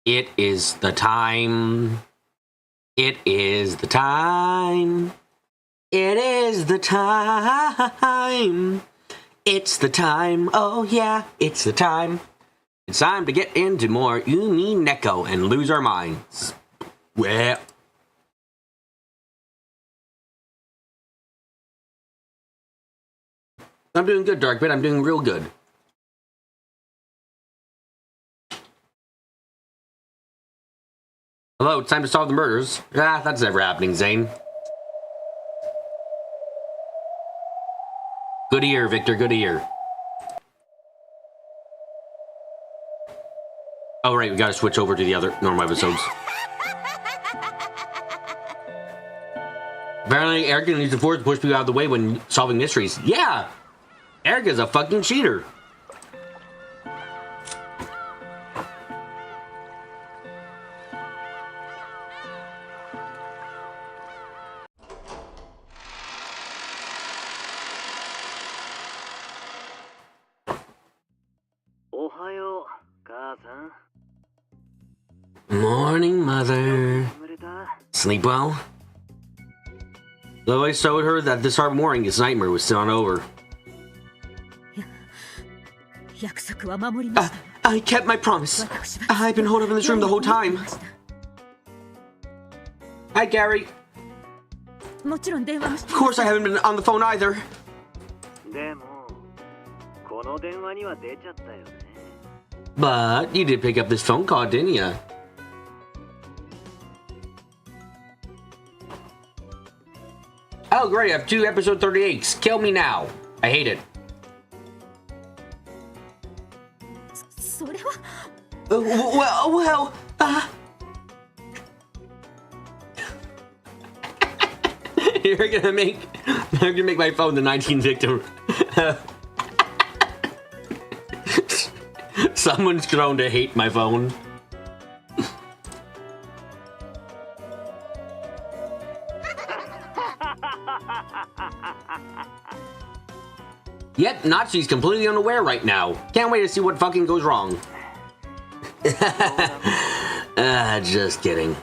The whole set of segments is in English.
It is the time. It is the time. It is the time. It's the time. Oh yeah, it's the time. It's time to get into more Umineko and lose our minds. Well, I'm doing good, Dark Bit. I'm doing real good. Hello, it's time to solve the murders. Ah, that's never happening, Zane. Good ear, Victor, good ear. Oh, right, we gotta switch over to the other normal episodes. Apparently, Erica needs the force to push people out of the way when solving mysteries. Yeah! Erica's a fucking cheater. Morning, Mother. Sleep well? Though I showed her that this hard morning, his nightmare was still not over. I kept my promise. I've been holed up in this room the whole time. Hi, Gary. Of course I haven't been on the phone either. But you did pick up this phone call, didn't you? Oh, great, I have 2 episode 38s. Kill me now. I hate it. Well, You're gonna make my phone the 19th victim. Someone's grown to hate my phone. Yep, Natsu's completely unaware right now. Can't wait to see what fucking goes wrong. Just kidding.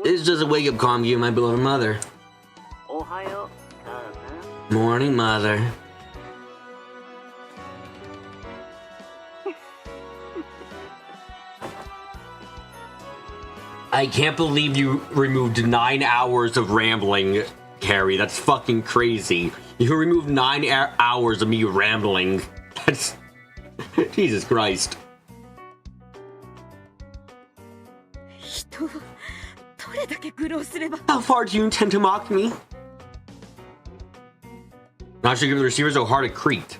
It's just a wake-up call from you, my beloved mother. Morning, Mother. I can't believe you removed 9 hours of rambling, Carrie. That's fucking crazy. You removed 9 hours of me rambling. That's... Jesus Christ. How far do you intend to mock me? Not sure give the receivers a hard a creak.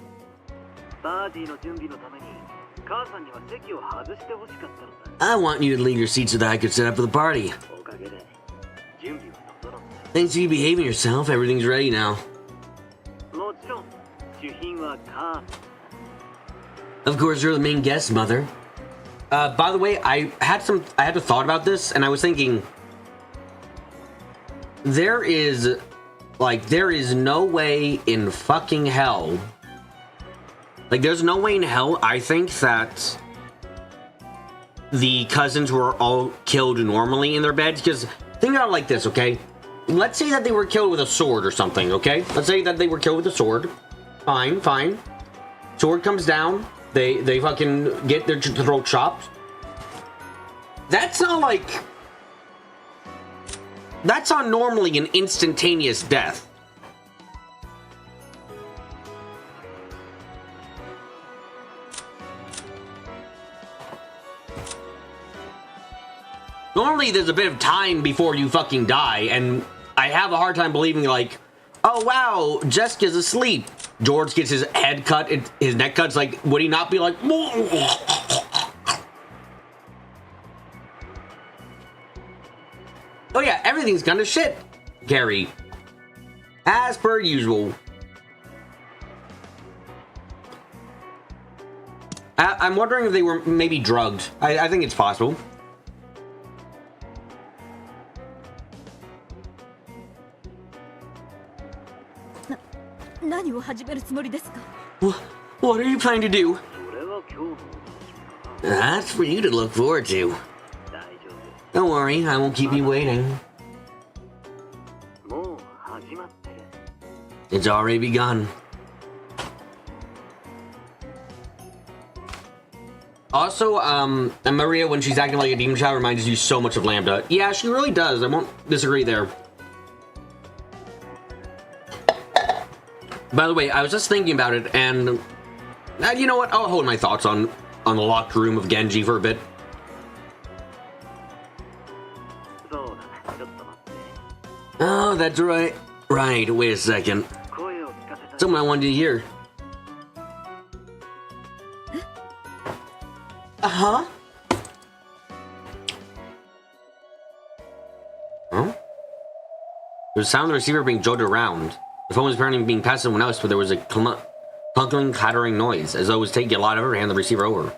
I want you to leave your seat so that I could set up for the party. Thanks to you behaving yourself, everything's ready now. Of course, you're the main guest, Mother. By the way, I had a thought about this, and I was thinking, there is no way in fucking hell, there's no way in hell, I think, that the cousins were all killed normally in their beds, because think about it like this, okay? Let's say that they were killed with a sword or something, okay? Let's say that they were killed with a sword. Fine. Sword comes down. They fucking get their throat chopped. That's not normally an instantaneous death. Normally there's a bit of time before you fucking die, and I have a hard time believing oh wow, Jessica's asleep. George gets his head cut, his neck cut. It's would he not be like... Oh yeah, everything's kind of shit, Gary. As per usual. I'm wondering if they were maybe drugged. I think it's possible. What are you planning to do? That's for you to look forward to. Don't worry, I won't keep you waiting. It's already begun. Also, and Maria, when she's acting like a demon child, reminds you so much of Lambda. Yeah, she really does. I won't disagree there. By the way, I was just thinking about it, and you know what? I'll hold my thoughts on the locked room of Genji for a bit. Oh, that's right. Right, wait a second. Something I wanted to hear. Uh-huh. Huh? There was sound of the receiver being jolted around. The phone was apparently being passed to someone else, but there was a clunking, clattering noise, as though it was taking a lot of her to hand the receiver over.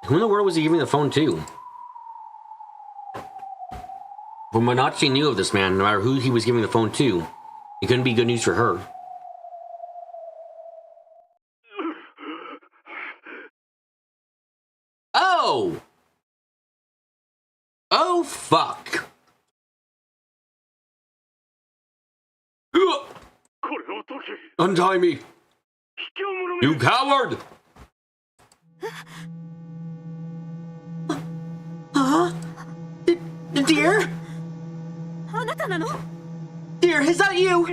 Who in the world was he giving the phone to? From what Nachi knew of this man, no matter who he was giving the phone to, it couldn't be good news for her. Oh! Oh, fuck. Untie me! You coward! Huh? Dear? Dear, is that you?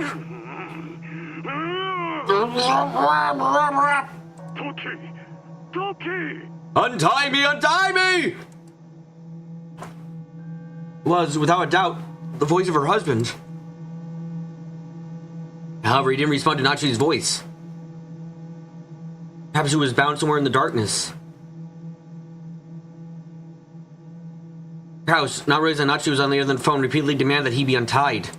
Untie me! Untie me! Was, without a doubt, the voice of her husband. However, he didn't respond to Nachi's voice. Perhaps he was bound somewhere in the darkness. Kraus, not realizing Nachi was on the other end of the phone, repeatedly demanded that he be untied.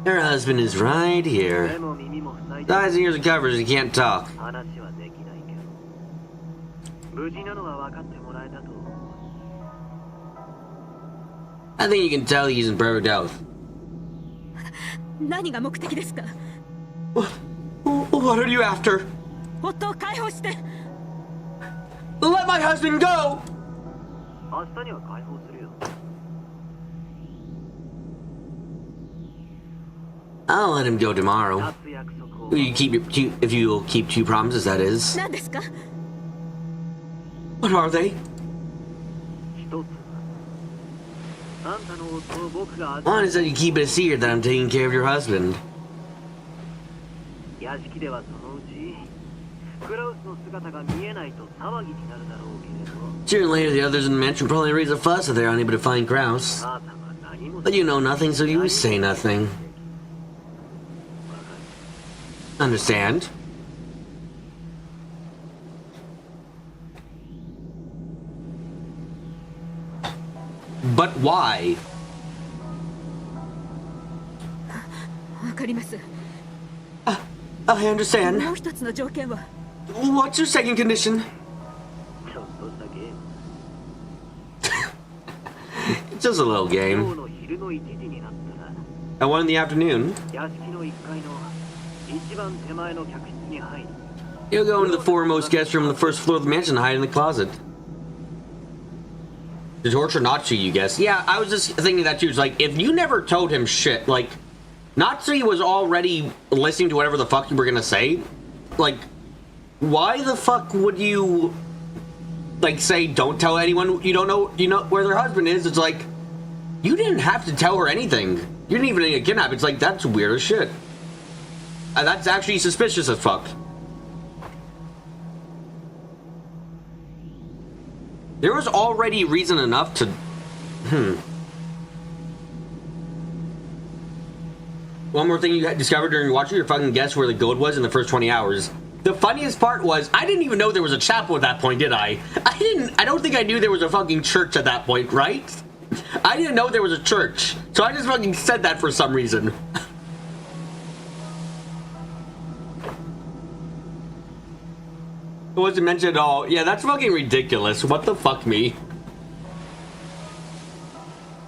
Her husband is right here. His eyes and ears are covered, he can't talk. I think you can tell he's in perfect health. What are you after? Let my husband go! I'll let him go tomorrow. If you'll keep two promises, that is. What are they? One is that you keep it a secret that I'm taking care of your husband. Sooner or later, the others in the mansion will probably raise a fuss if they're unable to find Kraus. But you know nothing, so you say nothing. Understand? But why? I understand. What's your second condition? It's just a little game. At 1 in the afternoon, you'll go into the foremost guest room on the first floor of the mansion and hide in the closet. To torture Nachi, you guess. Yeah, I was just thinking that too. It's like, if you never told him shit, like, Nachi was already listening to whatever the fuck you were gonna say. Like, why the fuck would you, like, say, don't tell anyone you don't know where their husband is? It's like, you didn't have to tell her anything. You didn't even get kidnapped. It's like, that's weird as shit. That's actually suspicious as fuck. There was already reason enough to... One more thing you discovered during watching your fucking guess where the gold was in the first 20 hours. The funniest part was, I didn't even know there was a chapel at that point, did I? I don't think I knew there was a fucking church at that point, right? I didn't know there was a church. So I just fucking said that for some reason. It wasn't mentioned at all. Yeah, that's fucking ridiculous. What the fuck, me?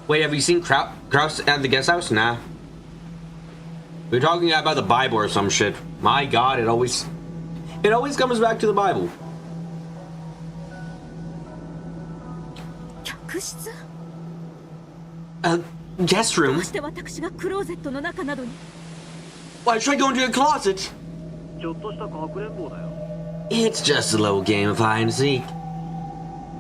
Wait, have you seen Kraus at the guest house? Nah. We're talking about the Bible or some shit. My god, it always... It always comes back to the Bible. 客室 Guest room? どうして私がクローゼットの中などに Why try going to the closet? ちょっとしたかくれんぼだよ。 It's just a little game of hide and seek.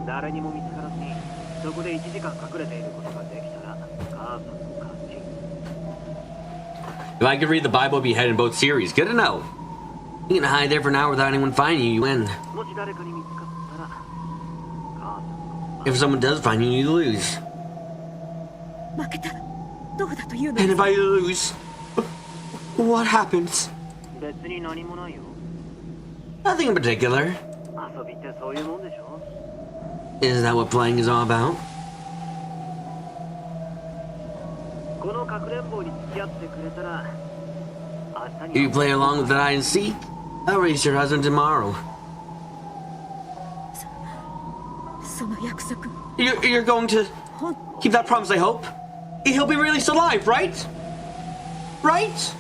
誰にも見つからずにそこで1時間隠れていることができたら母さんの勝ち。 If I could read the Bible, it'd be ahead in both series. Good to know. You can hide there for an hour without anyone finding you, you win. もし誰かに見つかったら母さんの If someone does find you, you lose. 負けたらどうだというの And if I lose, what happens? 別に何もないよ。 Nothing in particular. 遊びってそういうもんでしょ。 Isn't that what playing is all about? このかくれんぼに付き合ってくれたら明 If 日 you に play along with the hide and seek, I'll race your husband tomorrow. その約束 You're going to ほん keep that promise, I hope? He'll be released alive, right? Right?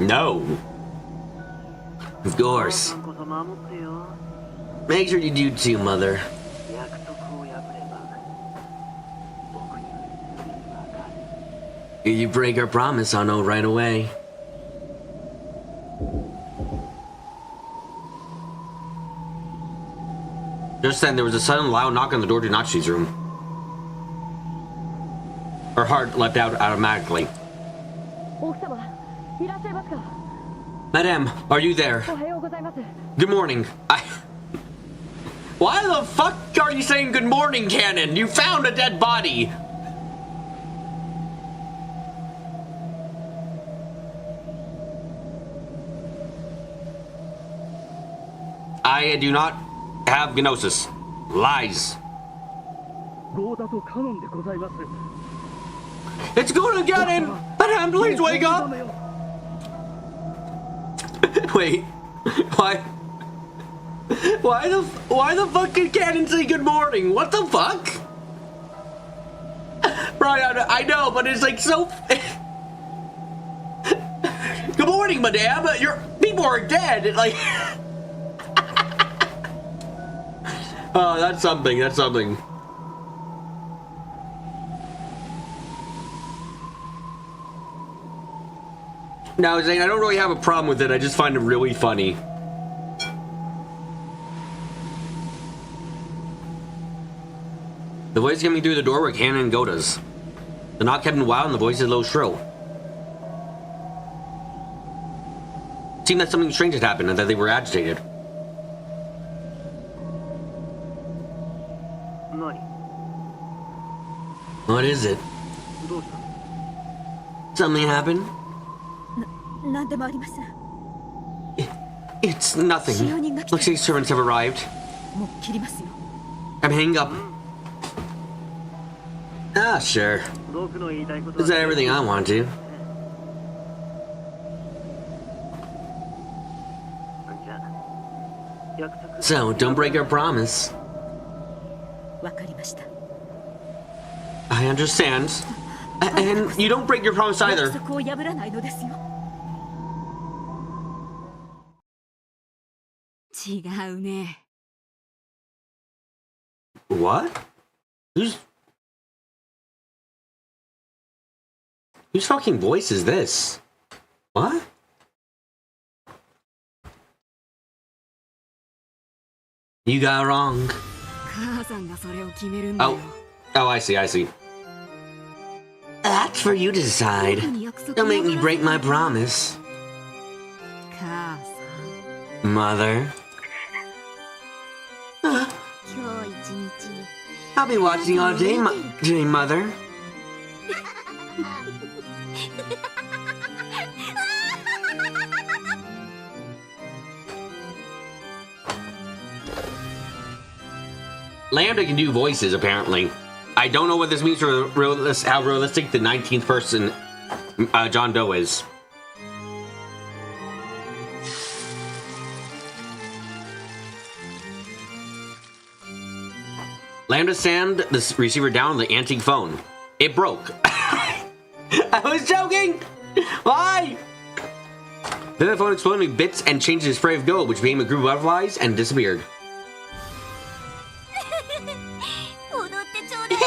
No. Of 母 course. さんこそ守ってよ。 Make sure you do too, Mother. 約束を破れば僕にはすぐにわかる。 If you break our promise, I'll know right away. Just then, there was a sudden loud knock on the door to Nachi's room. Her heart leapt out automatically. 奥様いらっしゃいますか Madame, are you there? おはようございます Good morning. Why the fuck are you saying good morning, Cannon? You found a dead body. I do not have gnosis. Lies. ゴーダとカノンでございます。 It's going to get him! Madame, please wake up! Wait. Why? Why the fuck did Cannon say good morning? What the fuck? Brian, I know, but it's like so... Good morning, madame. Your people are dead. Like... Oh, that's something. That's something. Now, Zane, I don't really have a problem with it. I just find it really funny. The voice coming through the door were Cannon and Goda's. The knock had been wild and the voice is low shrill. It seemed that something strange had happened and that they were agitated. 何 What is it? どうした Something happened? 何でもありません It's nothing. Looks like servants have arrived. もう切りますよ I'm hanging up. Ah, sure. 僕の言いたいこと Is that everything I want to? じゃあ約束 So, don't break our promise. わかりました I understand. And you don't break your promise 約 either. 束を破らないのですよ違うね What? Whose fucking voice is this? What? You got it wrong. 母さんがそれを決めるんだ Oh. よ Oh, I see, I see. That's for you to decide. 特に約束 Don't make me を破ら break my promise. 母さ Mother. ん今日一日 I'll be watching all day, today, Mother. Lambda can do voices, apparently. I don't know what this means for how realistic the 19th person John Doe is. Lambda slammed the receiver down on the antique phone. It broke. I was joking! Why? Then the phone exploded into bits and changed its spray of gold, which became a group of butterflies and disappeared. 踊ってちょうだい。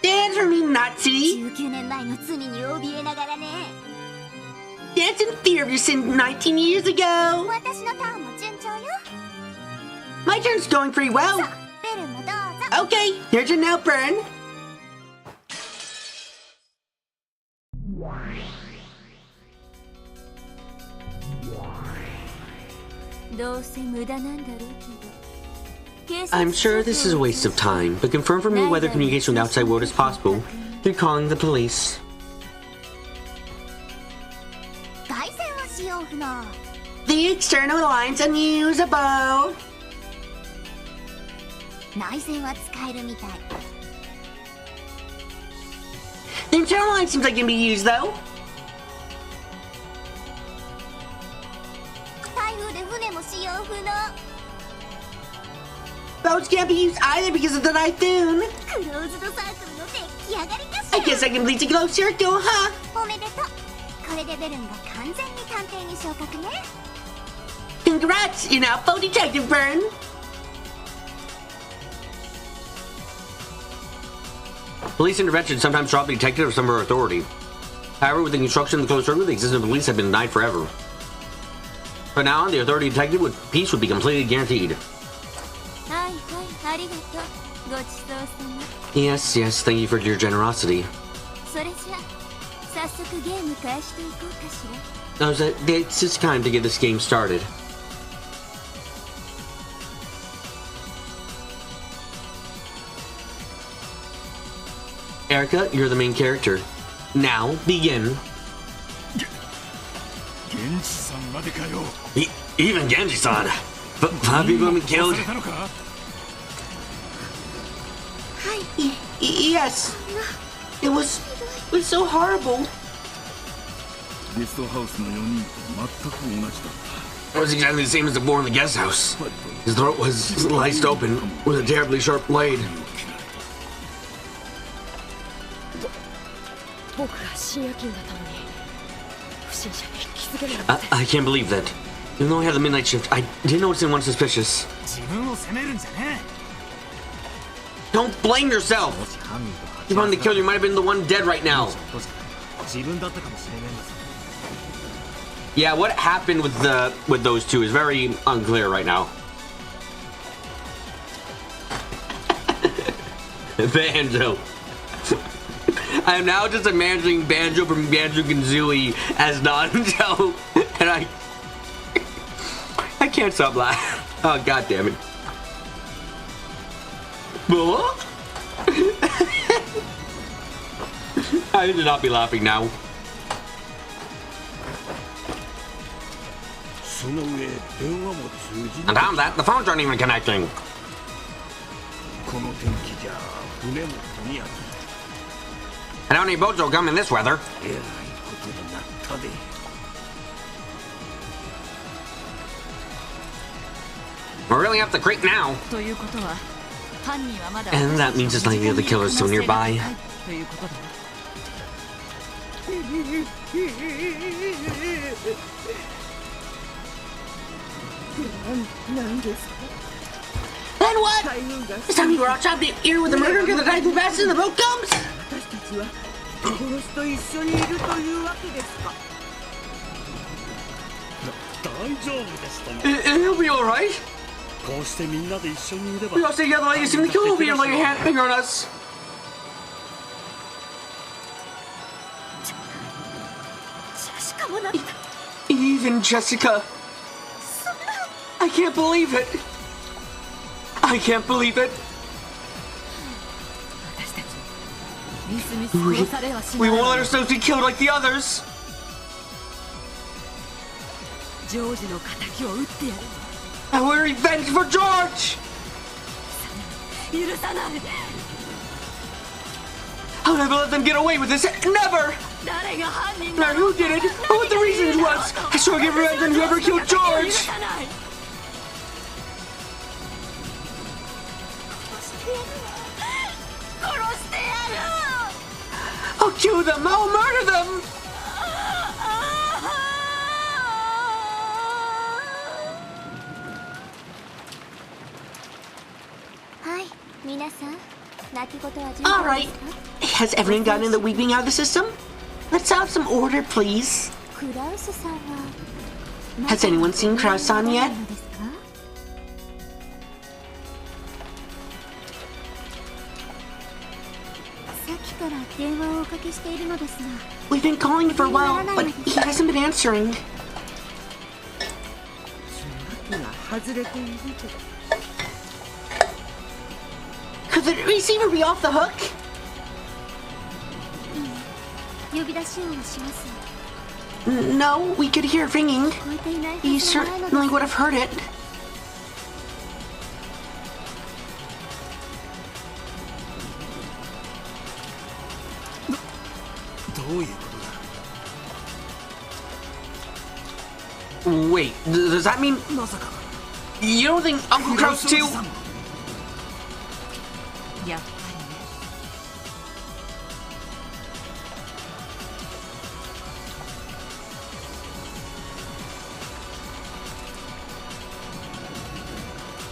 Dance for me, Nazi! 19年前の罪に怯えながらね。 Dance in fear of your sin 19 years ago! 私のターンも順調よ。 My turn's going pretty well. さあ、ベルもどうぞ。 Okay, here's your nail burn. どうせ無駄なんだろうけど。 I'm sure this is a waste of time, but confirm for me whether communication with the outside world is possible through calling the police. 外線は使用不能。 The external line's unusable. 内線は使えるみたい。 The internal line seems like it can be used though. 台風で船も使用不能。 Boats can't be used either because of the typhoon. クローズドサークルの出来上がりかし I ら。 guess I can complete the globe circle, huh? おめでとう。これでベルンが完全に探偵に昇格ね。 Congrats, you're now full detective burn. Police intervention sometimes drop a detective or some other authority. However, with the construction of the closed circle, the existence of police have been denied forever. From now on, the authority detective with peace would be completely guaranteed. はいはい、ありがとう。ごちそうさま。 Yes, yes, thank you for your generosity. それじゃ早速ゲーム開始といこうかしら。 It's just time to get this game started. Erica, you're the main character. Now, begin. Even Genji-san! 5 people have been killed? Yes! It was so horrible. It was exactly the same as the boar in the guest house. His throat was sliced open with a terribly sharp blade. I can't believe that. Even though I have the midnight shift, I didn't notice anyone suspicious. Don't blame yourself! The one that killed you might have been the one dead right now. Yeah, what happened with those two is very unclear right now. Banjo. I am now just imagining Banjo from Banjo-Kazooie as Nanjo, and I can't stop laughing. Oh, god damn it. I should not be laughing now. On top of that, the phones aren't even connecting. And how many boats will come in this weather? We're really up the creek now. And that means it's likely the killer's still nearby. Then what? This time you were all chopped in ear with the murder until the typhoon passes and the boat comes? It'll be alright. We all stay together like you seem the killer will be like a hand finger on us. Even Jessica. I can't believe it. I can't believe it. We won't let ourselves be killed like the others. I want revenge for George. I'll never let them get away with this. Never. No matter who did it or what the reason was, I sure get revenge on whoever killed George. I'll kill them. I'll murder them. 皆さん、泣き言は順 All 調で right. すか？ Has everyone gotten the weeping out of the system? Let's have some order, please. クラウスさんは Has anyone seen Kraus-san yet? のですか？さっきから電話をおかけしているのですが、 We've been calling for a while, but he hasn't been answering. 外れているけど Could the receiver be off the hook? 呼び出し音をします。 No, we could hear it ringing. 聞こえていないは You ずがないの certainly です。 would have heard it. どういうこと Wait, does that mean だまさか you don't think Uncle Kraus too? やっぱりね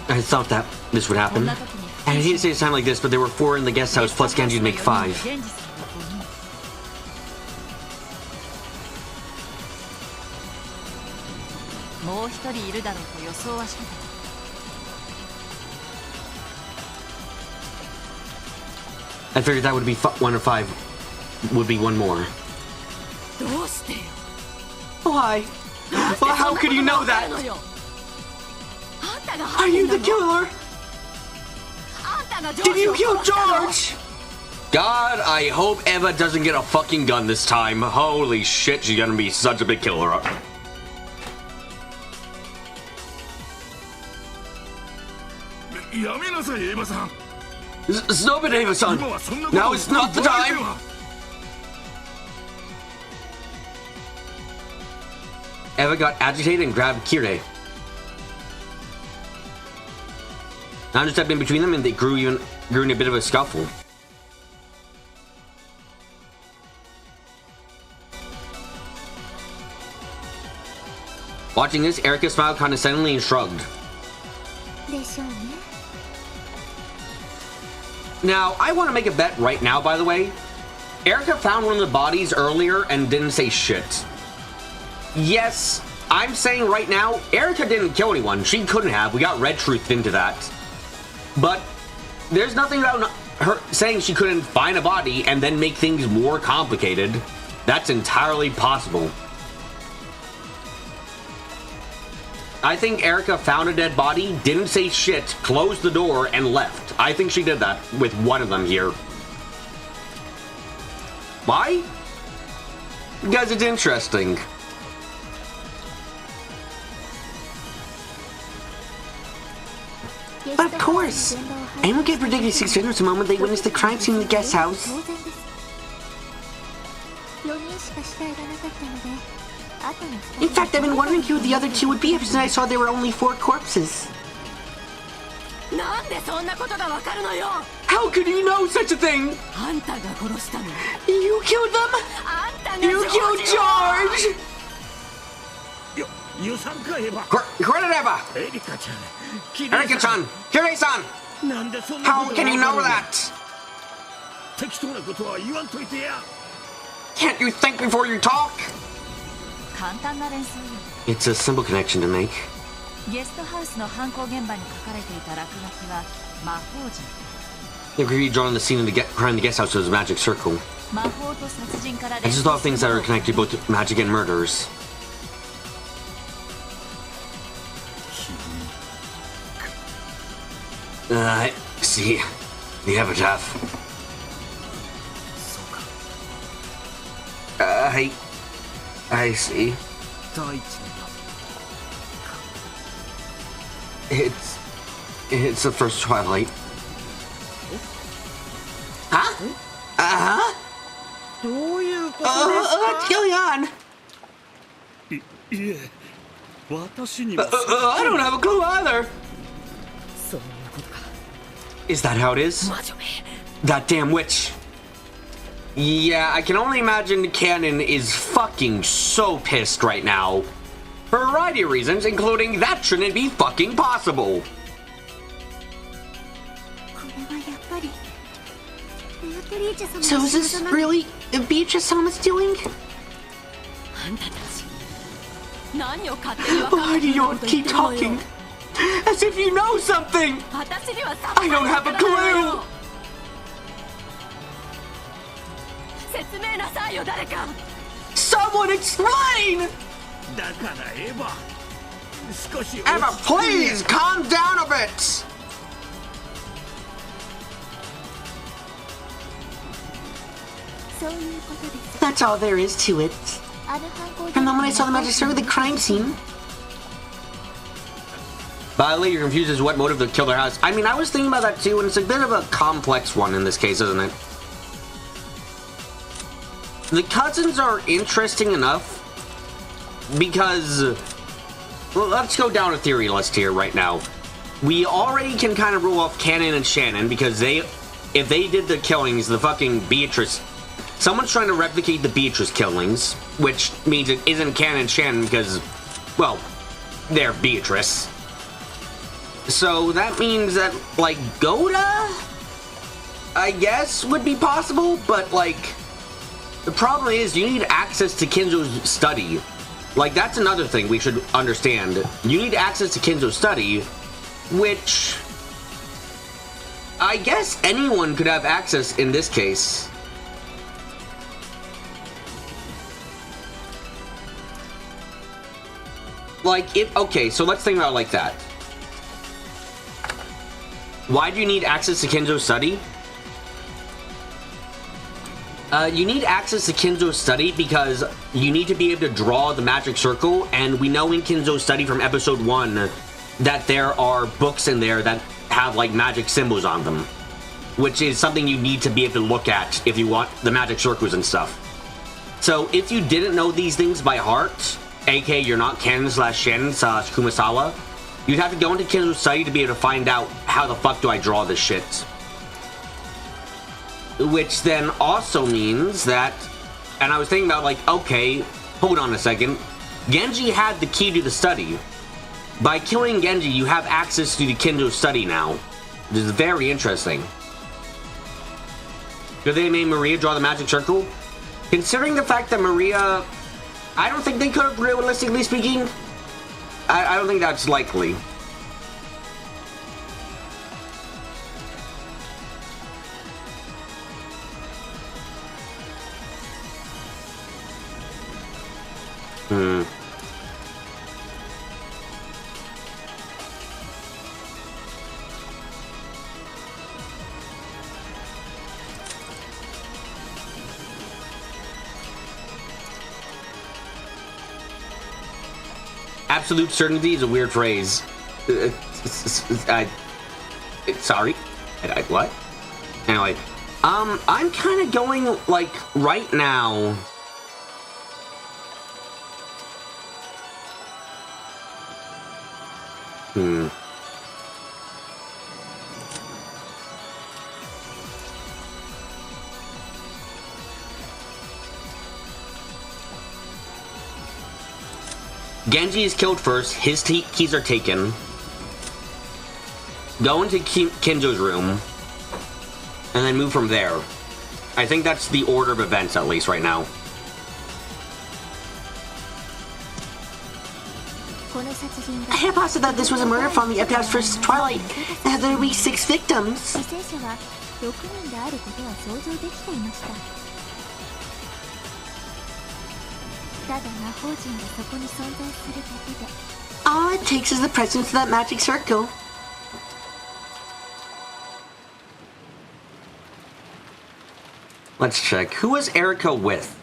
I thought that this would happen. And I hate to say it sound like this, but there were 4 in the guest house plus Genji to make 5. もう一人いるだろうと予想はしてた I figured that would be 1 of 5. Would be 1 more. どうしてよ Why? Well, how could you know that? あんたが Are you the killer? あんたが Did you kill George? God, I hope Eva doesn't get a fucking gun this time. Holy shit, she's gonna be such a big killer. やめなさいエヴァさん Stop it, Eva-san. 今はそんなこと Now を is not the 場合で time. は Eva got agitated and grabbed Kirei. Nanja stepped in between them and they grew in a bit of a scuffle. Watching this, Erica smiled condescendingly and shrugged. でしょうね。 Now, I want to make a bet right now, by the way. Erica found one of the bodies earlier and didn't say shit. Yes, I'm saying right now, Erica didn't kill anyone. She couldn't have. We got red truthed into that. But there's nothing about her saying she couldn't find a body and then make things more complicated. That's entirely possible. I think Erica found a dead body, didn't say shit, closed the door, and left. I think she did that with one of them here. Why? Because it's interesting. But of course, anyone could predict these experiments the moment they witnessed the crime scene in the guest house. 4人しか死体がなかったので、あとの2人 In fact, I've been wondering who the other 2 would be ever since I saw there were only 4 corpses. なんでそんなことがわかるのよ How could you know such a thing? あんたが殺したの You killed them? あんたが You killed George! ゆさんかエヴァ Credit Eva! エリカちゃんキリさん Erika-chan! Kirei-san! なんでそんなこ How と can you が know わかるの that? 適当なことは言わんといてや Can't you think before you talk? 簡単な連想よ It's a simple connection to make. ゲストハウスの犯行現場に書かれていた落書きは魔法陣 The graffiti drawn on the scene of the crime in the guest house was a magic circle. 魔法と殺人から I 連 just 想 thought of things that are connected both to magic and murders. I see. The epitaph. I see. 大地 It's the first twilight. Huh? Uh-huh? どういうこと What's going on? いえ私には I don't have a clue either. そういうことか Is that how it is? 魔女め That damn witch. Yeah, I can only imagine Canon is fucking so pissed right now. For a variety of reasons, including that shouldn't be fucking possible. これはやっぱ So is this really Beatrice-sama's doing? あんたたち何を勝手に分 Why か do ってい you るこ all と言っ keep てるのよ talking? As if you know something! 私にはさっぱ I り don't わ have か a らないわよ clue! 説明なさいよ誰か Someone explain! だからエヴァ少し Emma, 落ち着け please calm down a bit! そういうことです。 That's all there is to it. あの犯行 From the moment I saw the magic circle, the crime scene. By the way, you're confused as to what motive to kill their house. I mean, I was thinking about that too, and it's a bit of a complex one in this case, isn't it? The cousins are interesting enough because... Well, let's go down a theory list here right now. We already can kind of rule off Canon and Shannon because if they did the killings, the fucking Beatrice... Someone's trying to replicate the Beatrice killings, which means it isn't Canon and Shannon because, well, they're Beatrice. So that means that, like, Goda, I guess, would be possible, but, like, the problem is you need access to Kinzo's study. Like, that's another thing we should understand. You need access to Kinzo's study, which I guess anyone could have access in this case. Like, okay, so let's think about it like that. Why do you need access to Kinzo's study? You need access to Kinzo's study because you need to be able to draw the magic circle, and we know in Kinzo's study from episode 1 that there are books in there that have, like, magic symbols on them, which is something you need to be able to look at if you want the magic circles and stuff. So if you didn't know these things by heart, aka you're not Canon/Shannon/Kumasawa, you'd have to go into Kinzo's study to be able to find out how the fuck do I draw this shit. Which then also means that, and I was thinking about, like, okay, hold on a second. Genji had the key to the study. By killing Genji, you have access to the Kinzo study now. Which is very interesting. Could they make Maria draw the magic circle? Considering the fact that Maria, I don't think they could have, realistically speaking. I don't think that's likely. Absolute certainty is a weird phrase. Sorry. What? Anyway, I'm kind of going, like, right now. Genji is killed first, his keys are taken. Go into Kinzo's room, and then move from there. I think that's the order of events, at least right now. I had posted that this was a murder from the episode's first Twilight, and that there would be 6 victims. 犠牲者は6人であることは想像できていました。ただ魔法陣がそこに存在するだけで All it takes is the presence of that magic circle. Let's check. Who was Erica with?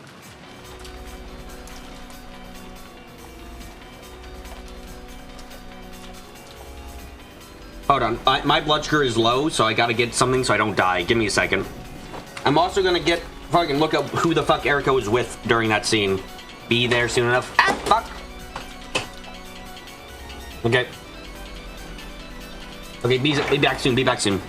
Hold on. My blood sugar is low, so I gotta get something so I don't die. Give me a second. I'm also gonna fucking look up who the fuck Erica was with during that scene. Be there soon enough. Ah, fuck. Okay. Okay, be back soon. Be back soon.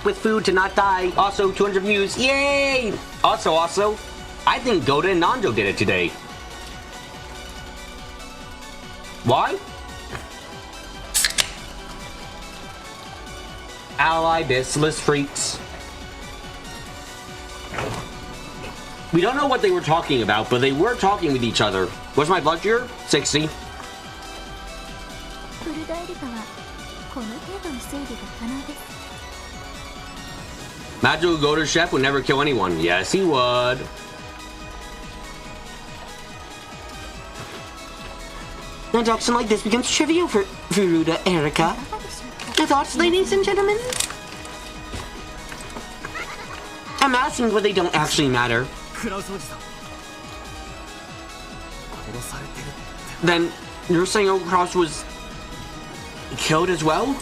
packed with food to not die. Also, 200 views. Yay! Also, I think Goda and Nanjo did it today. Why? Ally Bissless freaks. We don't know what they were talking about, but they were talking with each other. What's my blood sugar? 60. フルダイリカはこの程度の制御が可能です。 Magical Goda Chef would never kill anyone. Yes, he would. An auction like this becomes trivial for Furuda Erika. Your thoughts, ladies and gentlemen? I'm asking what they don't actually matter. Then you're saying Old Cross was killed as well?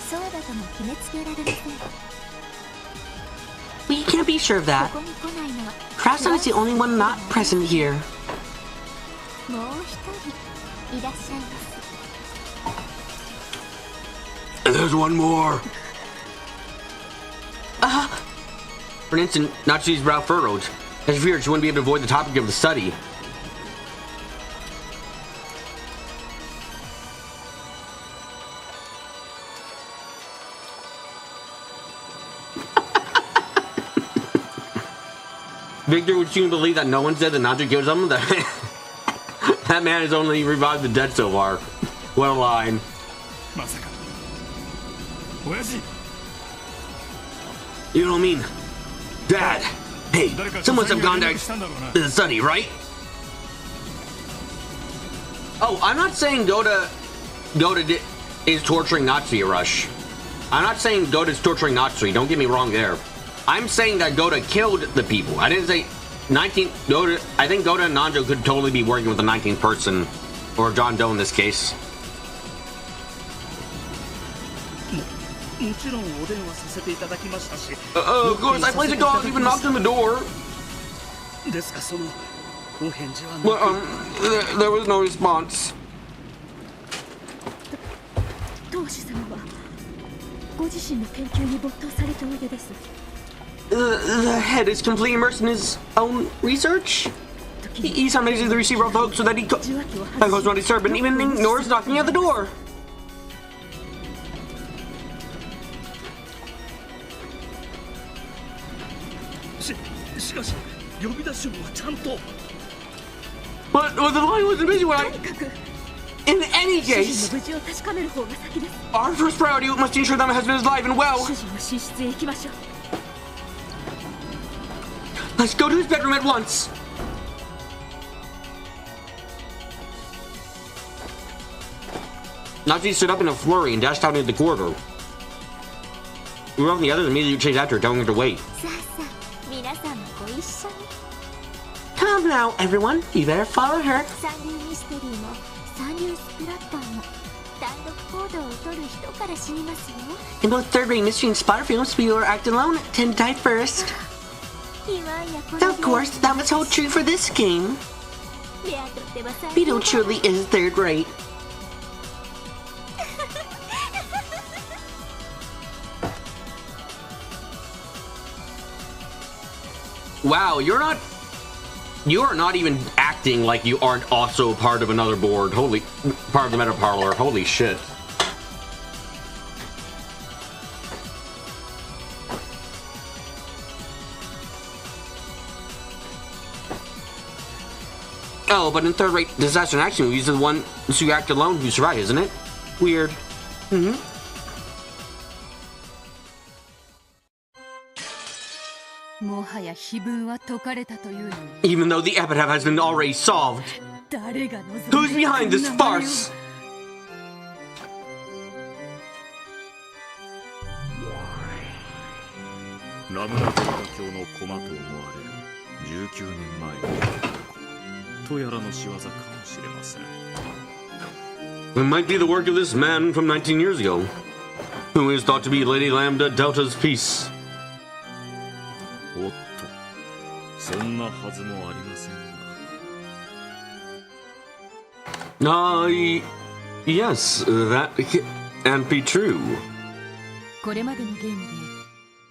そうだとも決めつけられません。 We can't be sure of that. ここに来ないのは Krasnon is the only one not present here. もう一人いらっしゃいます。 There's one more. For an instant, Natsu's brow furrowed. As feared, she wouldn't be able to avoid the topic of the study. Victor would soon believe that no one said that Natsu killed someone. That man has only revived the dead so far. What a line. You don't mean... Dad! Hey, someone's have gone to the study, right? Oh, I'm not saying Goda is torturing Natsuki, Rush. I'm not saying Goda's torturing Natsuki, don't get me wrong there. I'm saying that Goda killed the people. I didn't say 19... Goda... I think Goda and Nanjo could totally be working with the 19th person. Or John Doe in this case. Of course, I placed a call, even knocked on the door. Well, there was no response. 当主様はご自身の研究に没頭された上です。 The head is completely immersed in his own research. He's amazing the receiver of hope so that he goes not disturbed and even ignores knocking at the door. But the line wasn't busy when I... In any case, our first priority must ensure that my husband is alive and well. Let's go to his bedroom at once. Natsuki stood up in a flurry and dashed out into the corridor. We were on the others immediately chased after her, telling her to wait. さあさあ、皆さんもご一緒に。 Come now, everyone. You better follow her. 三流ミステリーも三流スプラッターも単独行動を取る人から死にますよ。 In both third-rate mystery and spotter films, people who act alone tend to die first. いわんやこの Of course, that must hold true for this game. ベアトってば最 Beetle truly is third-rate. Wow, you are not even acting like you aren't also part of another board. Part of the meta parlor. Holy shit. Oh, but in third-rate disaster and action movies, the one who act alone who survive, isn't it? Weird. Even though the epitaph has been already solved. Who's behind this farce? It might be the work of this man from 19 years ago, who is thought to be Lady Lambda Delta's piece. Yes, that can't be true. これまでのゲームで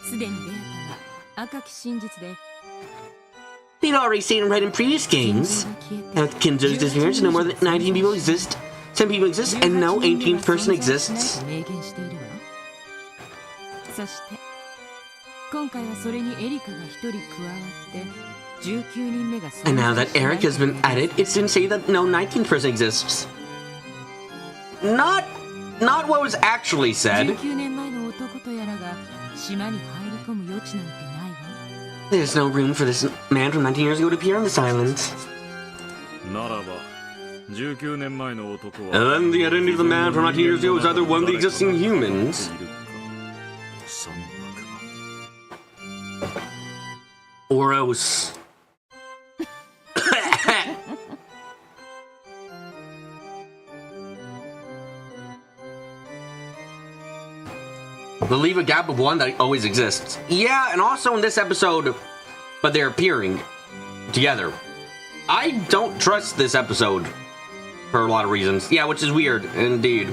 すでに出会ったが赤き真実で We'd already seen him right in previous games. With Kinzo's disappearance, no more than 19 people exist. 10 people exist, and no 18th person exists. 明言しているわ。そして今回はそれにエリカが一人加わって19人目が And now that Eric has been added, it's to say that no 19th person exists. Not what was actually said. 19年前の男とやらが島に入り込む余地なんてないわ。 There's no room for this man from 19 years ago to appear on this island. ならば19年前の男は And then the identity of the man from 19 years ago is either one of the existing humans or else. They'll leave a gap of one that always exists. Yeah, and also in this episode, but they're appearing together. I don't trust this episode for a lot of reasons. Yeah, which is weird, indeed.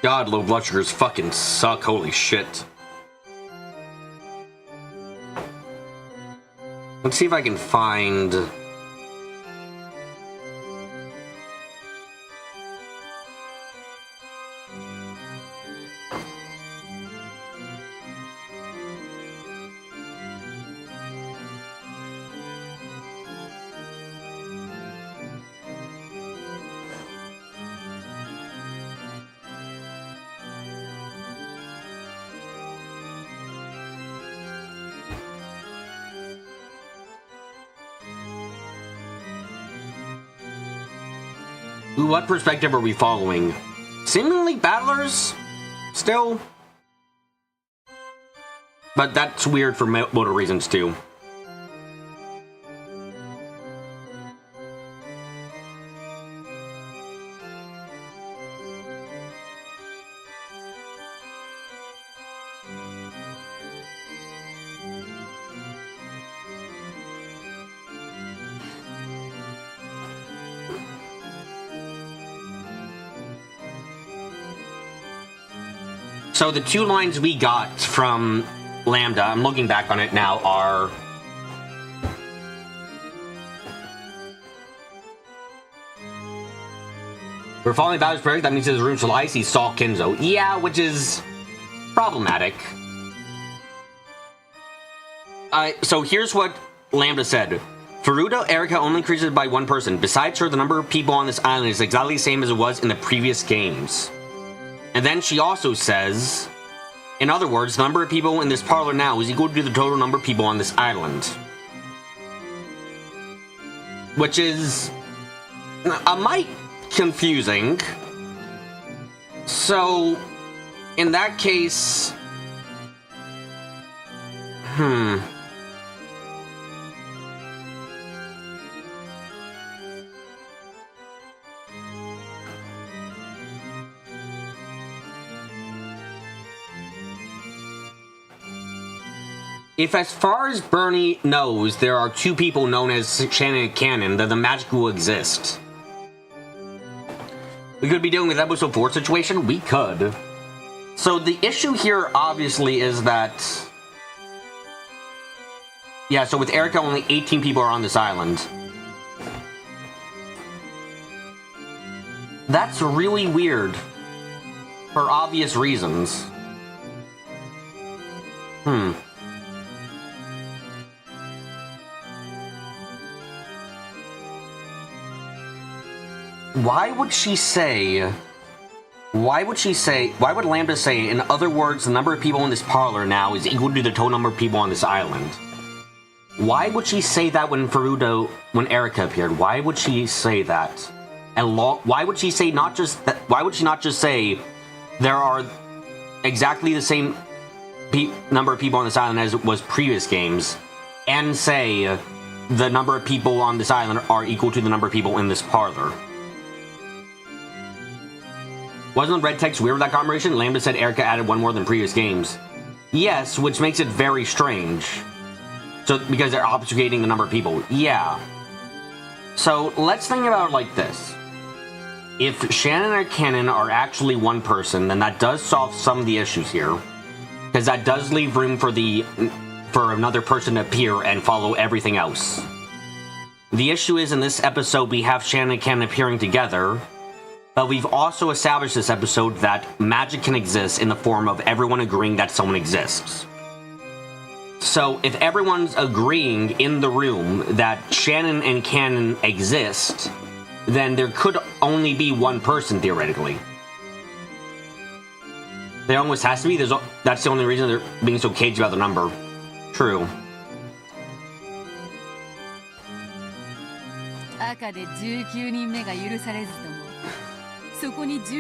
God, low blood sugars fucking suck. Holy shit. Let's see if I can find... Ooh, what perspective are we following? Seemingly battlers? Still? But that's weird for motor reasons too. So the two lines we got from Lambda, I'm looking back on it now, are... We're following Bowser's prayer, that means his room shall ice, he saw Kinzo. Yeah, which is problematic. So here's what Lambda said. Furuta Erika only increases by one person. Besides her, the number of people on this island is exactly the same as it was in the previous games. And then she also says, in other words, the number of people in this parlor now is equal to the total number of people on this island. Which is a mite confusing. So, in that case... If as far as Bernie knows, there are two people known as Shannon and Cannon, then the magic will exist. We could be dealing with episode 4 situation? We could. So the issue here, obviously, is that... Yeah, so with Erika, only 18 people are on this island. That's really weird. For obvious reasons. Why would Lambda say, in other words, the number of people in this parlor now is equal to the total number of people on this island? Why would she say that when Erika appeared? Why would she say that? And why would she say not just that? Why would she not just say there are exactly the same number of people on this island as it was previous games, and say the number of people on this island are equal to the number of people in this parlor. Wasn't the red text weird with that confirmation? Lambda said Erica added one more than previous games. Yes, which makes it very strange. So, because they're obfuscating the number of people. Yeah. So, let's think about it like this. If Shannon and Cannon are actually one person, then that does solve some of the issues here. Because that does leave room for another person to appear and follow everything else. The issue is, in this episode, we have Shannon and Cannon appearing together, but we've also established this episode that magic can exist in the form of everyone agreeing that someone exists. So, if everyone's agreeing in the room that Shannon and Cannon exist, then there could only be one person, theoretically. There almost has to be. That's the only reason they're being so cagey about the number. True.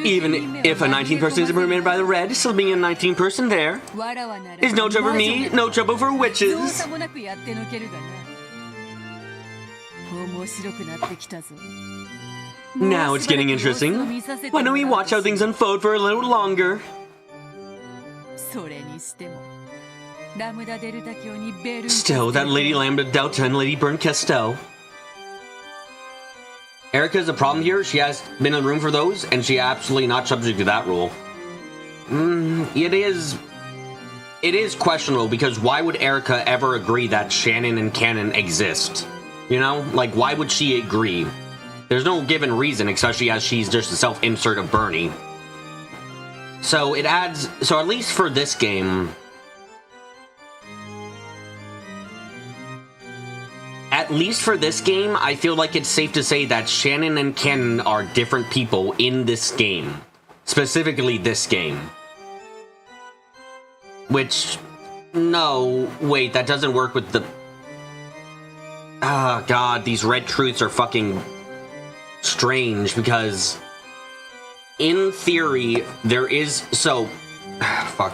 Even if a 19 person isn't permitted by the red, still being a 19 person there is no trouble for me, no trouble for witches. Now it's getting interesting. Why don't we watch how things unfold for a little longer? Still, that Lady Lambda Delta and Lady Burn Castel. Erica's a problem here. She has been in the room for those, and she absolutely not subject to that rule. It is questionable, because why would Erica ever agree that Shannon and Cannon exist? You know? Like, why would she agree? There's no given reason, especially as she's just a self-insert of Bernie. So it adds... So at least for this game... At least for this game, I feel like it's safe to say that Shannon and Cannon are different people in this game. Specifically this game. Which... No, wait, that doesn't work with the... Ah, God, these red truths are fucking strange, because... In theory, there is... So... Fuck.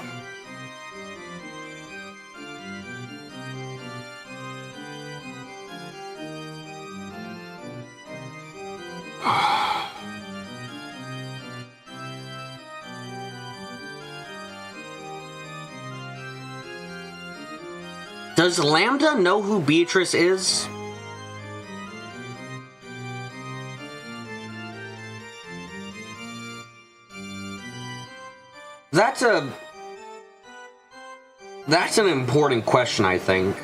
Does Lambda know who Beatrice is? That's an important question, I think.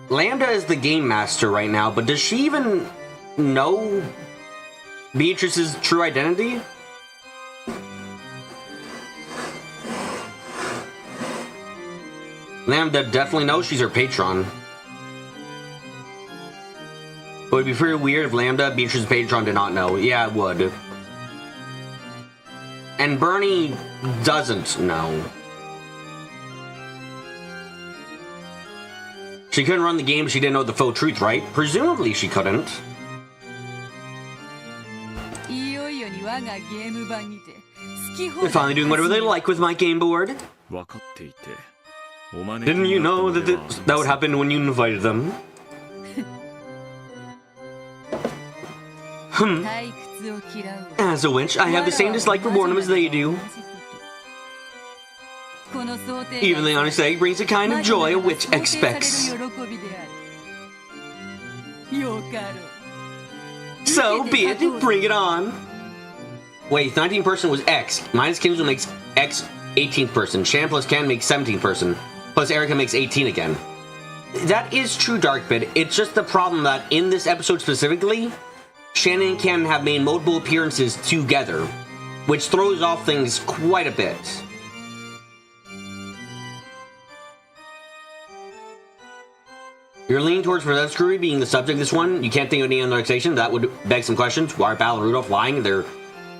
Lambda is the game master right now, but does she even know Beatrice's true identity? Lambda definitely knows she's her patron. It would be pretty weird if Lambda, Beatrice's patron, did not know. Yeah, it would. And Bernie doesn't know. She couldn't run the game if she didn't know the full truth, right? Presumably she couldn't. They're finally doing whatever they like with my game board. Didn't you know that that would happen when you invited them? As a witch, I have the same dislike for boredom as they do. Even the honest egg brings a kind of joy a witch expects. So be it, bring it on. Wait, 19th person was X. Minus Kinzo makes X 18th person. Shan plus Ken makes 17th person. Plus Erica makes 18 again. That is true, Darkbit. It's just the problem that in this episode specifically, Shannon and Ken have made multiple appearances together, which throws off things quite a bit. You're leaning towards Professor Screwy being the subject of this one. You can't think of any other explanation. That would beg some questions. Why are Bal and Rudolph lying? They're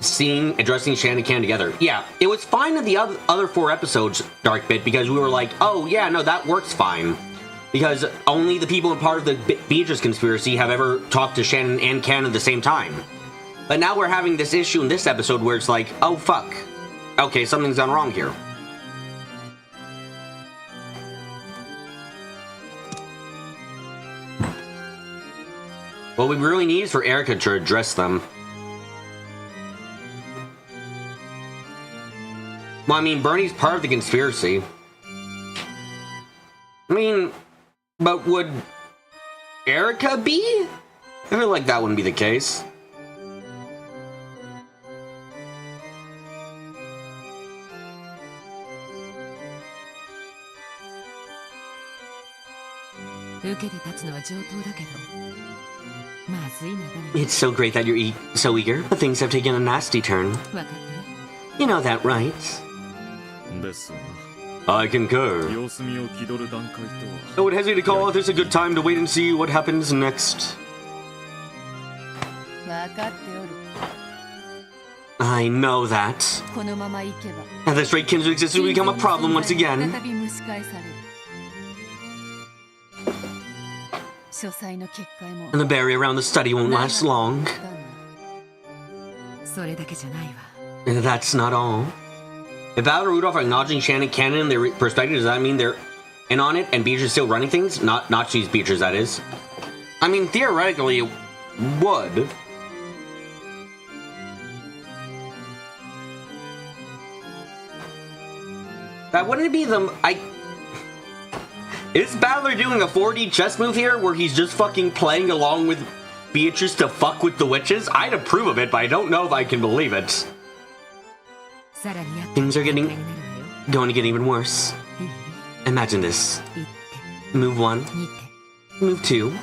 addressing Shannon and Ken together. Yeah, it was fine in the other 4 episodes, Darkbit, because we were like, oh yeah, no, that works fine. Because only the people in part of the Beatrice conspiracy have ever talked to Shannon and Ken at the same time. But now we're having this issue in this episode where it's like, oh fuck. Okay, something's gone wrong here. what we really need is for Erica to address them. Well, I mean, Bernie's part of the conspiracy. I mean, but would Erica be? I feel like that wouldn't be the case. It's so great that you're so eager, but things have taken a nasty turn. You know that, right? I concur. I would hesitate to call this a good time to wait and see what happens next. I know that. And this great kinship exists will become a problem once again. And the barrier around the study won't last long. And that's not all. If Val and Rudolph are acknowledging Shannon Cannon and their perspective, does that mean they're in on it and Beatrice is still running things? Not she's Beatrice, that is. I mean, theoretically, it would. That wouldn't be the... Is Battler doing a 4D chess move here where he's just fucking playing along with Beatrice to fuck with the witches? I'd approve of it, but I don't know if I can believe it. Things are going to get even worse. Imagine this. Move 1. Move 2.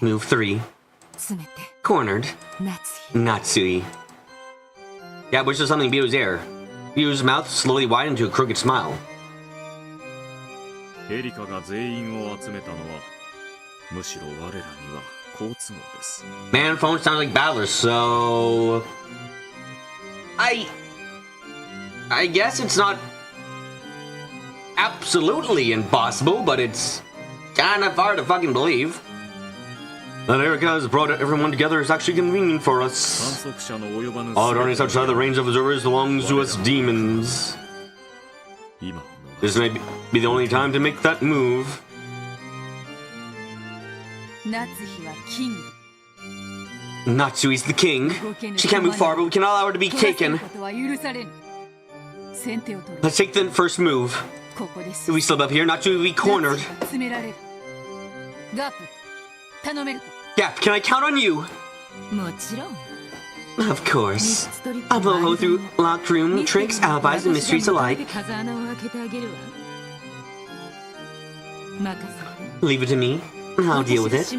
Move 3. Cornered. Natsui. Yeah, which is something Bio's air. Bio's mouth slowly widened to a crooked smile. Man, phone sounds like Battler, so... I guess it's not absolutely impossible, but it's kind of hard to fucking believe. That Erica has brought everyone together is actually convenient for us. All darkness outside the range of observers belongs to us demons. This may be the only time to make that move. Natsui's the king. She can't move far, but we cannot allow her to be taken. Let's take the first move. If we slip up here, Natsui will be cornered. Gap, can I count on you? Of course. I'll blow through locked room, tricks, alibis, and mysteries alike. Leave it to me. I'll deal with it.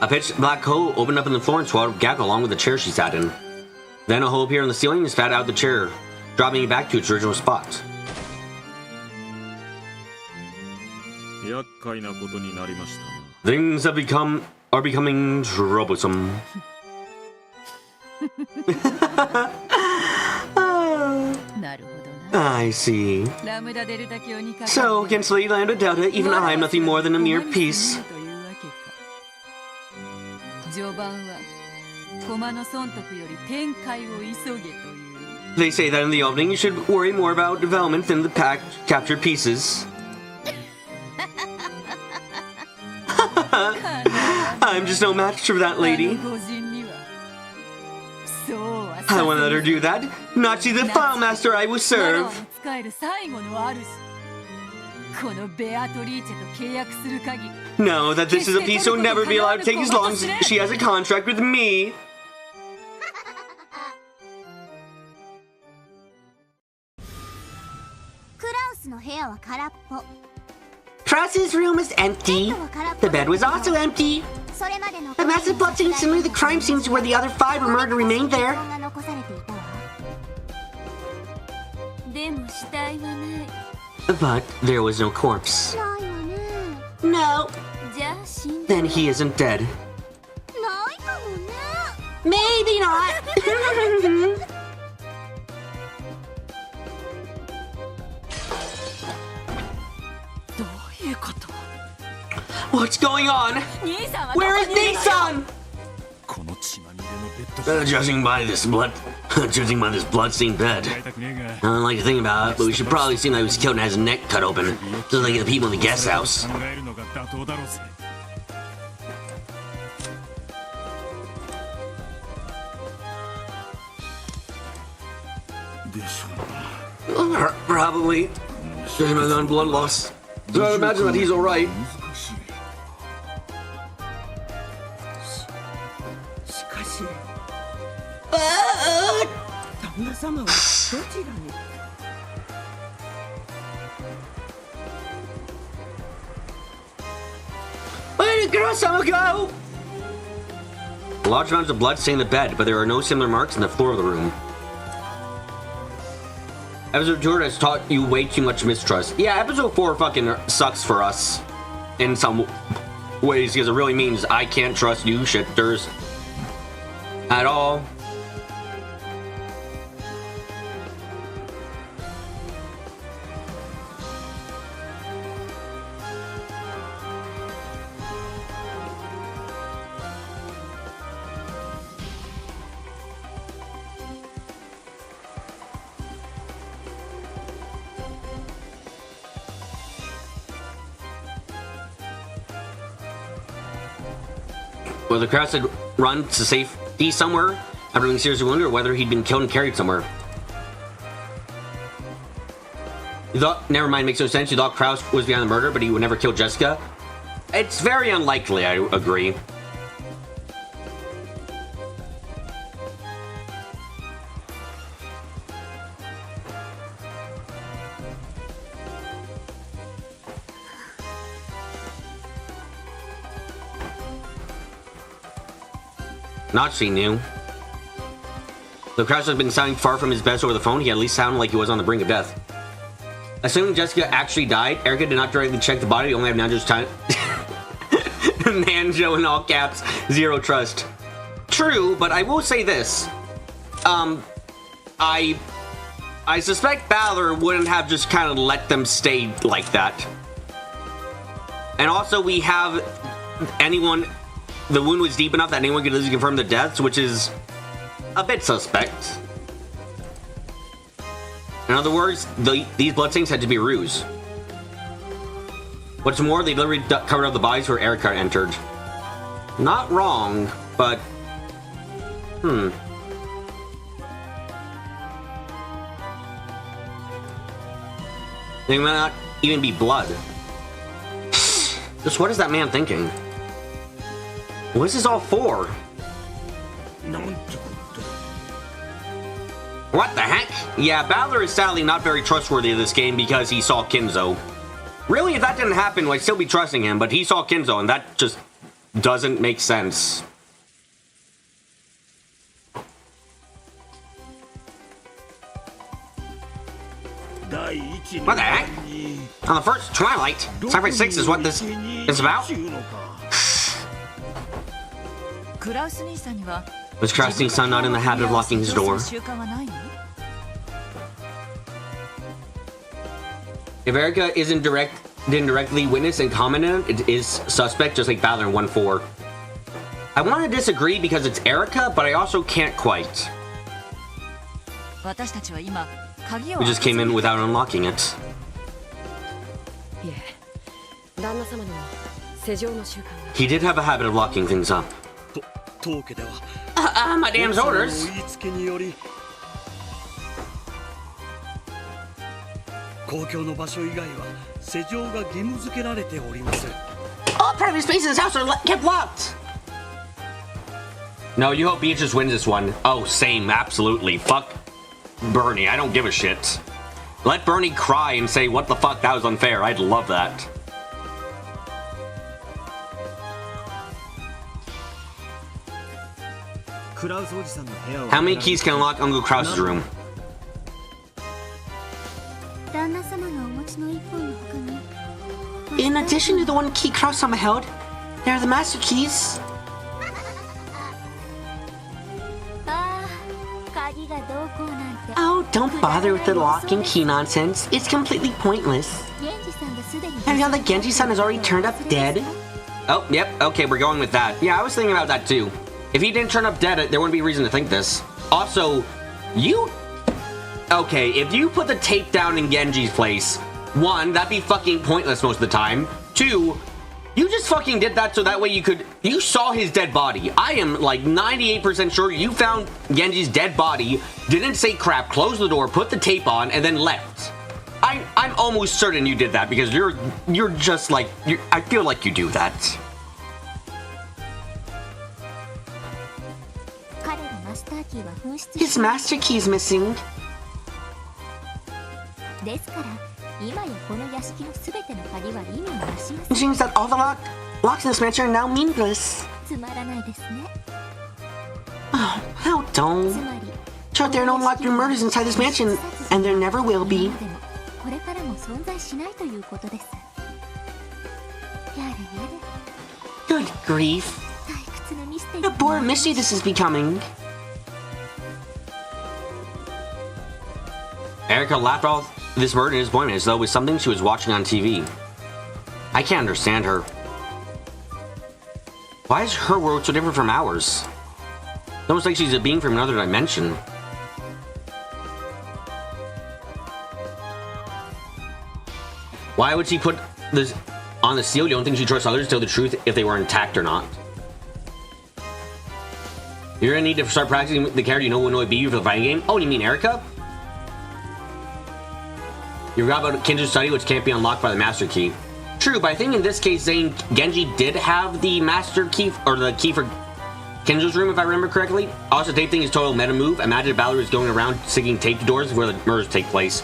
A pitch black hole opened up in the floor and swallowed Gak along with the chair she sat in. Then a hole appeared in the ceiling and spat out the chair, dropping it back to its original spot. Things are becoming troublesome. I see. So, against Lady Lambda Delta, even I am nothing more than a mere piece. They say that in the opening you should worry more about development than the captured pieces. I'm just no match for that lady. I won't let her do that. Not you, the file master I will serve. No, that this is a piece will never be allowed to take as long as she has a contract with me. Krause's room is empty. The bed was also empty. The massive plot seems similar to the crime scenes where the other 5 were murdered remained there. But there was no corpse. No. Then he isn't dead. Maybe not. What's going on? Where is Nissan? Judging by this blood, Judging by this bloodstained bed. I don't like to think about it, but we should probably see that he was killed and has his neck cut open, just like the people in the guest house. Probably. Judging by the blood loss. So I imagine that he's alright. しかし旦那様はどちらに Where did Kurosama go? Large amounts of blood stain the bed, but there are no similar marks on the floor of the room. Episode 2 has taught you way too much mistrust. Yeah, episode 4 fucking sucks for us in some ways because it really means I can't trust you shitters at all. Well, the Kraus had run to safety somewhere after being seriously wounded, or whether he'd been killed and carried somewhere. You thought, never mind, makes no sense. You thought Kraus was behind the murder, but he would never kill Jessica. It's very unlikely, I agree. Not she knew. Though Kraus had been sounding far from his best over the phone, he at least sounded like he was on the brink of death. Assuming Jessica actually died, Erica did not directly check the body, only have Nanjo's time. Nanjo in all caps, zero trust. True, but I will say this. I suspect Balor wouldn't have just kind of let them stay like that. And also we have anyone... The wound was deep enough that anyone could easily confirm the deaths, which is a bit suspect. In other words, these bloodstains had to be a ruse. What's more, they literally covered up the bodies where Erica entered. Not wrong, but... They might not even be blood. Just what is that man thinking? What is this all for? What the heck? Yeah, Balor is sadly not very trustworthy in this game because he saw Kinzo. Really, if that didn't happen, I'd still be trusting him, but he saw Kinzo, and that just doesn't make sense. What the heck? On the first Twilight? Cypher 6 is what this is about? Was Kraus-san not in the habit of locking his door? If Erica didn't directly witness and comment on it, it is suspect, just like Balor in 1-4. I want to disagree because it's Erica, but I also can't quite. We just came in without unlocking it. He did have a habit of locking things up. My damn orders. All private spaces in his house are kept locked. No, you hope Beatrice wins this one. Oh, same, absolutely. Fuck Bernie, I don't give a shit. Let Bernie cry and say, what the fuck, that was unfair. I'd love that. How many keys can unlock Uncle Krause's room? In addition to the one key Kraus-sama held, there are the master keys. Oh, don't bother with the lock and key nonsense. It's completely pointless. Have you heard that Genji-san has already turned up dead? Oh, yep, okay, we're going with that. Yeah, I was thinking about that too. If he didn't turn up dead, there wouldn't be a reason to think this. Also, You... Okay, if you put the tape down in Genji's place, 1, that'd be fucking pointless most of the time. 2, you just fucking did that so that way you saw his dead body. I am like 98% sure you found Genji's dead body, didn't say crap, closed the door, put the tape on, and then left. I'm almost certain you did that because you're just like, I feel like you do that. 彼のマスターキーは紛失 His master key's missing. ですから今やこの屋敷のすべての鍵は意味をなしま It せん seems that all the locks in this mansion are now meaningless. つまらないですね How つ dull. まり Sure, there are no unlocked murders inside this mansion, and there never will be. 今でもこれからも存在しないということですやれやれ Good grief. 退屈なミステリ What a boring mystery this is becoming. Erica laughed off this murder and disappointment as though it was something she was watching on TV. I can't understand her. Why is her world so different from ours? It's almost like she's a being from another dimension. Why would she put this on the seal? You don't think she trusts others to tell the truth if they were intact or not? You're gonna need to start practicing the character you know will be you for the fighting game. Oh, you mean Erica? You forgot about Kinju's study, which can't be unlocked by the master key. True, but I think in this case, Zane, Genji did have the master key, or the key for Kinju's room, if I remember correctly. Also, tape thing is total meta move. Imagine if Valor is going around sticking tape to doors where the murders take place.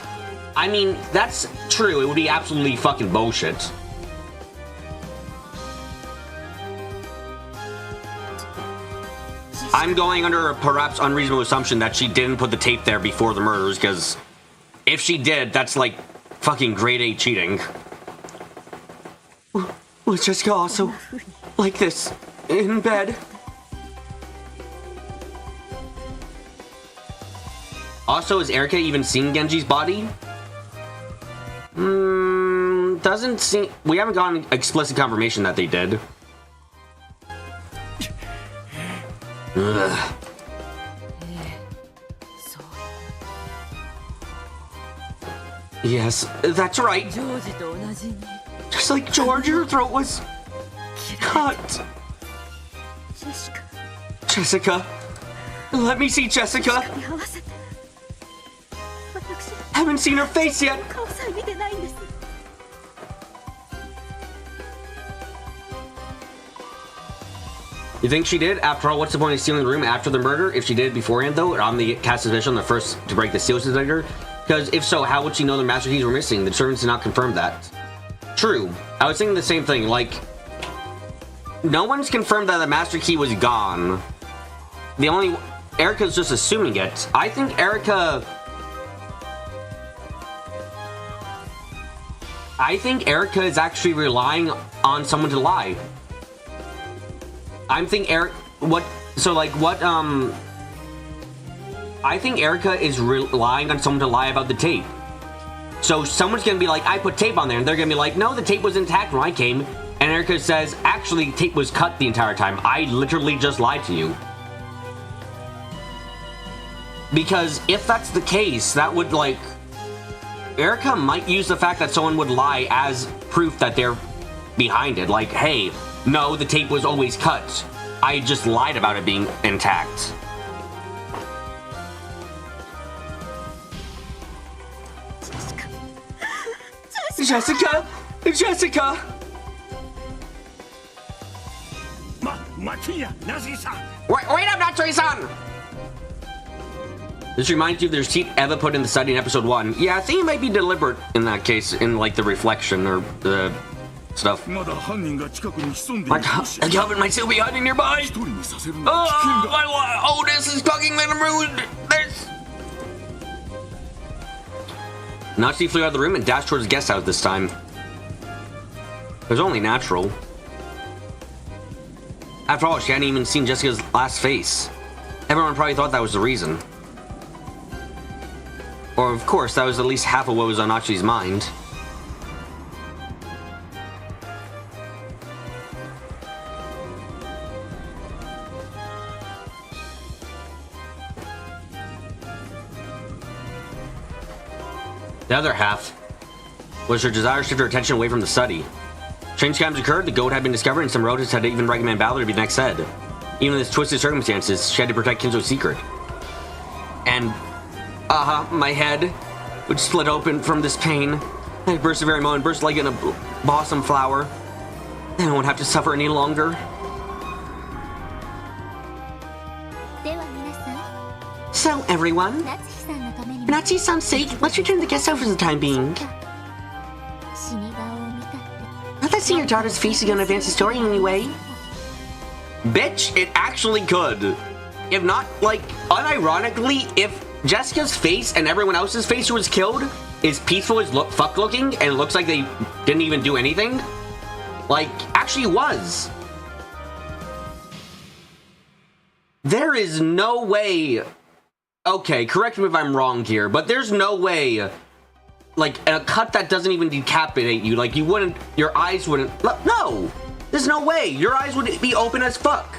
I mean, that's true. It would be absolutely fucking bullshit. I'm going under a perhaps unreasonable assumption that she didn't put the tape there before the murders, because if she did, that's like fucking grade A cheating. Was Jessica also like this in bed? Also, has Erica even seen Genji's body? Doesn't seem... We haven't gotten explicit confirmation that they did. Ugh. Yes, that's right. Just like George, her throat was cut. Jessica. Let me see Jessica. Haven't seen her face yet. You think she did? After all, what's the point of sealing the room after the murder? If she did beforehand, though, on the cast suspicion, the first to break the seal detector? Because if so, how would she know the master keys were missing? The servants did not confirm that. True. I was thinking the same thing. Like, no one's confirmed that the master key was gone. The only... Erica's just assuming it. I think Erica is actually relying on someone to lie. I think Erica is relying on someone to lie about the tape. So someone's gonna be like, I put tape on there, and they're gonna be like, no, the tape was intact when I came. And Erica says, actually, tape was cut the entire time. I literally just lied to you. Because if that's the case, that would, like... Erica might use the fact that someone would lie as proof that they're behind it. Like, hey, no, the tape was always cut. I just lied about it being intact. Jessica! Jessica! Wait up, Natsui-san! This reminds you of the receipt Eva put in the study in episode 1. Yeah, I think it might be deliberate in that case, in like the reflection or the stuff. My Calvin might still be hiding nearby! Oh, this is fucking ruined! This! Nazi flew out of the room and dashed towards the guest house this time. It was only natural. After all, she hadn't even seen Jessica's last face. Everyone probably thought that was the reason. Or, of course, that was at least half of what was on Achi's mind. The other half was her desire to shift her attention away from the study. Strange times occurred, the goat had been discovered, and some relatives had even recommended Balor to be the next head. Even in this twisted circumstances, she had to protect Kinzo's secret. And, my head would split open from this pain. I burst the very moment, burst like in a blossom flower. Then I won't have to suffer any longer. では皆さん So, everyone, 夏日さんのために for Natsuki-san's sake, let's return to the guest house for the time being. 死に顔を見たって Not that seeing your daughter's face is gonna advance the story in any way. Bitch, it actually could. If not, like, unironically, if Jessica's face and everyone else's face who was killed is peaceful as fuck looking and looks like they didn't even do anything, like, actually was. There is no way. Okay, correct me if I'm wrong here, but there's no way, like, a cut that doesn't even decapitate you, like, you wouldn't, your eyes wouldn't, no! There's no way! Your eyes would be open as fuck!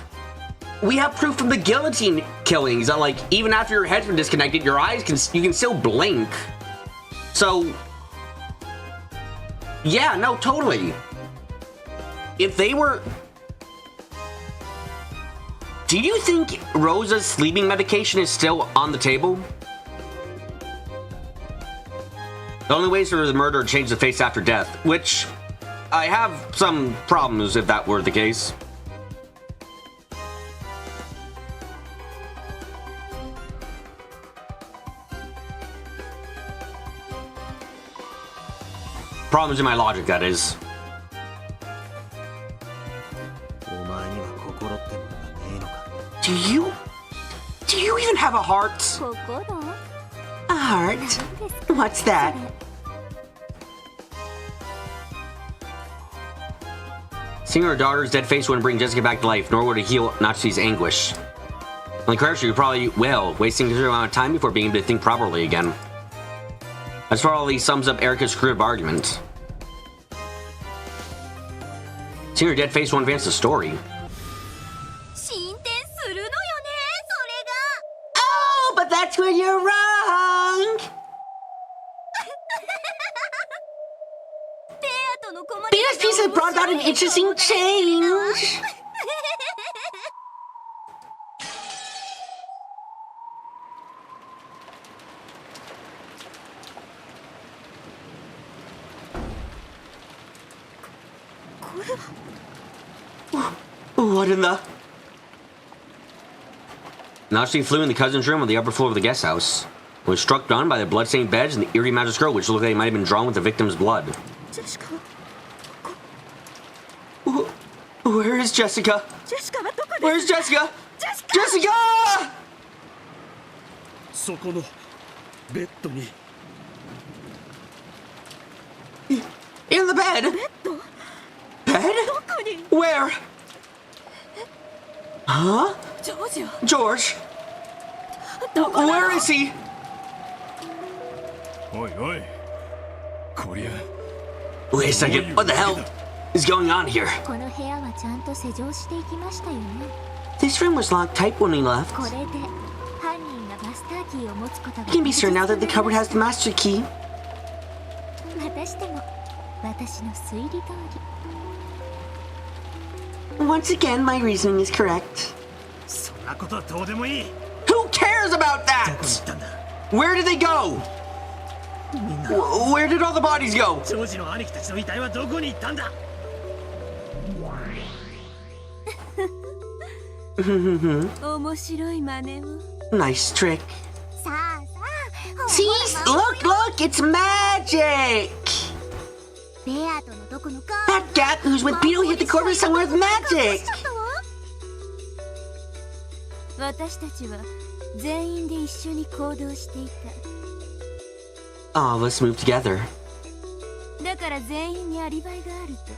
We have proof from the guillotine killings that, like, even after your head's been disconnected, your eyes you can still blink. So, yeah, no, totally. If they were... Do you think Rosa's sleeping medication is still on the table? The only ways for the murder to change the face after death, which I have some problems if that were the case. Problems in my logic, that is. お前には心ってものがねえのか Do you even have a heart? 心 A heart? 何ですか What's that? それ Seeing her daughter's dead face wouldn't bring Jessica back to life, nor would it heal Natsuki's anguish. On the contrary, you probably will, wasting a considerable amount of time before being able to think properly again. As far as sums up Erica's screwed up argument. Seeing her dead face won't advance the story. 進展するのよねそれが Oh, but that's where you're wrong! ペアとのコミュニ This piece has brought about an interesting change! What in the... Natsuki flew in the cousin's room on the upper floor of the guest house. And was struck down by the blood-stained beds and the eerie magic scroll, which looked like it might have been drawn with the victim's blood. Jessica. Where is Jessica? Jessica はどこです Where's Jessica? Jessica! Jessica! そこのベッドに In the bed? ベッド Bed? どこに Where? Huh? ジョージは George? どこなの Where is he? おいおいこりゃ Wait a second. What the hell is going on here? この部屋はちゃんと施錠していきましたよね This room was locked tight when we left. これで犯人がマスターキーを持つことが You can be certain now that the cupboard has the master key. またしても私の推理通り Once again, my reasoning is correct. そんなことはどうでもいい Who cares about どこに that? 行ったんだ Where did they go? みんな Where did all the bodies go? ジョージの兄貴たちの遺体はどこに行ったんだ 面白い真似を Nice trick. さあさあ See? Look, it's magic! ベアとのどこのか That gap who's with Beetle hit the corpse somewhere with magic! 私たちは全員で一緒に行動してい All of us move together. ただから全員にアリバイがあると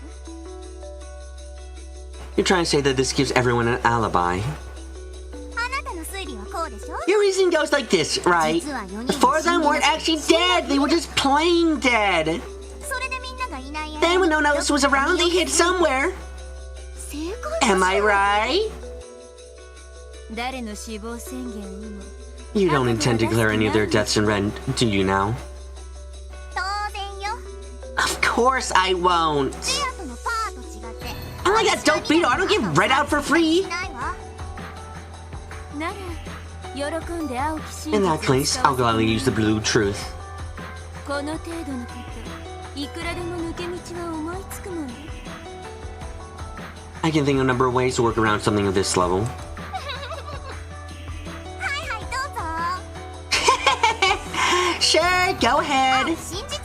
You're trying to say that this gives everyone an alibi. あなたの推理はこうでしょ Your reasoning goes like this, right? 実は4人 The four of them weren't actually dead, they were just plain dead. それでみんながいない Then when no one else was around, they hid somewhere. 正解 Am I right? 誰の死亡宣言をも You don't intend to declare any of their deaths in red, do you now? course I won't. I'm like that dope Beetle. I don't give red out for free. In that case, I'll gladly use the blue truth. I can think of a number of ways to work around something of this level. Sure, go ahead.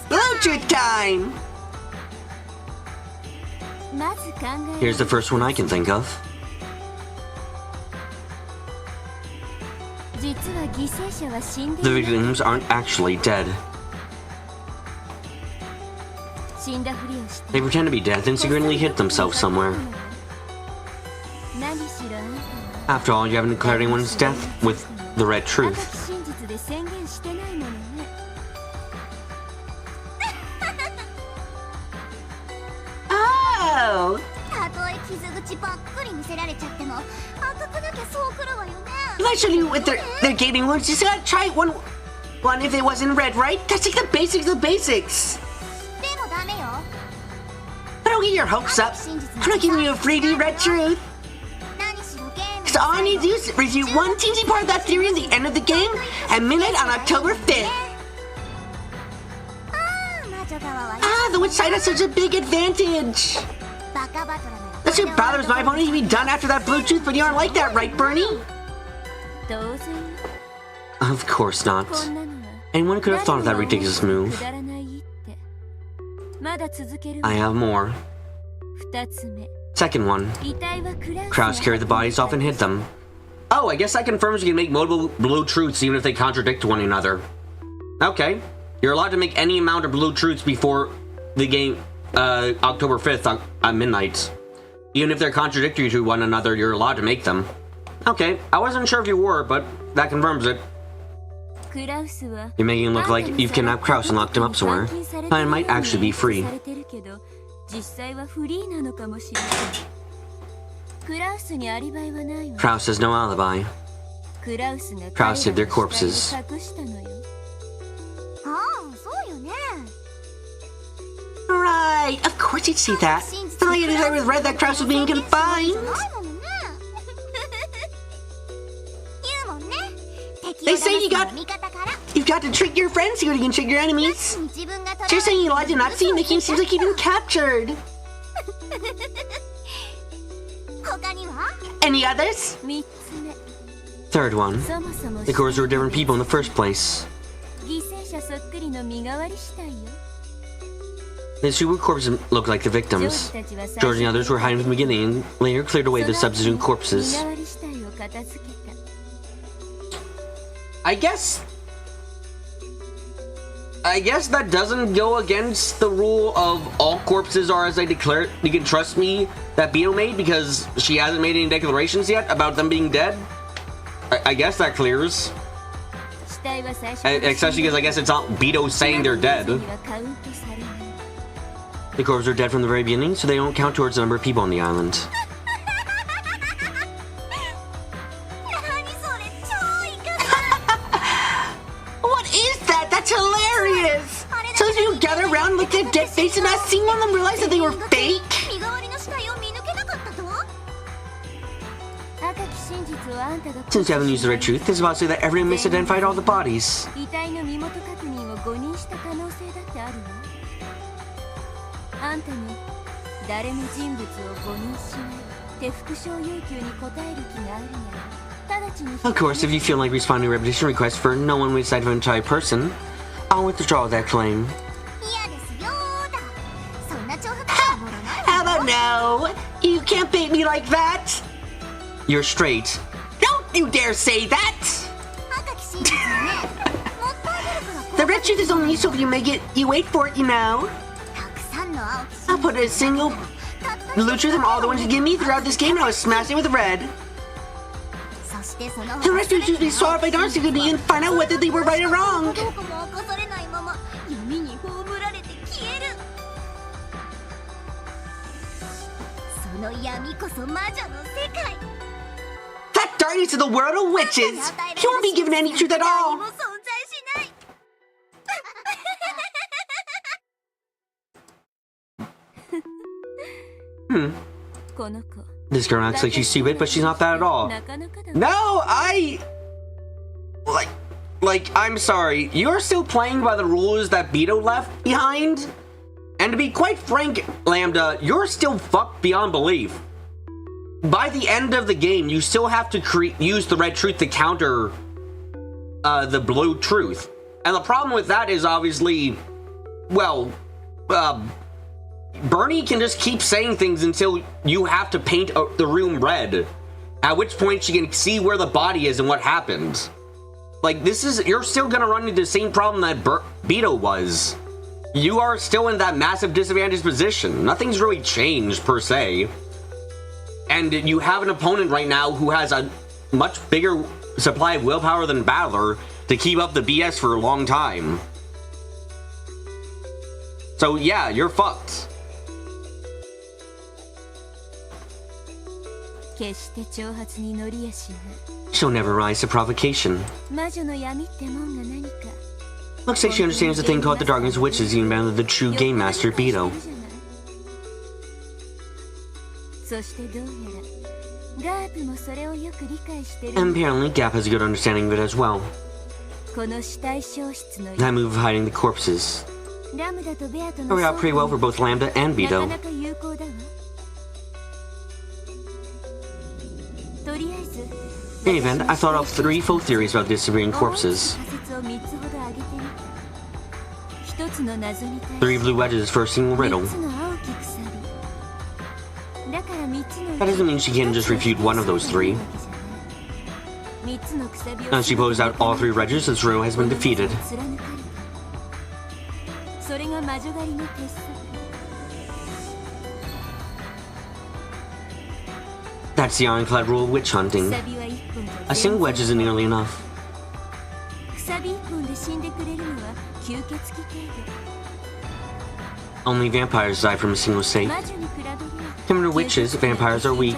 Blue truth time! Here's the first one I can think of. The victims aren't actually dead. They pretend to be dead and secretly hit themselves somewhere. After all, you haven't declared anyone's death with the red truth. Oh! Especially with their gaping wounds, you just gotta try one if it wasn't red, right? That's like the basics of the basics. But don't get your hopes up. I'm not giving you a 3D red truth. So all I need to do is review one teensy part of that theory at the end of the game at midnight on October 5th. Ah, the witch side has such a big advantage. That shit bothers my opponent to be done after that blue truth, but you aren't like that, right, Bernie? Of course not. Anyone could have thought of that ridiculous move. I have more. Second one. Crowds carry the bodies off and hit them. Oh, I guess that confirms you can make multiple blue truths even if they contradict one another. Okay. You're allowed to make any amount of blue truths before the game, October 5th at midnight. Even if they're contradictory to one another, you're allowed to make them. Okay, I wasn't sure if you were, but that confirms it. You're making it look like you've kidnapped Kraus and locked him up somewhere. I might actually be free. Kraus has no alibi. Kraus hid their corpses. Right, of course you'd see that. It's not like you decided with red that Kraus was being confined. They say you've got to trick your friends so you can trick your enemies. So you're saying you lied to Nazi, making it seem like you've been captured. Any others? Third one. The corpses were different people in the first place. The two corpses looked like the victims. George and the others were hiding from the beginning and later cleared away the substitute corpses. I guess that doesn't go against the rule of all corpses are as I declare. You can trust me that Beetle made because she hasn't made any declarations yet about them being dead. I guess that clears. Especially because I guess it's not Beetle saying they're dead. The corpses are dead from the very beginning, so they don't count towards the number of people on the island. Looked at dead face and not seeing one of them realize that they were fake? Since you haven't used the red truth, it's about to say that everyone misidentified all the bodies. Of course, if you feel like responding to a repetition request for no one inside of an entire person, I'll withdraw that claim. How about no? You can't bait me like that! You're straight. Don't you dare say that! The red truth is only useful if you make it. You wait for it, you know. I'll put a single blue truth on all the ones you give me throughout this game and I'll smash it with red. The red truth should be swallowed by Darcy and find out whether they were right or wrong. That darkness is the world of witches! You won't be given any truth at all! この子 This girl acts like she's stupid, but she's not that at all. なかなかだ No, Like, I'm sorry. You're still playing by the rules that Beto left behind? And to be quite frank, Lambda, you're still fucked beyond belief. By the end of the game, you still have to use the red truth to counter the blue truth. And the problem with that is obviously, well, Bernie can just keep saying things until you have to paint the room red. At which point she can see where the body is and what happened. Like, you're still gonna run into the same problem that Beto was. You are still in that massive disadvantaged position. Nothing's really changed, per se. And you have an opponent right now who has a much bigger supply of willpower than Battler to keep up the BS for a long time. So yeah, you're fucked. 決して挑発に乗りやしない She'll never rise to provocation. 魔女の闇ってもんが何か Looks like she understands a thing called the Darkness Witches even better than the true Game Master, Beto. そしてどうやらガープもそれをよく理解してる And apparently, Gap has a good understanding of it as well. この死体消失の That move of hiding the corpses ラムダとベアと worked の out pretty well for both Lambda and なか Beto. なか有効だわとりあえず In any event, I thought of 3 full theories about disappearing corpses. 仮説を3つほど挙げてみた1つの謎に対し 3 blue wedges for a single riddle. 3つの青き鎖だから3つの That doesn't mean she can just refute one of those 3. 3つのくさびを Now she blows out all 3 wedges, this riddle has been defeated. 貫かれたそれが魔女狩りの鉄則 That's the ironclad rule of witch hunting. くさびは1本じゃ A single wedge isn't nearly enough. くさび1本で死んでくれるのは吸血鬼程 Only vampires die from a single 度 stake. 魔女に比べりゃ Compared to witches, vampires are weak.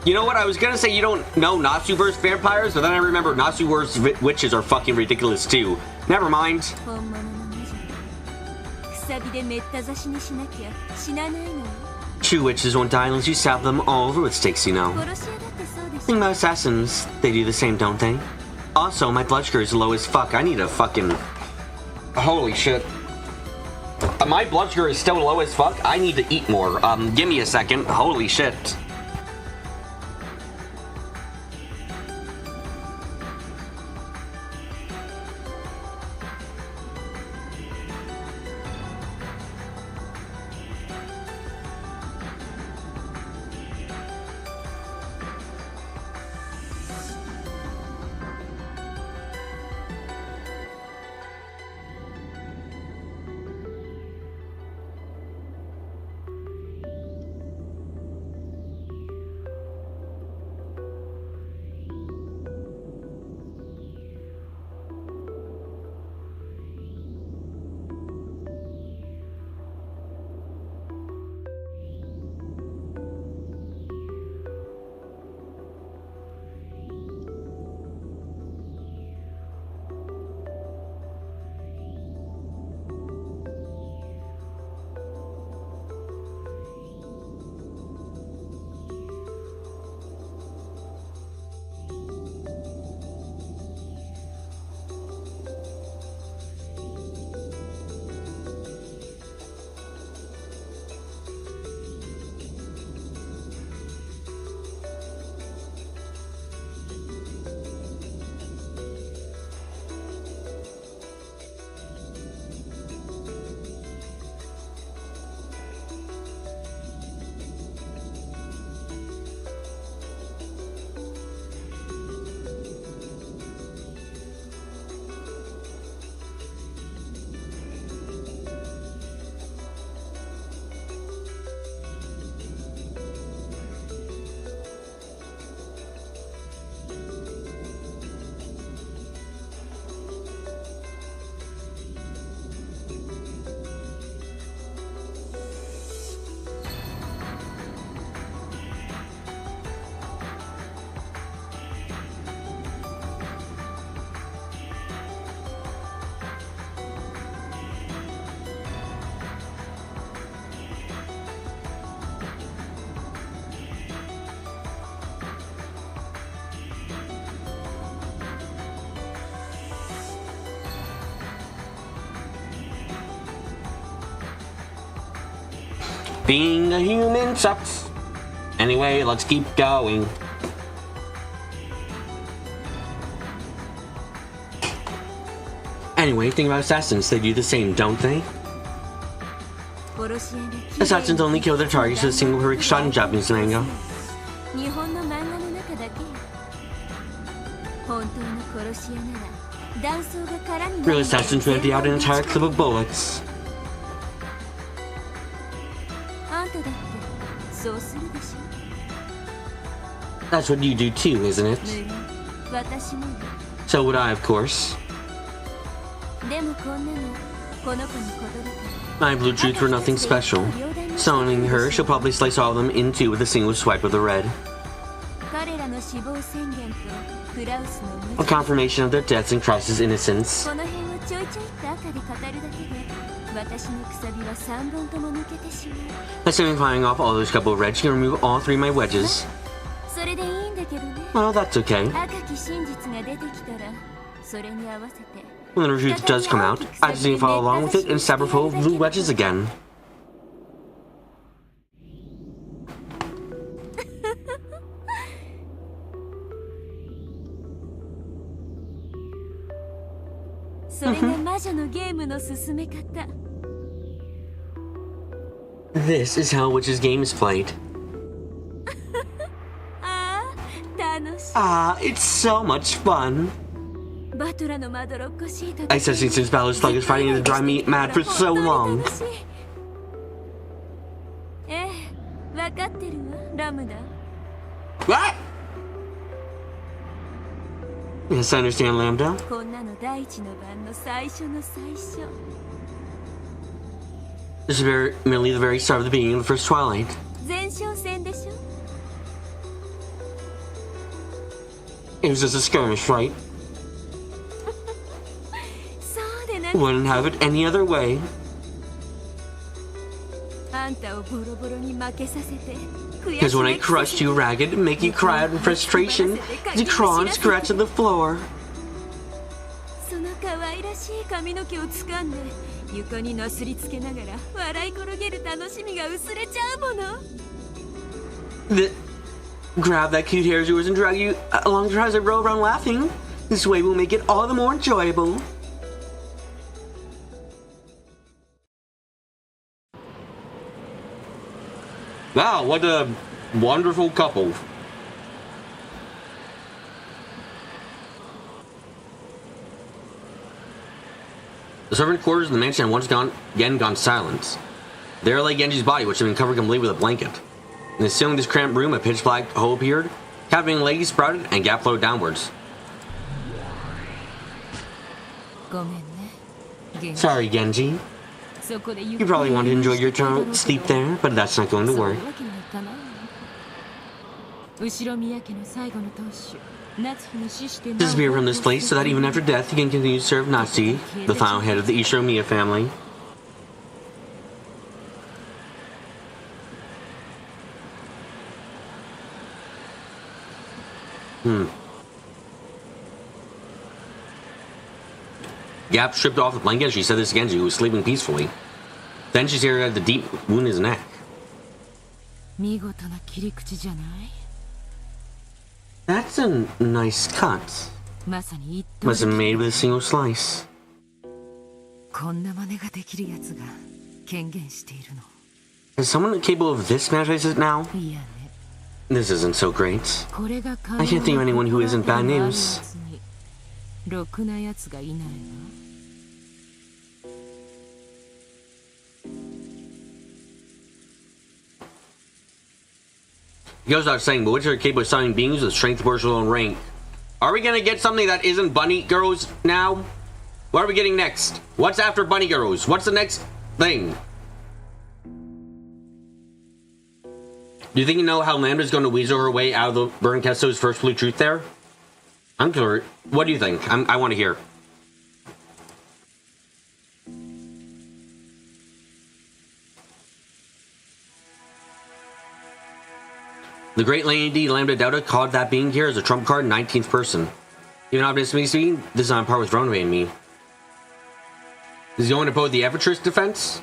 You know what? I was gonna say you don't know Natsu vs. vampires, but then I remember Natsu vs. witches are fucking ridiculous too. Never mind. 本物の魔女くさびでめった刺しにしなきゃ死なないのよ True witches won't die unless you stab them all over with sticks, you know. 殺し屋だってそうでし Think ょ about assassins. They do the same, don't they? Also, my blood sugar is low as fuck. I need a fucking... Holy shit. My blood sugar is still low as fuck. I need to eat more. Give me a second. Holy shit. Being a human sucks. Anyway, let's keep going. Anyway, think about assassins. They do the same, don't they? Assassins only kill their targets with a single perfect shot in Japanese manga. Real assassins would empty out an entire clip of bullets. That's what you do too, isn't it? So would I, of course. My blue truths were nothing special. Summoning her, she'll probably slice all of them in two with a single swipe of the red. A confirmation of their deaths and Christ's innocence. Assuming firing off all those couple of reds, she can remove all three of my wedges. Well, that's okay. When the truth does come out, I just need to follow along with it and stab her full of blue wedges again. This is how a witch's game is played. Ah, it's so much fun. I said since Battle Slug is fighting to drive me mad for so long. What? Yes, I understand, Lambda. This is merely the very start of the beginning of the first Twilight. It was just a skirmish, right? Wouldn't have it any other way. Because when I crushed you ragged, make you cry out in frustration, you crawl and scratch at the floor. Grab that cute hair of yours and drag you along the as I roll around laughing. This way will make it all the more enjoyable. Wow, what a wonderful couple. The servant quarters of the mansion had once again gone silent. There lay Genji's body, which had been covered completely with a blanket. In the ceiling of this cramped room, a pitch-black hole appeared, captivating lady sprouted, and gap flowed downwards. Sorry, Genji. You probably want to enjoy your sleep there, but that's not going to work. Disappear from this place so that even after death you can continue to serve Natsu, the final head of the Ishinomiya family. Gap stripped off the blanket. She said this to Genji, who was sleeping peacefully. Then she stared at the deep wound in his neck. That's a nice cut. Must have been made with a single slice. Is someone capable of this manifested now? This isn't so great. I can't think of anyone who isn't bad news. It goes without saying, but witches are capable of summoning beings with strength proportional to their own rank. Are we gonna get something that isn't bunny girls now? What are we getting next? What's after bunny girls? What's the next thing? Do you think you know how Lambda's going to weasel her way out of the Burn Kesto's first blue truth there? I'm curious. What do you think? I want to hear. The great Lady Lambda Delta called that being here as a trump card 19th person. Even optimistically, this is on par with Runaway and me. Is he going to oppose the Aperture's defense?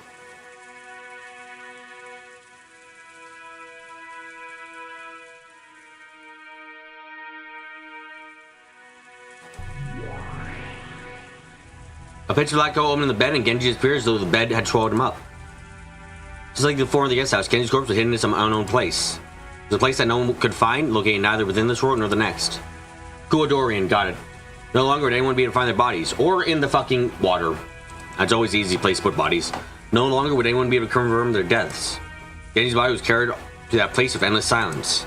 A pitch black hole opened in the bed, and Genji appears as though the bed had swallowed him up. Just like the floor in the guest house, Genji's corpse was hidden in some unknown place. It was a place that no one could find, located neither within this world nor the next. Kuodorian, got it. No longer would anyone be able to find their bodies, or in the fucking water. That's always the easy place to put bodies. No longer would anyone be able to confirm their deaths. Genji's body was carried to that place of endless silence,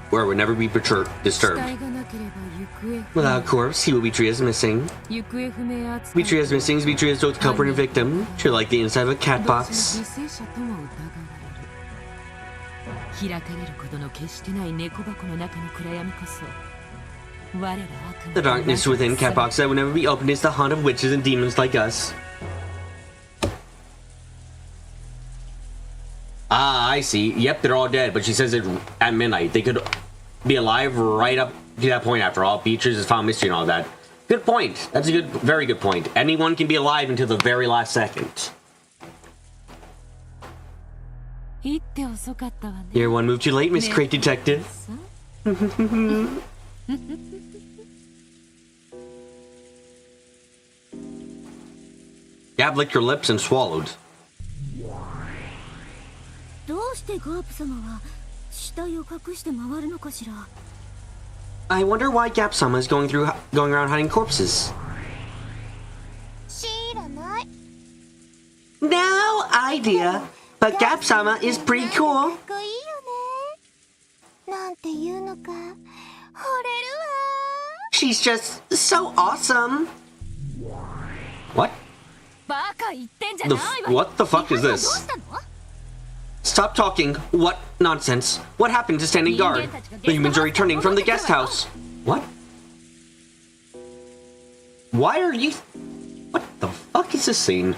where it would never be disturbed. Without a corpse, he will be treated as missing. Be treated as missing is be treated as both culprit and victim, treated like the inside of a cat box. The darkness within cat box that would never be opened is the haunt of witches and demons like us. Ah, I see. Yep, they're all dead, but she says it at midnight. They could be alive right up to that point after all. Beatrice has found mystery and all that. Good point. That's a good, very good point. Anyone can be alive until the very last second. You're one move too late, Miss Crate Detective. Gab licked her lips and swallowed. I wonder why Gap-sama is going around hiding corpses. No idea, but Gap-sama is pretty cool. She's just so awesome. What? What the fuck is this? Stop talking. What nonsense? What happened to standing guard? The humans are returning from the guest house. What? Why are you... What the fuck is this scene?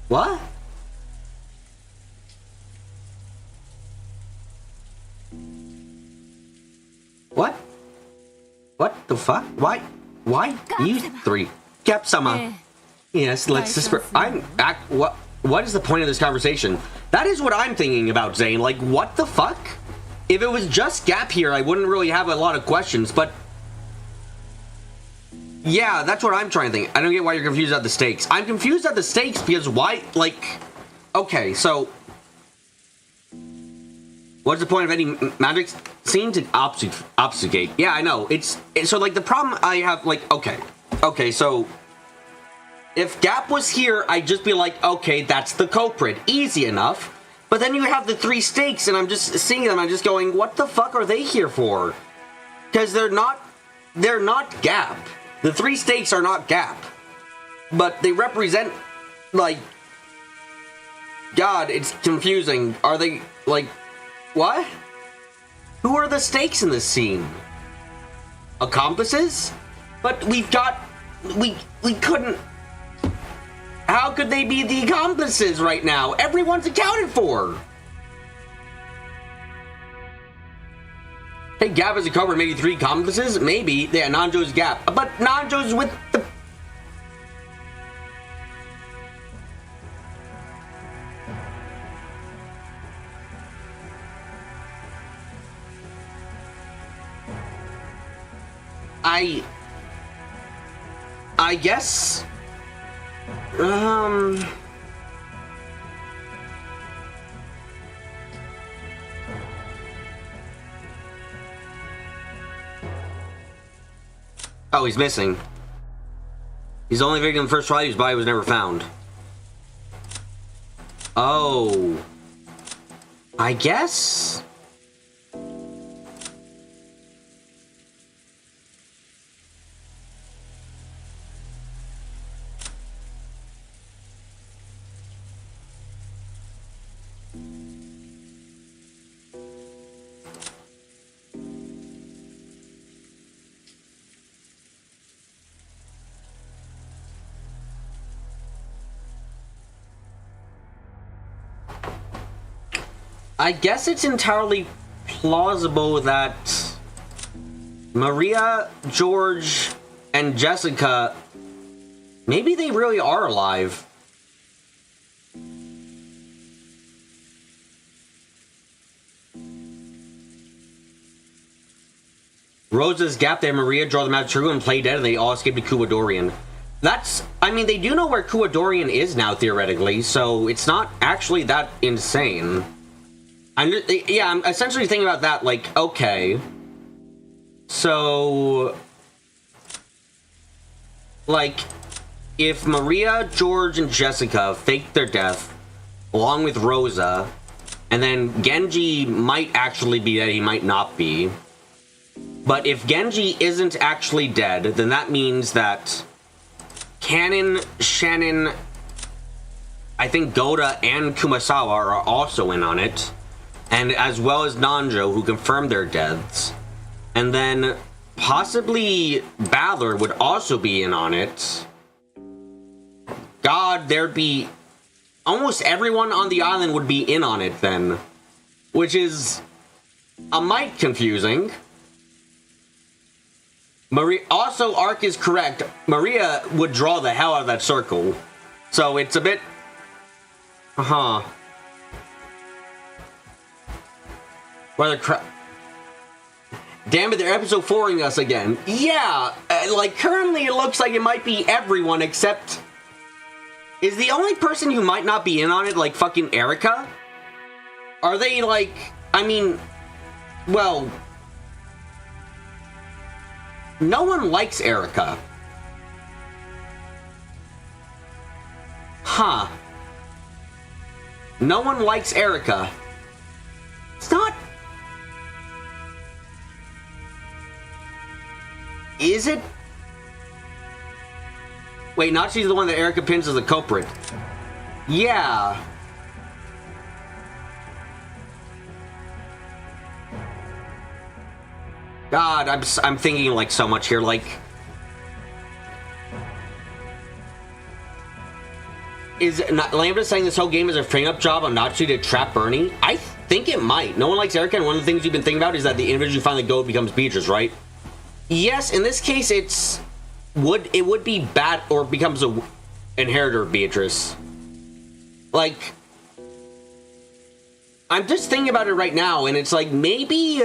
What? What? What the fuck? Why you three? Gap-sama. Yes, let's disperse. What is the point of this conversation? That is what I'm thinking about, Zane. Like, what the fuck? If it was just Gap here, I wouldn't really have a lot of questions, but... Yeah, that's what I'm trying to think. I don't get why you're confused at the stakes. I'm confused at the stakes because why, like... Okay, so... What's the point of any magic scene to obfuscate? Yeah, I know. It's so, like, the problem I have, like, okay, so... If Gap was here, I'd just be like, okay, that's the culprit. Easy enough. But then you have the three stakes, and I'm just seeing them, I'm just going, what the fuck are they here for? Because they're not Gap. The three stakes are not Gap. But they represent, like... God, it's confusing. Are they, like... What? Who are the stakes in this scene? Accomplices? But we've got... We couldn't... How could they be the accomplices right now? Everyone's accounted for. Hey, Gap is a cover, maybe three accomplices? Maybe. Yeah, Nanjo's Gap. But Nanjo's with the... I guess... Oh, he's missing. He's the only victim of the first trial whose body was never found. Oh. I guess? I guess it's entirely plausible that Maria, George, and Jessica, maybe they really are alive. Rosa's Gap there, Maria draw them out true and play dead, and they all escape to Kuwadorian. That's, I mean, they do know where Kuwadorian is now, theoretically, so it's not actually that insane. I'm essentially thinking about that, like, okay. So, like, if Maria, George, and Jessica fake their death, along with Rosa, and then Genji might actually be dead, he might not be. But if Genji isn't actually dead, then that means that Kanon, Shannon, I think Goda, and Kumasawa are also in on it. And as well as Nanjo, who confirmed their deaths. And then possibly Ballard would also be in on it. God, there'd be... almost everyone on the island would be in on it then. Which is a mite confusing. Maria, also, Ark is correct. Maria would draw the hell out of that circle. So it's a bit... Whether damn it, they're episode 4ing us again. Yeah, like currently it looks like it might be everyone except... Is the only person who might not be in on it like fucking Erica? Are they like... I mean... Well... No one likes Erica. Huh. No one likes Erica. It's not... Is it? Wait, Nachi's the one that Erica pins as a culprit. Yeah. God, I'm thinking like so much here, like... Is Lambda saying this whole game is a frame-up job on Nachi to trap Bernie? I think it might. No one likes Erica, and one of the things you've been thinking about is that the individual you finally go becomes Beatrice, right? Yes, in this case, it would be bad, or becomes a inheritor of Beatrice. Like, I'm just thinking about it right now, and it's like, maybe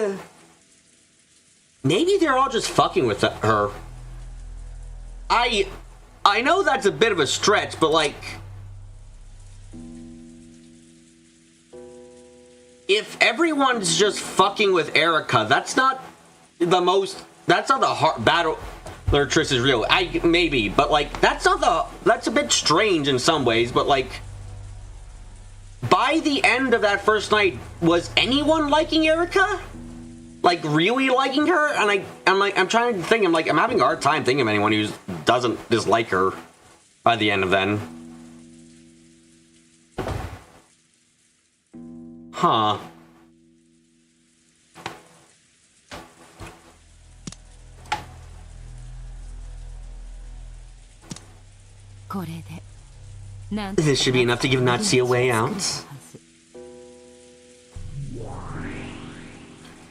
they're all just fucking with her. I know that's a bit of a stretch, but like, if everyone's just fucking with Erica, that's not the most... That's not the hard battle. Their Triss is real. Maybe, but like that's a bit strange in some ways. But like, by the end of that first night, was anyone liking Erica? Like really liking her? And I'm trying to think. I'm having a hard time thinking of anyone who doesn't dislike her by the end of then. Huh. This should be enough to give Natsu a way out.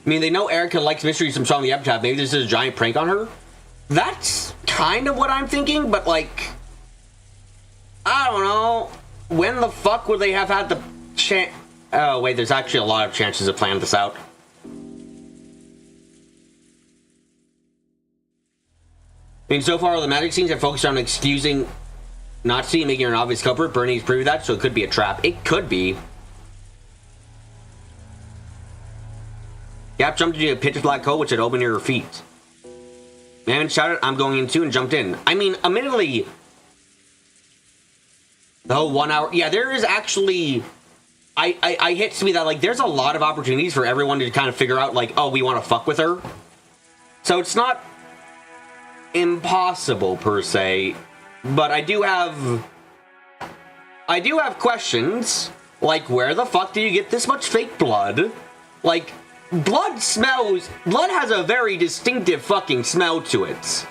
I mean, they know Erica likes mysteries from Song of the Epitaph. Maybe this is a giant prank on her? That's kind of what I'm thinking, but like... I don't know. When the fuck would they have had the chance... Oh, wait, there's actually a lot of chances of planning this out. I mean, so far, all the magic scenes have focused on excusing Nazi and making her an obvious culprit. Bernie's proved that, so it could be a trap. It could be. Gap jumped into a pitch black hole, which had opened near her feet. Man shouted, "I'm going in too," and jumped in. I mean, admittedly, the whole 1 hour... Yeah, there is actually... I hit me that, like, there's a lot of opportunities for everyone to kind of figure out, like, oh, we want to fuck with her. So it's not impossible, per se. But I do have questions, like, where the fuck do you get this much fake blood? Like, blood has a very distinctive fucking smell to it.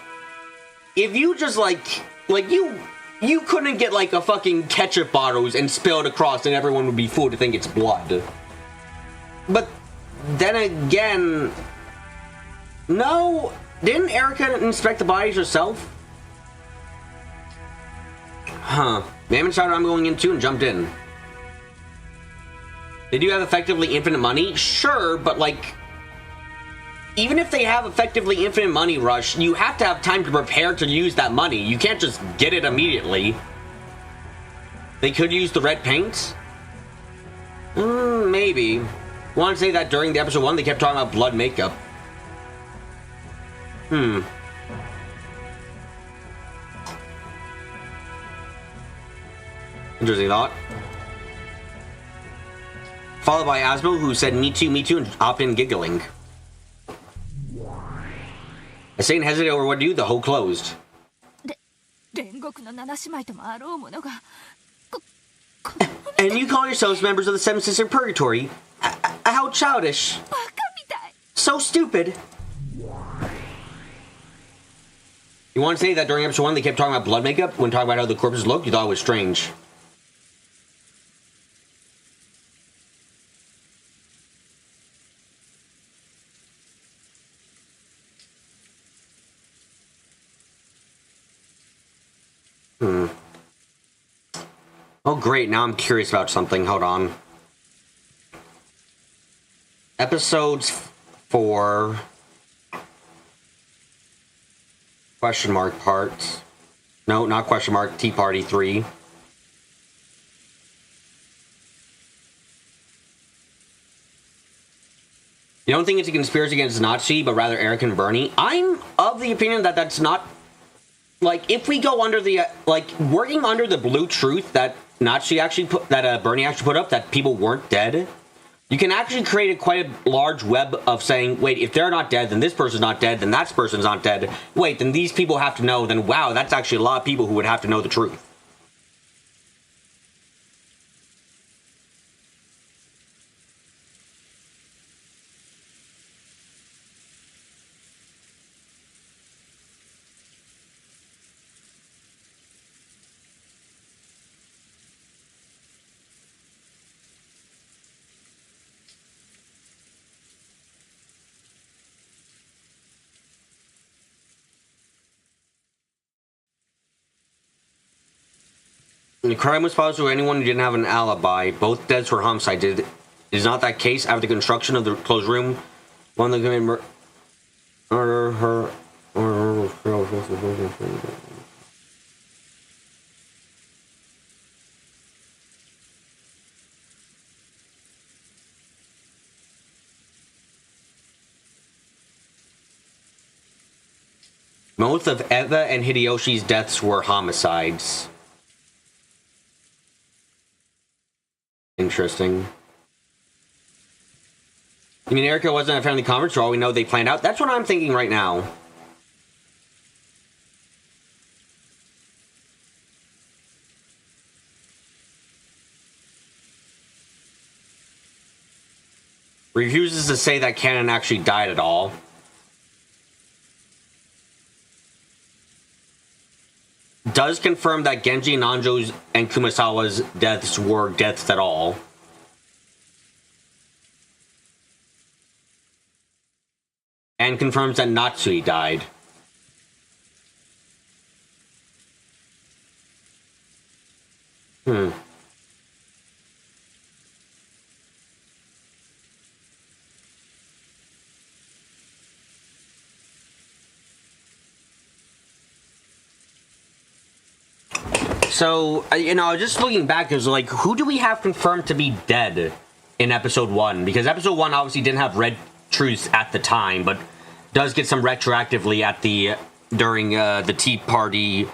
If you just, like you couldn't get, like, a fucking ketchup bottles and spill it across and everyone would be fooled to think it's blood. But then again, no, didn't Erica inspect the bodies herself? Huh. Mammon shouted, "I'm going in too," and jumped in. Did you have effectively infinite money? Sure, but like... even if they have effectively infinite money rush, you have to have time to prepare to use that money. You can't just get it immediately. They could use the red paint? Maybe. I want to say that during the episode 1, they kept talking about blood makeup. Interesting thought. Followed by Asmo, who said, me too, and opted in giggling. I say and hesitate over what to do, the hole closed. 煉獄の七姉妹ともあろうものが And you call yourselves members of the Seven Sister Purgatory? How childish. バカみたい So stupid. You want to say that during episode 1 they kept talking about blood makeup when talking about how the corpses looked? You thought it was strange. Oh great, now I'm curious about something. Hold on. Episodes 4... question mark parts. No, not question mark. Tea Party 3. You don't think it's a conspiracy against Nazi, but rather Eric and Bernie? I'm of the opinion that that's not... Like, if we go under the... like, working under the blue truth that Nazi actually put... that Bernie actually put up, that people weren't dead... You can actually create quite a large web of saying, wait, if they're not dead, then this person's not dead, then that person's not dead. Wait, then these people have to know, then wow, that's actually a lot of people who would have to know the truth. The crime was posed to anyone who didn't have an alibi. Both deaths were homicide. It is not that case. After the construction of the closed room, one of them committed murder. Her. Both of Eva and Hideyoshi's deaths were homicides. Interesting. You mean Erica wasn't at a family conference for all we know they planned out? That's what I'm thinking right now. Refuses to say that Cannon actually died at all. Does confirm that Genji, Nanjo's, and Kumasawa's deaths were deaths at all. And confirms that Natsui died. So, you know, just looking back, it was like, who do we have confirmed to be dead in episode 1? Because episode 1 obviously didn't have red truths at the time, but does get some retroactively at the during the Tea Party,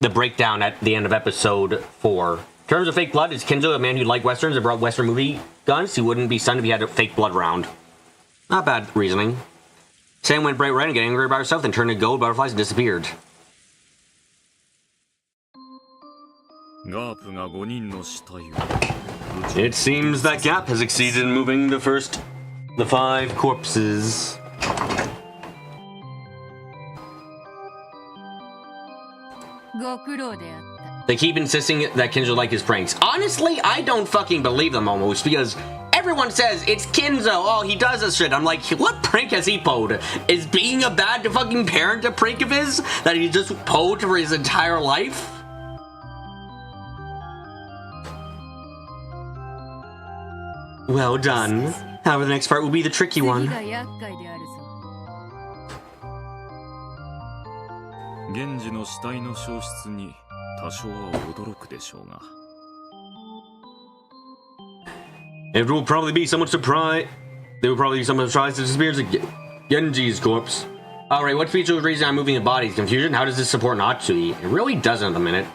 the breakdown at the end of episode 4. In terms of fake blood, is Kinzo a man who liked westerns and brought western movie guns? He wouldn't be stunned if he had a fake blood round. Not bad reasoning. Sam went bright red and got angry about herself, then turned to gold butterflies and disappeared. It seems that Gap has succeeded in moving the 5 corpses. They keep insisting that Kinzo liked his pranks. Honestly, I don't fucking believe them almost, because everyone says it's Kinzo, oh, he does this shit. I'm like, what prank has he pulled? Is being a bad fucking parent a prank of his that he just pulled for his entire life? Well done. However, the next part will be the tricky one. 源氏の死体の消失に多少は驚くでしょうが。It will probably be somewhat surprised. They will probably be somewhat surprised at the disappearance of Genji's corpse. Alright, what feature was reason I'm moving the bodies? Confusion? How does this support Natsui? It really doesn't at the minute.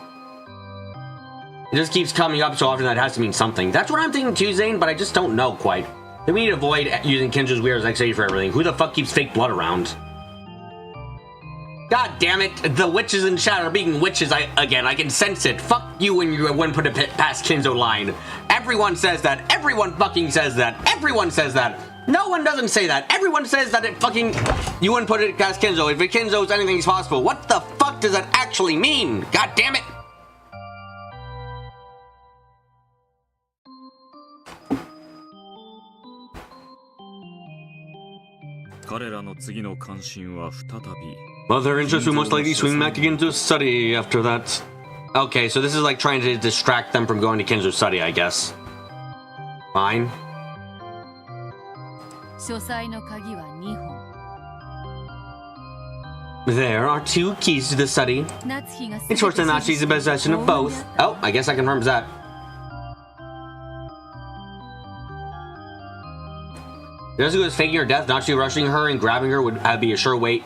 It just keeps coming up so often that it has to mean something. That's what I'm thinking too, Zane, but I just don't know quite. Then we need to avoid using Kinjo's weird as XA for everything. Who the fuck keeps fake blood around? God damn it, the witches in chat are being witches again. I can sense it. Fuck you when you wouldn't put it past Kinzo line. Everyone says that. Everyone fucking says that. Everyone says that. No one doesn't say that. Everyone says that it fucking... You wouldn't put it past Kinzo. If Kinzo's anything is possible. What the fuck does that actually mean? God damn it. Well, their interest will most likely swing back again to study after that. Okay, so this is like trying to distract them from going to Kinzo's study, I guess. Fine. There are 2 keys to the study. It's short that Nachi's in possession of both. Oh, I guess that confirms that. Nezuko is faking her death. Nachi rushing her and grabbing her would be a sure way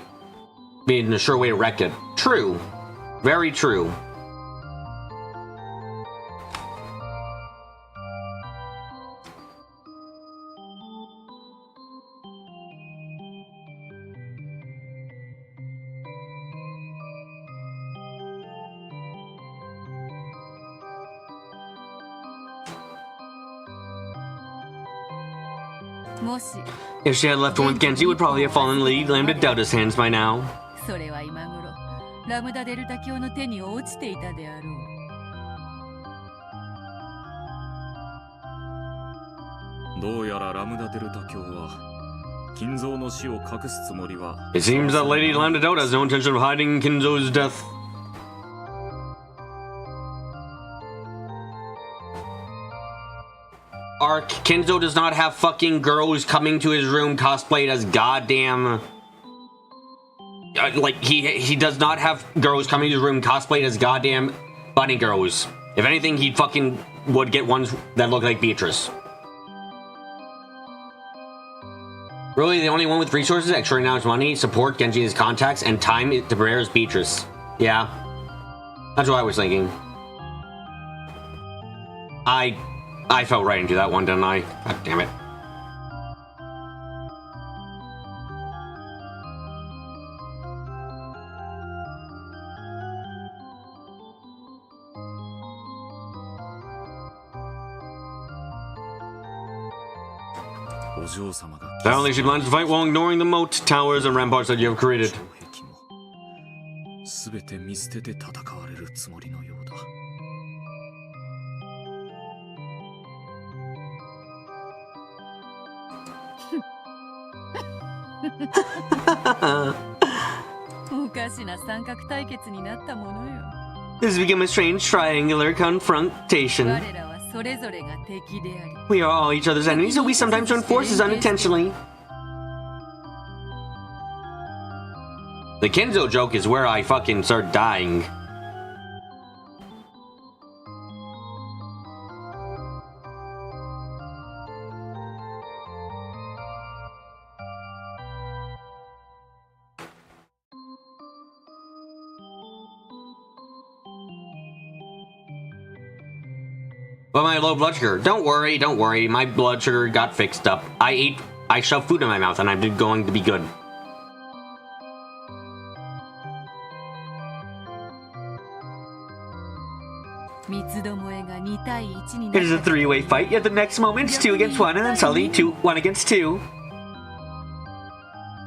to wreck it. True. Very true. If she had left one with Genji, would probably have fallen in Lady Lambda Delta's hands by now. It seems that Lady Lambda Delta has no intention of hiding Kinzo's death. Arc, Kinzo does not have fucking girls coming to his room cosplayed as goddamn... like, he does not have girls coming to his room cosplayed as goddamn bunny girls. If anything, he fucking would get ones that look like Beatrice. Really, the only one with resources, extraordinary money, support, Genji and his contacts, and time to prepare is Beatrice. Yeah. That's what I was thinking. I fell right into that one, didn't I? God damn it. Apparently she plans to fight while ignoring the moat, towers, and ramparts that you have created. This has become a strange triangular confrontation. We are all each other's enemies, so we sometimes join forces unintentionally. The Kenzo joke is where I fucking start dying. But my low blood sugar. Don't worry, don't worry. My blood sugar got fixed up. I shoved food in my mouth and I'm going to be good. It is a 3-way fight, yet the next moment it's 2 against 1 and then suddenly 1 against 2.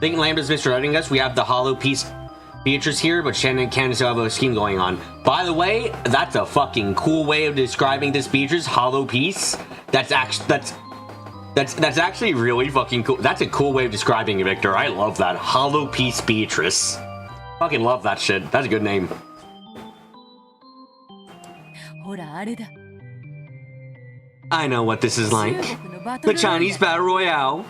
Thinking Lambda's misdirecting us, we have the hollow piece Beatrice here, but Shannon and Candace still have a scheme going on. By the way, that's a fucking cool way of describing this Beatrice hollow piece. That's actually really fucking cool. That's a cool way of describing it, Victor. I love that. Hollow piece Beatrice. Fucking love that shit. That's a good name. I know what this is like. The Chinese Battle Royale.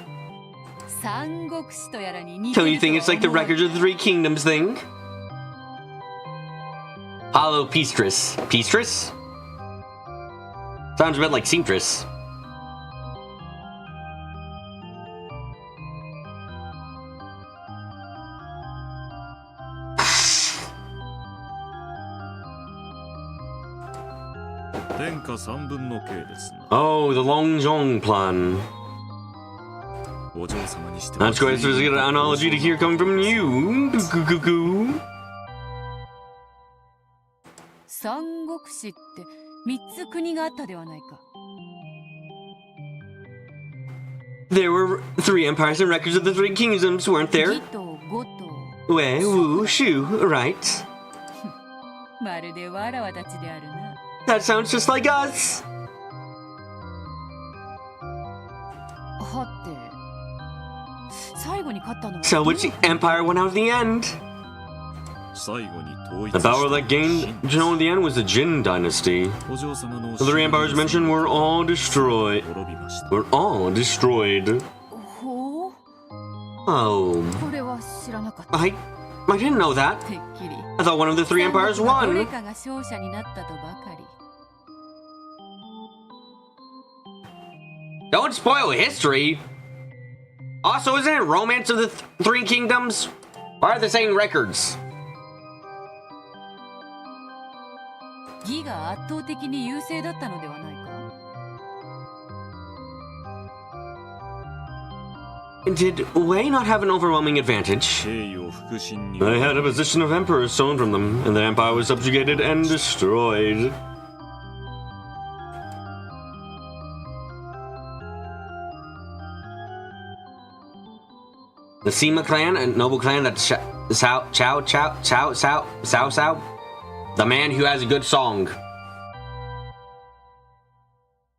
So you think it's like the Records of the 3 Kingdoms thing? Hollow Peastress. Peastress? Sounds a bit like seamstress. Oh, Oh, the Long Zhong plan. That's quite a good analogy to hear coming from you. Goo-goo-goo-goo. 三国志って三つ国があったではないか。 There were 3 empires and records of the 3 kingdoms, weren't 義 there? と呉と Wei, Wu, Shu, right? まるでわらわたちであるな。 That sounds just like us. はて、最後に勝ったのは So which empire won out in the end? The power that gained Zhou in the end was the Jin dynasty. The 3 empires mentioned were all destroyed. Were all destroyed. ほう、 Oh, これは知らなかった。 I didn't know that. てっきり I thought one of the 3 empires 三国のどれ won. かが勝者になったとばかり。 Don't spoil history. Also, isn't it Romance of the 3 Kingdoms? Why are they saying records? 義が圧倒的に優勢だったのではないか。 Did Wei not have an overwhelming advantage? They had a position of emperor stolen from them, and the empire was subjugated and destroyed. The Sima clan, a noble clan that Cao. The man who has a good song.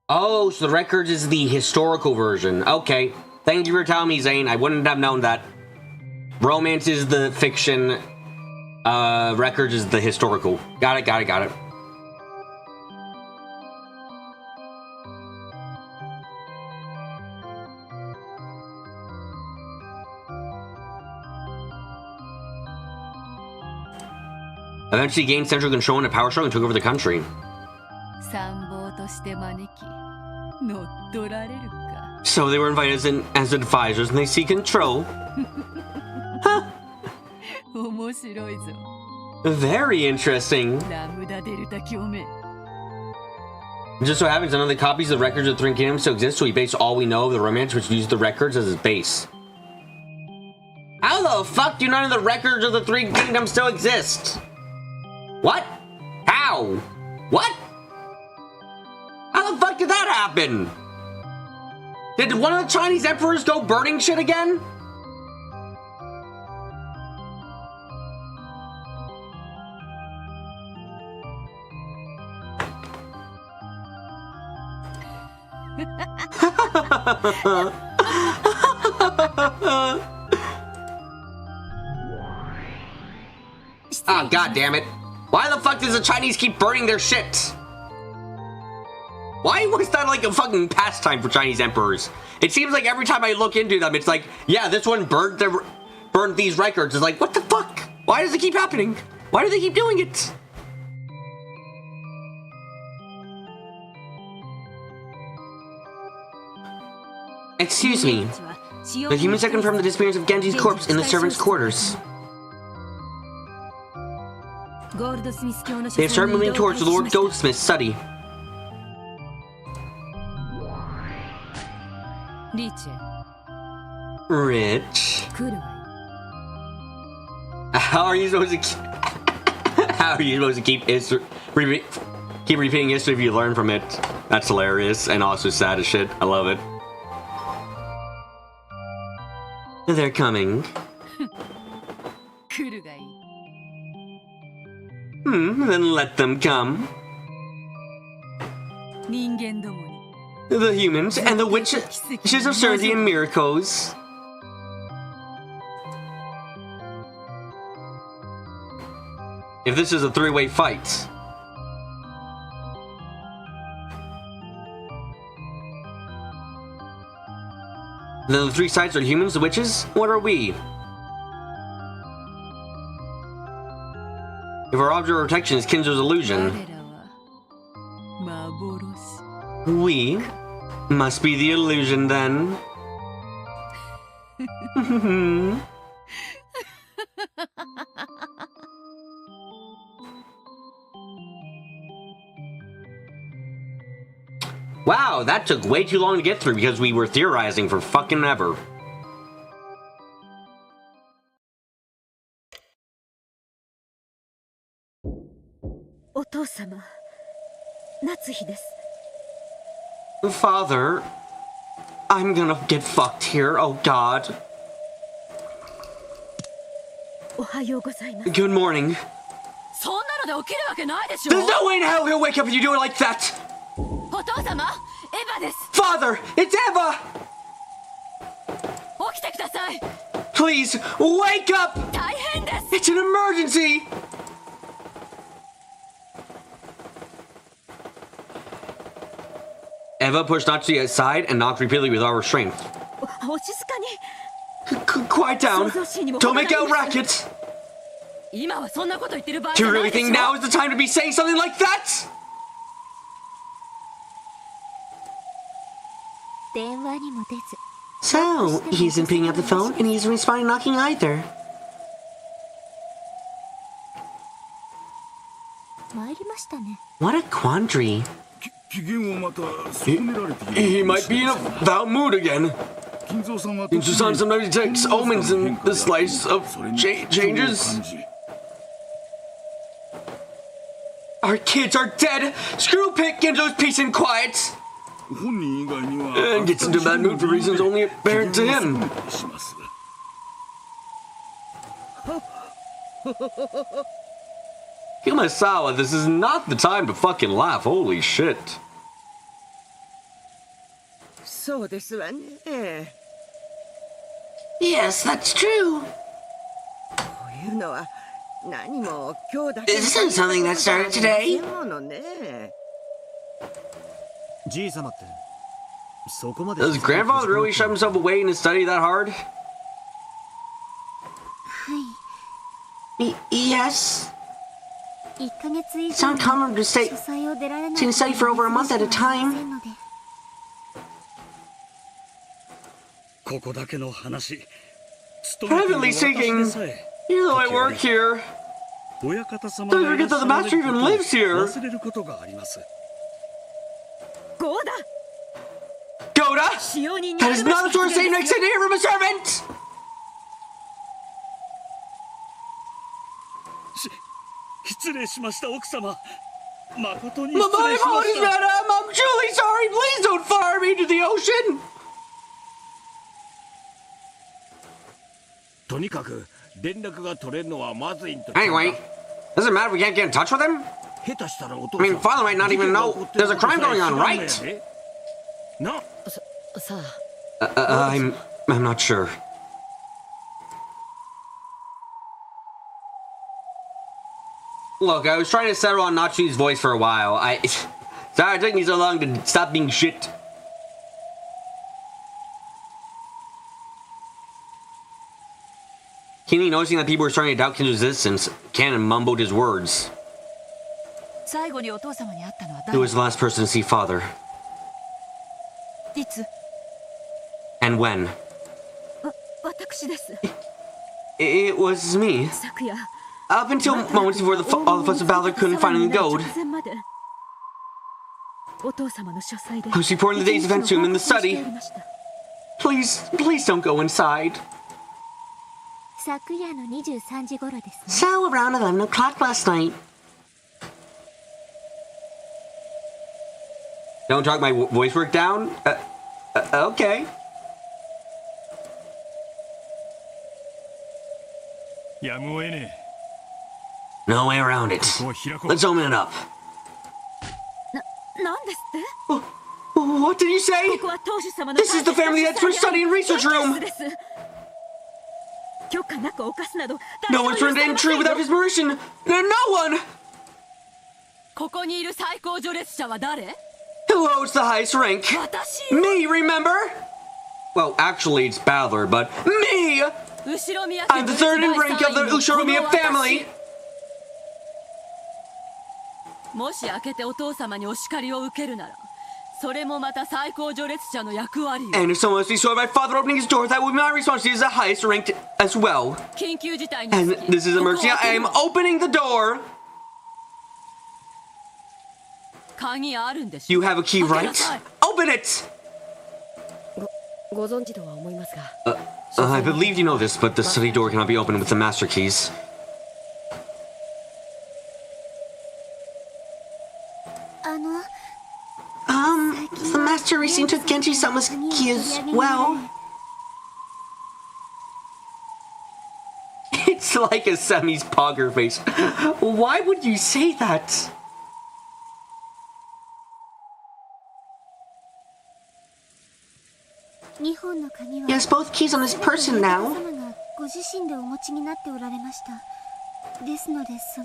Oh, so the records is the historical version. Okay. Thank you for telling me, Zane. I wouldn't have known that. Romance is the fiction. Records is the historical. Got it. Eventually gained central control and a power struggle and took over the country. 参謀として招き、乗っ取られるか。 So they were invited as advisors and they see control. 面白いぞ。 Very interesting. ラムダデルタ共鳴。 Just so happens none of the copies of the records of the 3 Kingdoms still exist, so we base all we know of the romance, which uses the records as its base. How the fuck do none of the records of the 3 Kingdoms still exist? What? How? What? How the fuck did that happen? Did one of the Chinese emperors go burning shit again? Oh, god damn it. Why the fuck does the Chinese keep burning their shit? Why was that like a fucking pastime for Chinese emperors? It seems like every time I look into them, it's like, yeah, this one burned these records. It's like, what the fuck? Why does it keep happening? Why do they keep doing it? Excuse me. The humans have confirmed the disappearance of Genji's corpse in the servants' quarters. They have started moving towards the Lord Goldsmith's study. リーチェ、 Rich. 来るわよ。 How are you supposed to keep history, keep repeating history if you learn from it? That's hilarious and also sad as shit. I love it. They're coming. 来るがいい。 Then let them come. 人間どもに。 The humans and the witches of certainty and miracles. If this is a 3-way fight. Then the 3 sides are humans, the witches? What are we? If our object of protection is Kinzo's illusion, 彼らは幻。 we must be the illusion then. Wow, that took way too long to get through because we were theorizing for fucking ever. Father, I'm gonna get fucked here, oh god. Good morning. そんなので起きるわけないでしょ。 There's no way in hell he'll wake up if you do it like that! お父様、エヴァです。 Father, it's Eva! 起きてください。 Please, wake up! 大変です。 It's an emergency! Eva pushed Natsuki aside and knocked repeatedly with all her strength. お静かに。 Quiet down! Don't make out rackets! 今はそんなこと言ってる場合じ Do ゃ you な really いでし think ょ。 now is the time to be saying something like that? 電話にも出ず So, he isn't picking up the phone and he isn't responding knocking either. 参りましたね。 What a quandary. 機嫌をまた損ねられている He might be in a foul mood again. 金蔵さんは Kinzo-san sometimes detects omens in the slice of changes. Our kids are dead! Screw Pick Kinzo's peace and quiet! 本人以外には And gets into bad mood for reasons only apparent to him. します Himasawa, this is not the time to fucking laugh. Holy shit. そうですわね。 Yes, that's true. こういうのは何も今日だけ This isn't something that started today. ものね。じい様ってそこまで Does grandfather really shut himself away in his study that hard? はい Yes. 1ヶ月以 It's 上 not common to stay 書斎を出られない to study for over a month at a time. のでここだけの話 Privately speaking, you know I work here. 親方様 Don't forget that the master even lives here. 忘れることがあります ゴーダ Goda! 使用人に That is not the sort of statement I said to hear from a servant! 失礼しました奥様誠に My 失礼しま apologies, した madam. I'm truly sorry. Please don't fire me to the ocean. とにかく連絡が取れるのはまずいんと Anyway, doesn't matter if we can't get in touch with him? 下手したらお父 I mean, father might not even know there's a crime going on, right? な さあ I'm not sure. Look, I was trying to settle on Natsuki's voice for a while. Sorry it took me so long to stop being shit. Keenly noticing that people were starting to doubt Kinzo's existence, Cannon mumbled his words. 最後にお父様に会ったのは Who 誰？ was the last person to see father? いつ？ And when? 私です。 It was me. 昨夜 Up until moments before all of us of Valor couldn't find the gold, 直前までお父様の書斎で I was reporting the day's events to him in the 一日の報告をして study. おりました Please don't go inside. 昨夜の23時頃ですね。 So around 11 o'clock last night. Don't talk my voice work down? Okay. やむを得ね No way around it. えここを開こう Let's open it up. なんですって What did you say? ここは当主様の This is the family expert study and research room. です許可なく犯すなど No one's turned in true without his permission. No one. ここにいる最高序列者は誰？ Who holds the highest rank? 私。 Me, remember? Well, actually, it's Balor, but me! 後ろ宮家 I'm the third in rank of the Ushiromiya family. もし開けてお父様にお叱りを受けるなら、それもまた最高序列者の役割よ。 And if someone must be destroyed by father opening his door, that would be my responsibility as the highest ranked as well. 緊急事態に And つき this is an ここを emergency. 開 I け am ろ。 opening the door. 鍵あるんでしょ。 You have a key, 開けな right? さい。 Open it! ご存知とは思いますが、 I believe you know this, but the study door cannot be opened with the master keys. The master recently took Genji-sama's key as well. It's like a Semi's poker face. Why would you say that? Yes, both keys on this person now.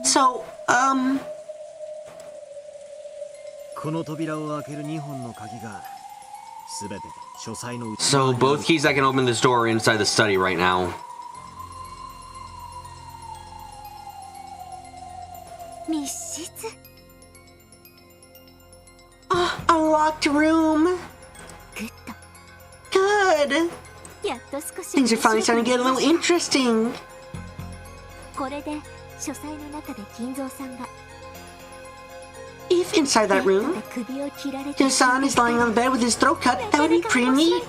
So, この扉を開ける2本の鍵が全て書斎の内 so both keys that can open this door are inside the study right now. A locked room. Good. Things are finally starting to get a little interesting. これで書斎の中で金蔵さんが If inside that room, 首を切られ Jason is lying on the bed with his throat cut, that would be pretty neat.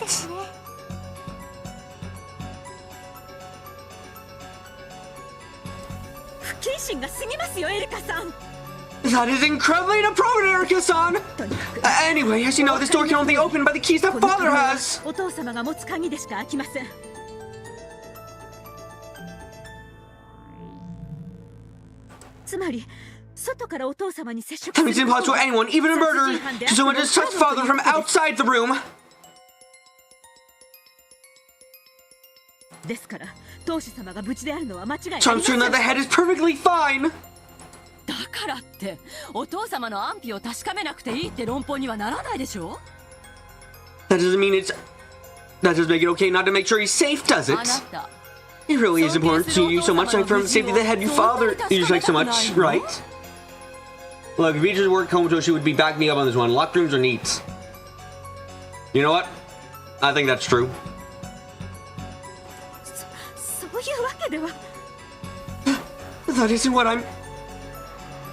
不謹慎が過ぎますよエリカさん。 That is incredibly inappropriate, Erika-san! Anyway, as you know, this door can only open by the keys that この father 鍵は has! お父様が持つ鍵でしか開きません。つまり外からお父様に接触 That means it's impossible for anyone, even a murderer, to so much as touch father from outside the room. ですから当主様が無事であるのは間違いありま So I'm せ certain ん。 that the head is perfectly fine. だからってお父様の安否を確かめなくていいって論法にはならないでしょ。 That doesn't mean it's... That doesn't make it okay not to make sure he's safe, does あな it? た It really is important to you so much, like from the safety of the head you father you just like so much, right? Look, if he just worked comatose, she would be backing me up on this one. Locked rooms are neat. You know what? I think that's true. そういうわけでは。 That isn't what I'm...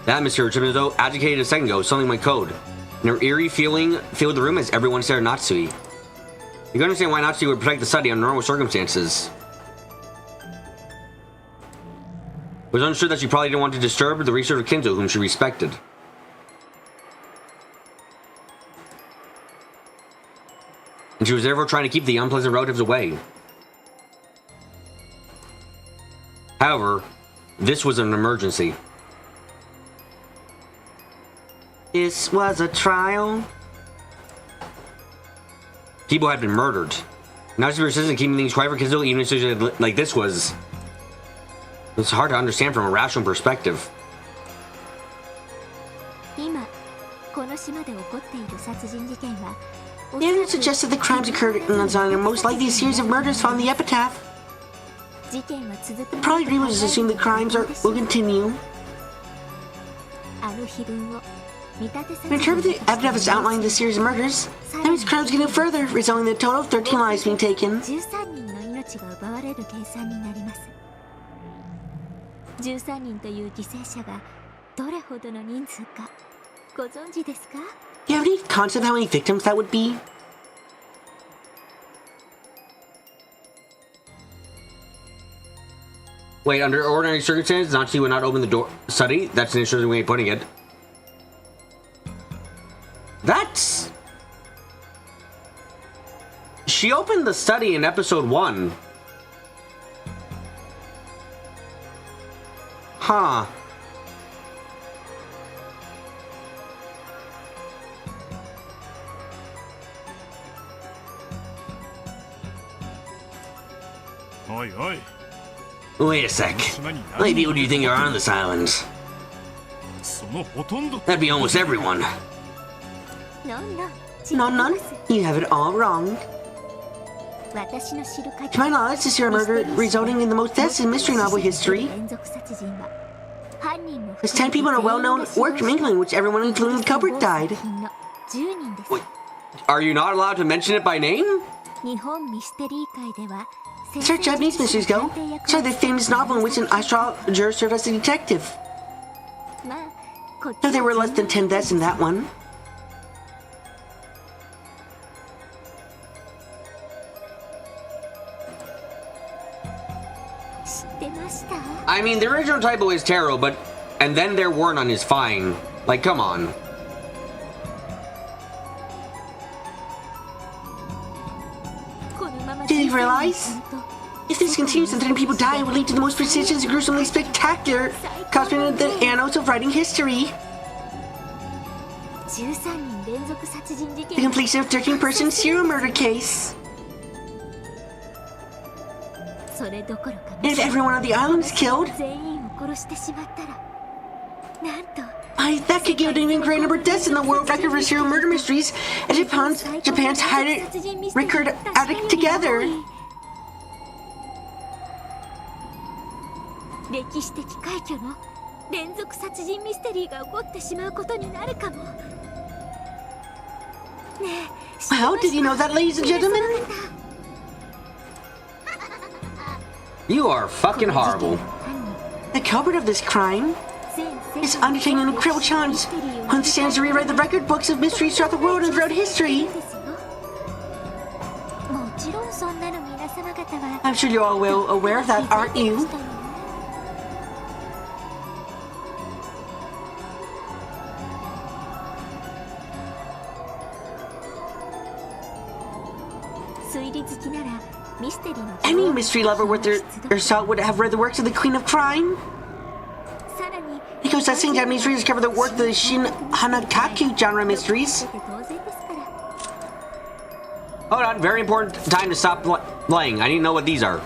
The atmosphere which as though agitated a second ago, something my code. And her eerie feeling filled the room as everyone stared at Natsui. You can understand why Natsui would protect the study under normal circumstances. It was understood that she probably didn't want to disturb the research of Kinzo, whom she respected. And she was therefore trying to keep the unpleasant relatives away. However, this was an emergency. This was a trial. People had been murdered. Now she persisted in keeping things quiet for Kinzo, even in a situation like this was... It's hard to understand from a rational perspective. 今この島で起こっている殺人事件は The evidence suggests that the crimes occurred in Lazan are most likely a series of murders found in the epitaph. 事件は続く Probably agreement is assume the crimes will continue. あの碑文を見立て In terms of the epitaph is outlining the series of murders, that means crimes getting further, resulting in a total of 13 lives being taken. 13人の命が奪われる計算になります。13人という犠牲者がどれほどの人数かご存知ですか？ Do you have any concept of how many victims that would be? Wait, under ordinary circumstances, Nachi would not open the door study? That's an interesting way of putting it. That's... She opened the study in episode 1. Huh. Oi, oi. Wait a sec. How many people do you think are on this island? そのほとんど That'd be almost everyone. none. You have it all wrong. 私の知る限 To my knowledge, this serial murder resulting in the most deaths in mystery novel history. 連続殺人は犯人も There's 10 people in a well-known work from England, which everyone including the culprit died. 10人です。 Wait, are you not allowed to mention it by name? 日本ミステリー界では As far as Japanese mysteries go, try the famous novel in which an astrologer served as a detective. まあこっち No, there were less than 10 deaths in that one. 知ってました？ I mean, the original typo is Taro, but... And then there were none is fine. Like, come on. このまま Did you realize? If this continues and 10 people die, it will lead to the most prestigious and gruesomely spectacular cosplay in the annals of writing history. 13人連続殺人事 The 件 completion of 13-person serial murder case. それどころか And if everyone on the island is killed, 全員を殺してしまったらなんと that could give an even greater number of deaths in the world record for serial murder mysteries, and Japan's high record added together. 歴史的快挙の連続殺人ミステリーが起こってしまうことになるかも。ねえ、知ってました？ How did you know that, ladies and gentlemen? You are fucking horrible. The culprit of this crime is undertaking an incredible challenge. One stands to rewrite the record books of mysteries throughout the world and throughout history. もちろんそんなの皆様方は I'm sure you're all well aware of that, aren't you? 推理好きならミステリーの Any mystery lover worth their salt would have read the works of the Queen of Crime. さらに It goes that saying Japanese readers cover the work of the Shin Hanakaku genre mysteries. 当然ですから。 Hold on, very important time to stop playing. I need to know what these are.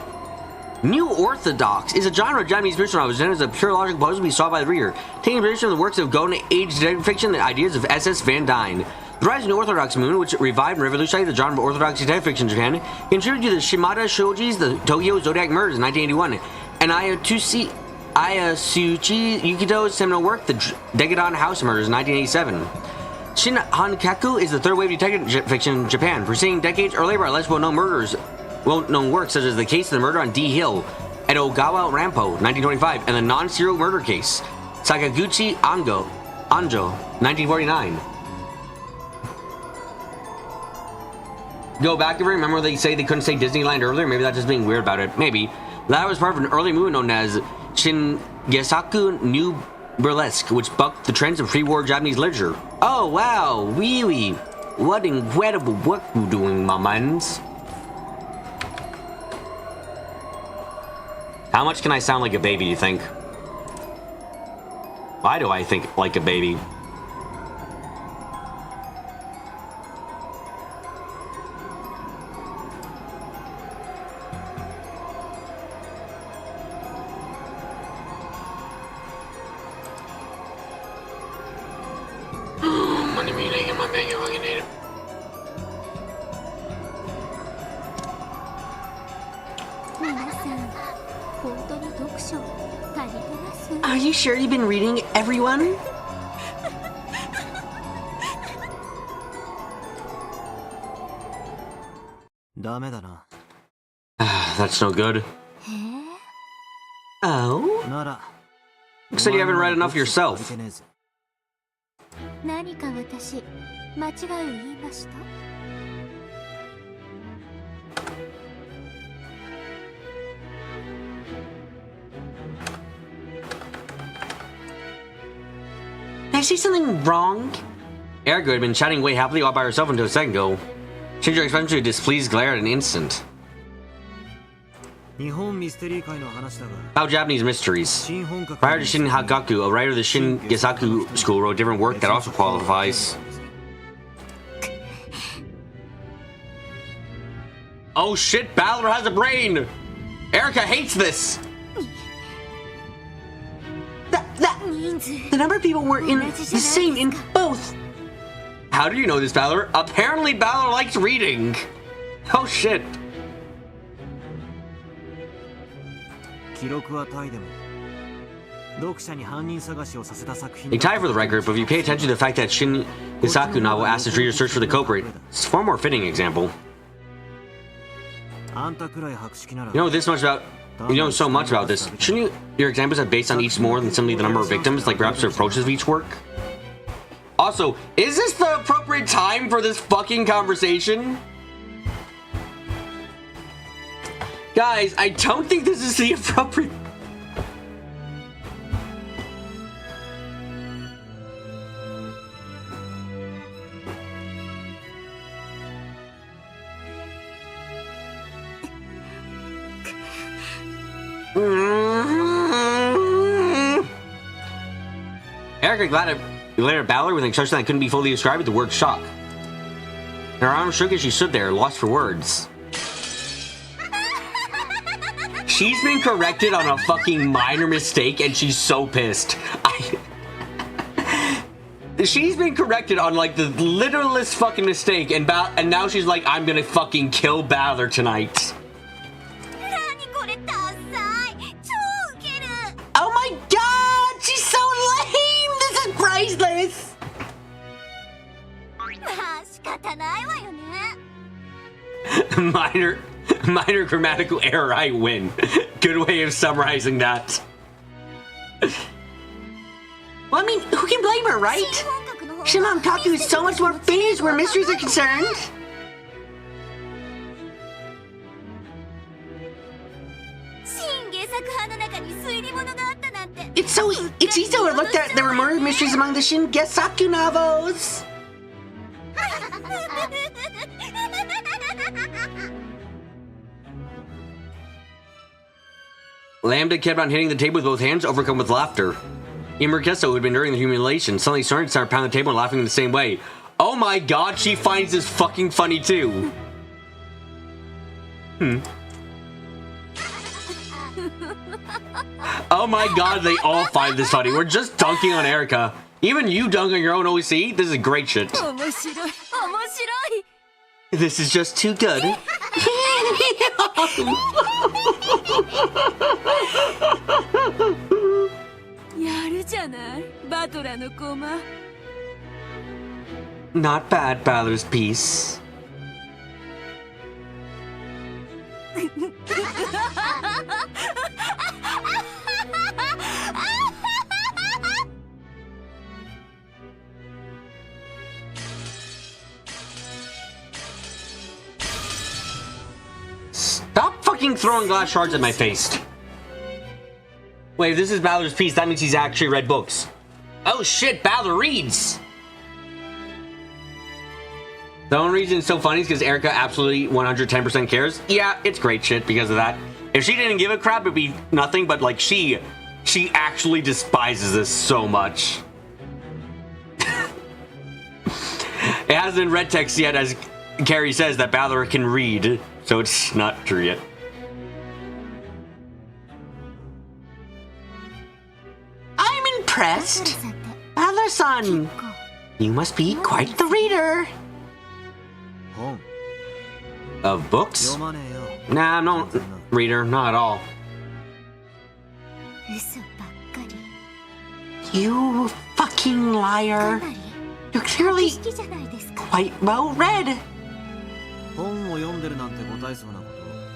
New Orthodox is a genre of Japanese mystery novel presented as a pure logical puzzle to be solved by the reader, taking inspiration from the works of Golden Age detective fiction and ideas of S.S. Van Dyne. The rise of New Orthodox movement, which revived and revolutionized the genre of Orthodox detective fiction in Japan, contributed to the Shimada Shoji's The Tokyo Zodiac Murders in 1981, and Ayatsuchi Yukito's seminal work, The Degadon House Murders in 1987. Shin Hankaku is the third wave of detective fiction in Japan, preceding decades earlier by less well-known works such as The Case of the Murder on D Hill at Ogawa Rampo, 1925, and the non-serial murder case, Sakaguchi Anjo, 1949. Go back and remember they say they couldn't say Disneyland earlier? Maybe that's just being weird about it. Maybe. That was part of an early movement known as Shingesaku New Burlesque, which bucked the trends of pre-war Japanese literature. Oh wow, really? What incredible work you're doing, my mans. How much can I sound like a baby, you think? Why do I think like a baby? Money meeting in my bank if I can need it. Are you sure you've been reading, everyone? That's no good. Oh? So you haven't read enough yourself. 何か私間違いを言いました？ Did I say something wrong? Ergo had been chatting away happily all by herself until a second ago. Changed her expression to a displeased glare at an instant. About Japanese mysteries. Prior to Shin Hagaku, a writer of the Shin Gesaku school wrote different work that also qualifies. Oh shit, Balor has a brain! Erica hates this! The number of people were in the same in both. How do you know this, Balor? Apparently Balor likes reading. Oh shit. They tie for the record, but if you pay attention to the fact that Shin Hisaku novel asks its reader to search for the culprit, it's a far more fitting example. You know this much about. You know so much about this. Shouldn't your examples have based on each more than simply the number of victims, like perhaps their approaches of each work? Also, is this the appropriate time for this fucking conversation? Guys, I don't think this is the appropriate... Erica glared at Balor with an expression that couldn't be fully described with the word shock. Her arm shook as she stood there, lost for words. She's been corrected on a fucking minor mistake and she's so pissed. She's been corrected on like the literalest fucking mistake and now she's like, I'm gonna fucking kill Balor tonight. Oh my god, she's so lame! This is priceless! Minor grammatical error, I win. Good way of summarizing that. Well, I mean, who can blame her, right? Shimon Kaku is so much more finished where mysteries are concerned. It's easy to overlook that there were more mysteries among the Shingesaku novels. Lambda kept on hitting the table with both hands, overcome with laughter. Imurkeso, who had been during the humiliation, suddenly started pounding the table and laughing in the same way. Oh my god, she finds this fucking funny too. Oh my god, they all find this funny. We're just dunking on Erica. Even you dunk on your own OC? This is great shit. This is just too good. Not bad, Balor's piece. Stop fucking throwing glass shards at my face. Wait, if this is Balor's piece, that means he's actually read books. Oh shit, Balor reads! The only reason it's so funny is because Erica absolutely 110% cares. Yeah, it's great shit because of that. If she didn't give a crap, it'd be nothing, but like she actually despises this so much. It hasn't been read text yet, as Carrie says, that Balor can read, so it's not true yet. I'm impressed. Balor-san, you must be quite the reader. Of books? Nah, I'm no reader, not at all. You fucking liar. You're clearly quite well read.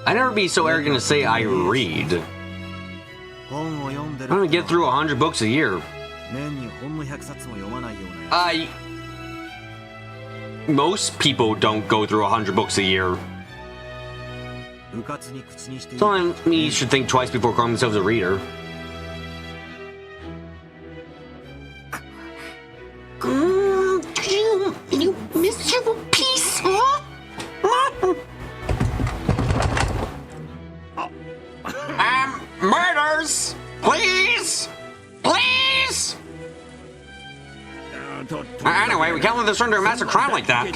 I'd never be so arrogant to say I read. I don't get through 100 books a year. Most people don't go through 100 books a year. So me should think twice before calling themselves a reader. You miserable piece, huh? Murders! Please! Please! Anyway, we can't let this turn to a massive crime like that.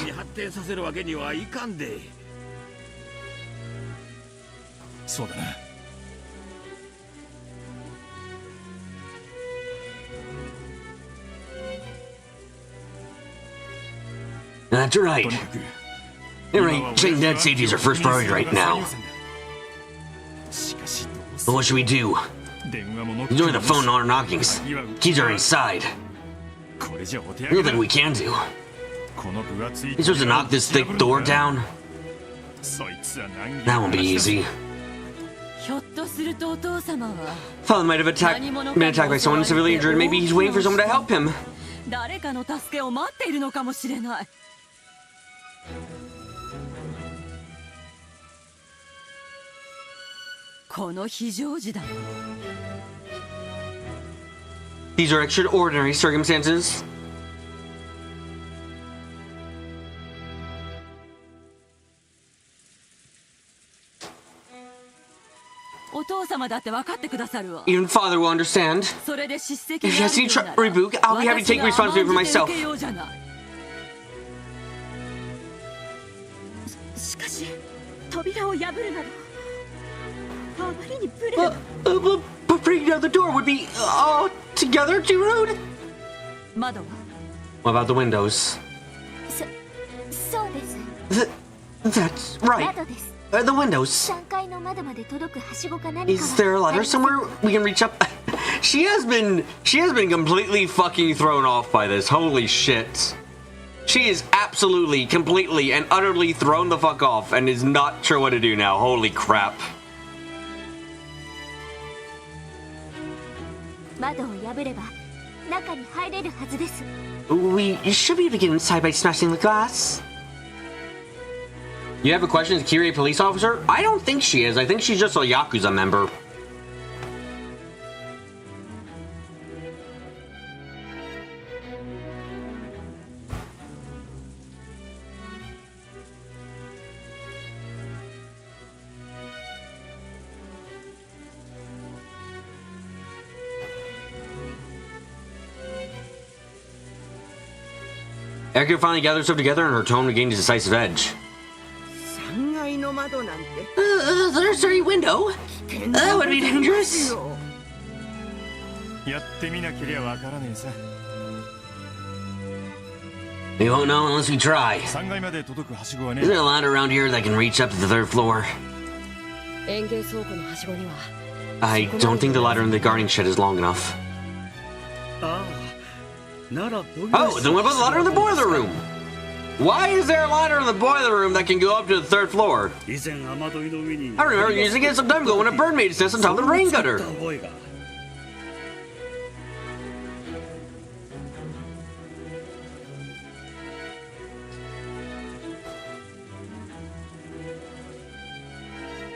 That's right. Anyway, staying dead safety is our first priority right now. But what should we do? Enjoy the phone or knockings. Keys are inside. Nothing we can do. You're supposed to knock this thick door down? That won't be easy. ひょっとするとお父様は Father might have been attacked by someone severely injured. Maybe he's waiting for someone to help him. 誰かの助けを待っているのかもしれない。この非常時だ。These are extraordinary circumstances. お父様だって分かってくださるわ。 Even father will understand. それで叱責 If he があ has る any なら rebuke, I'll be happy to take 私が responsibility for 甘んじて myself. 受けようじゃない。しかし扉を破るなどあまりに無礼。 But breaking down the door would be altogether too rude. 窓は What about the windows? そうです。 That's right. 窓です。 The windows. 3階の窓まで届くはしごか何か Is there a ladder somewhere we can reach up? She has been completely fucking thrown off by this. Holy shit. She is absolutely, completely, and utterly thrown the fuck off and is not sure what to do now. Holy crap. 窓を破れば中に入れるはずです。 We should be able to get inside by smashing the glass. You have a question? Is Kiri a police officer? I don't think she is. I think she's just a Yakuza member. Erika finally gathered herself together and her tone regained its decisive edge. 3階の窓なんて There's a window. That would be dangerous. やってみなけりゃわからねえさ。 We won't know unless we try. 3階まで届くはしごはね Is there a ladder around here that can reach up to the third floor? 園芸倉庫のはしごには I don't think the ladder in the guarding shed is long enough. ああ、なら Oh, then what about the ladder in the boiler room? Why is there a ladder in the boiler room that can go up to the third floor? 以前雨どいの上に I remember using it some time ago when a bird made its nest on top of the rain gutter. 作った覚えが。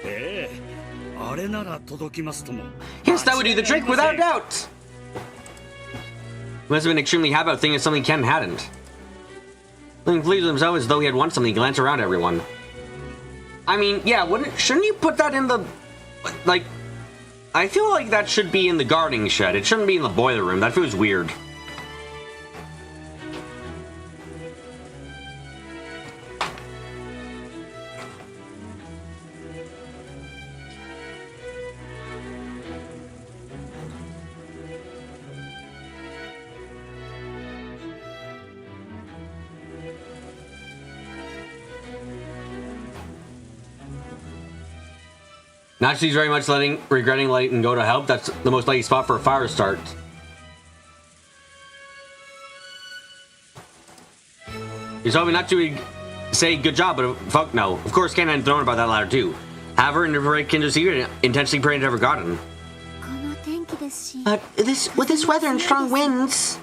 ええ、あれなら届きますとも。 Yes, that would do the trick without doubt. He must have been extremely happy about thinking of something Ken hadn't. Looking pleased with himself as though he had won something, he glanced around at everyone. I mean, yeah, shouldn't you put that in the, like, I feel like that should be in the guarding shed. It shouldn't be in the boiler room. That feels weird. Not she's very much regretting letting go to help. That's the most likely spot for a fire to start. He's hoping not to say good job, but fuck no. Of course, Ken hadn't thrown about that ladder too. However, in her Kinder's secret, intentionally praying to have forgotten. この天気ですし、 But with this weather and strong winds.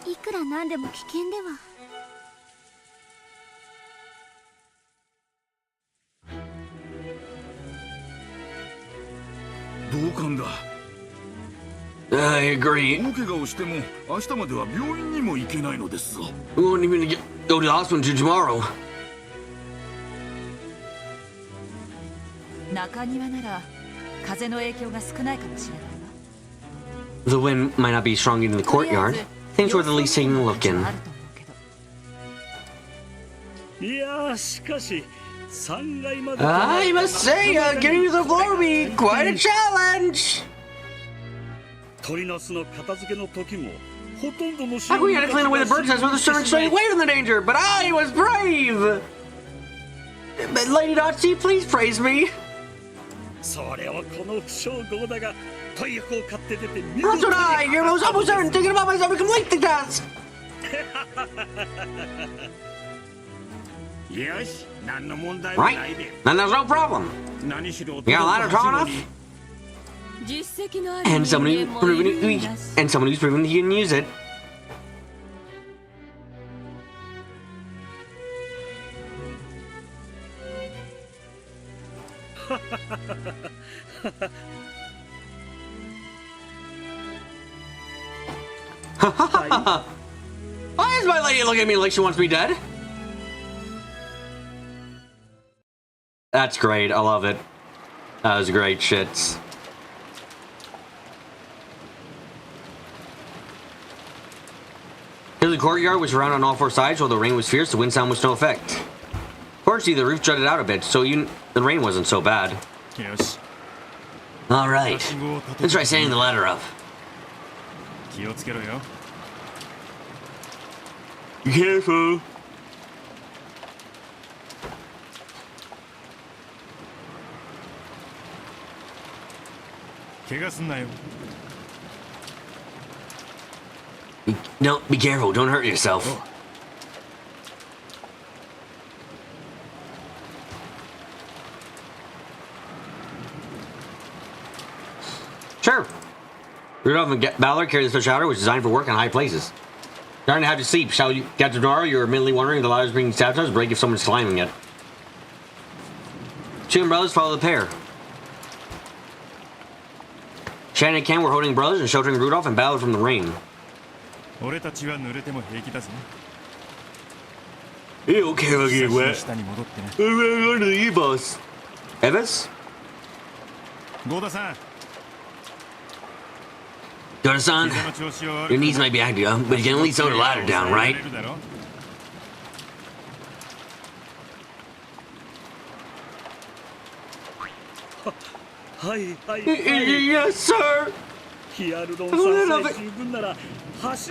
いくらなんでも危険では。 同感だ。 I agree. 大怪我をしても明日までは病院にも行けないのですぞ。 We won't even go to the hospital until tomorrow. 中庭なら風の影響が少ないかもしれないわ。 The wind might not be strong in the courtyard. Things worth at least taking a look in. いやー、しかし3階まで。 I must say, getting to the floor would be quite a challenge. 鳥の巣の片付けの時もほとんどの How we had to clean away the bird's nest with a servant straying away from the danger, but I was brave. But Lady Dotsie, please praise me. それをこの不祥豪だが That's what I was almost certain thinking about myself to complete the task. Right? Then there's no problem. You got a ladder tall enough? 実績のある And 人 someone 間 who's もい proven るんだし and someone who's proven that you can use it. Why is my lady looking at me like she wants me dead? That's great. I love it. That was great shits. The courtyard was surrounded on all four sides. While the rain was fierce, the wind sound was no effect. Fortunately, the roof jutted out a bit, so the rain wasn't so bad. Yes. All right, let's try setting the ladder up. 気をつけろよ。 Be careful. No, be careful. Don't hurt yourself. Sure. Rudolph and Ballard carry the special ladder, which is designed for work in high places. Starting to have to sleep. Shall you get to tomorrow? You're mentally wondering if the ladder is being sabotaged, break if someone's climbing it. Two umbrellas follow the pair. Shannon and Ken were holding umbrellas and sheltering Rudolph and Ballard from the rain. 俺たちは濡れても平気だぜ。 Hey, okay, I'll get 下 wet. 下に戻ってね。 I'm going to the E-bus. Evans? ゴーダさん、 Goda-san, 膝の調子を悪 your く knees might be acting up, but you can at least throw the ladder down, right? 抑えられるだろ。 Yes, sir.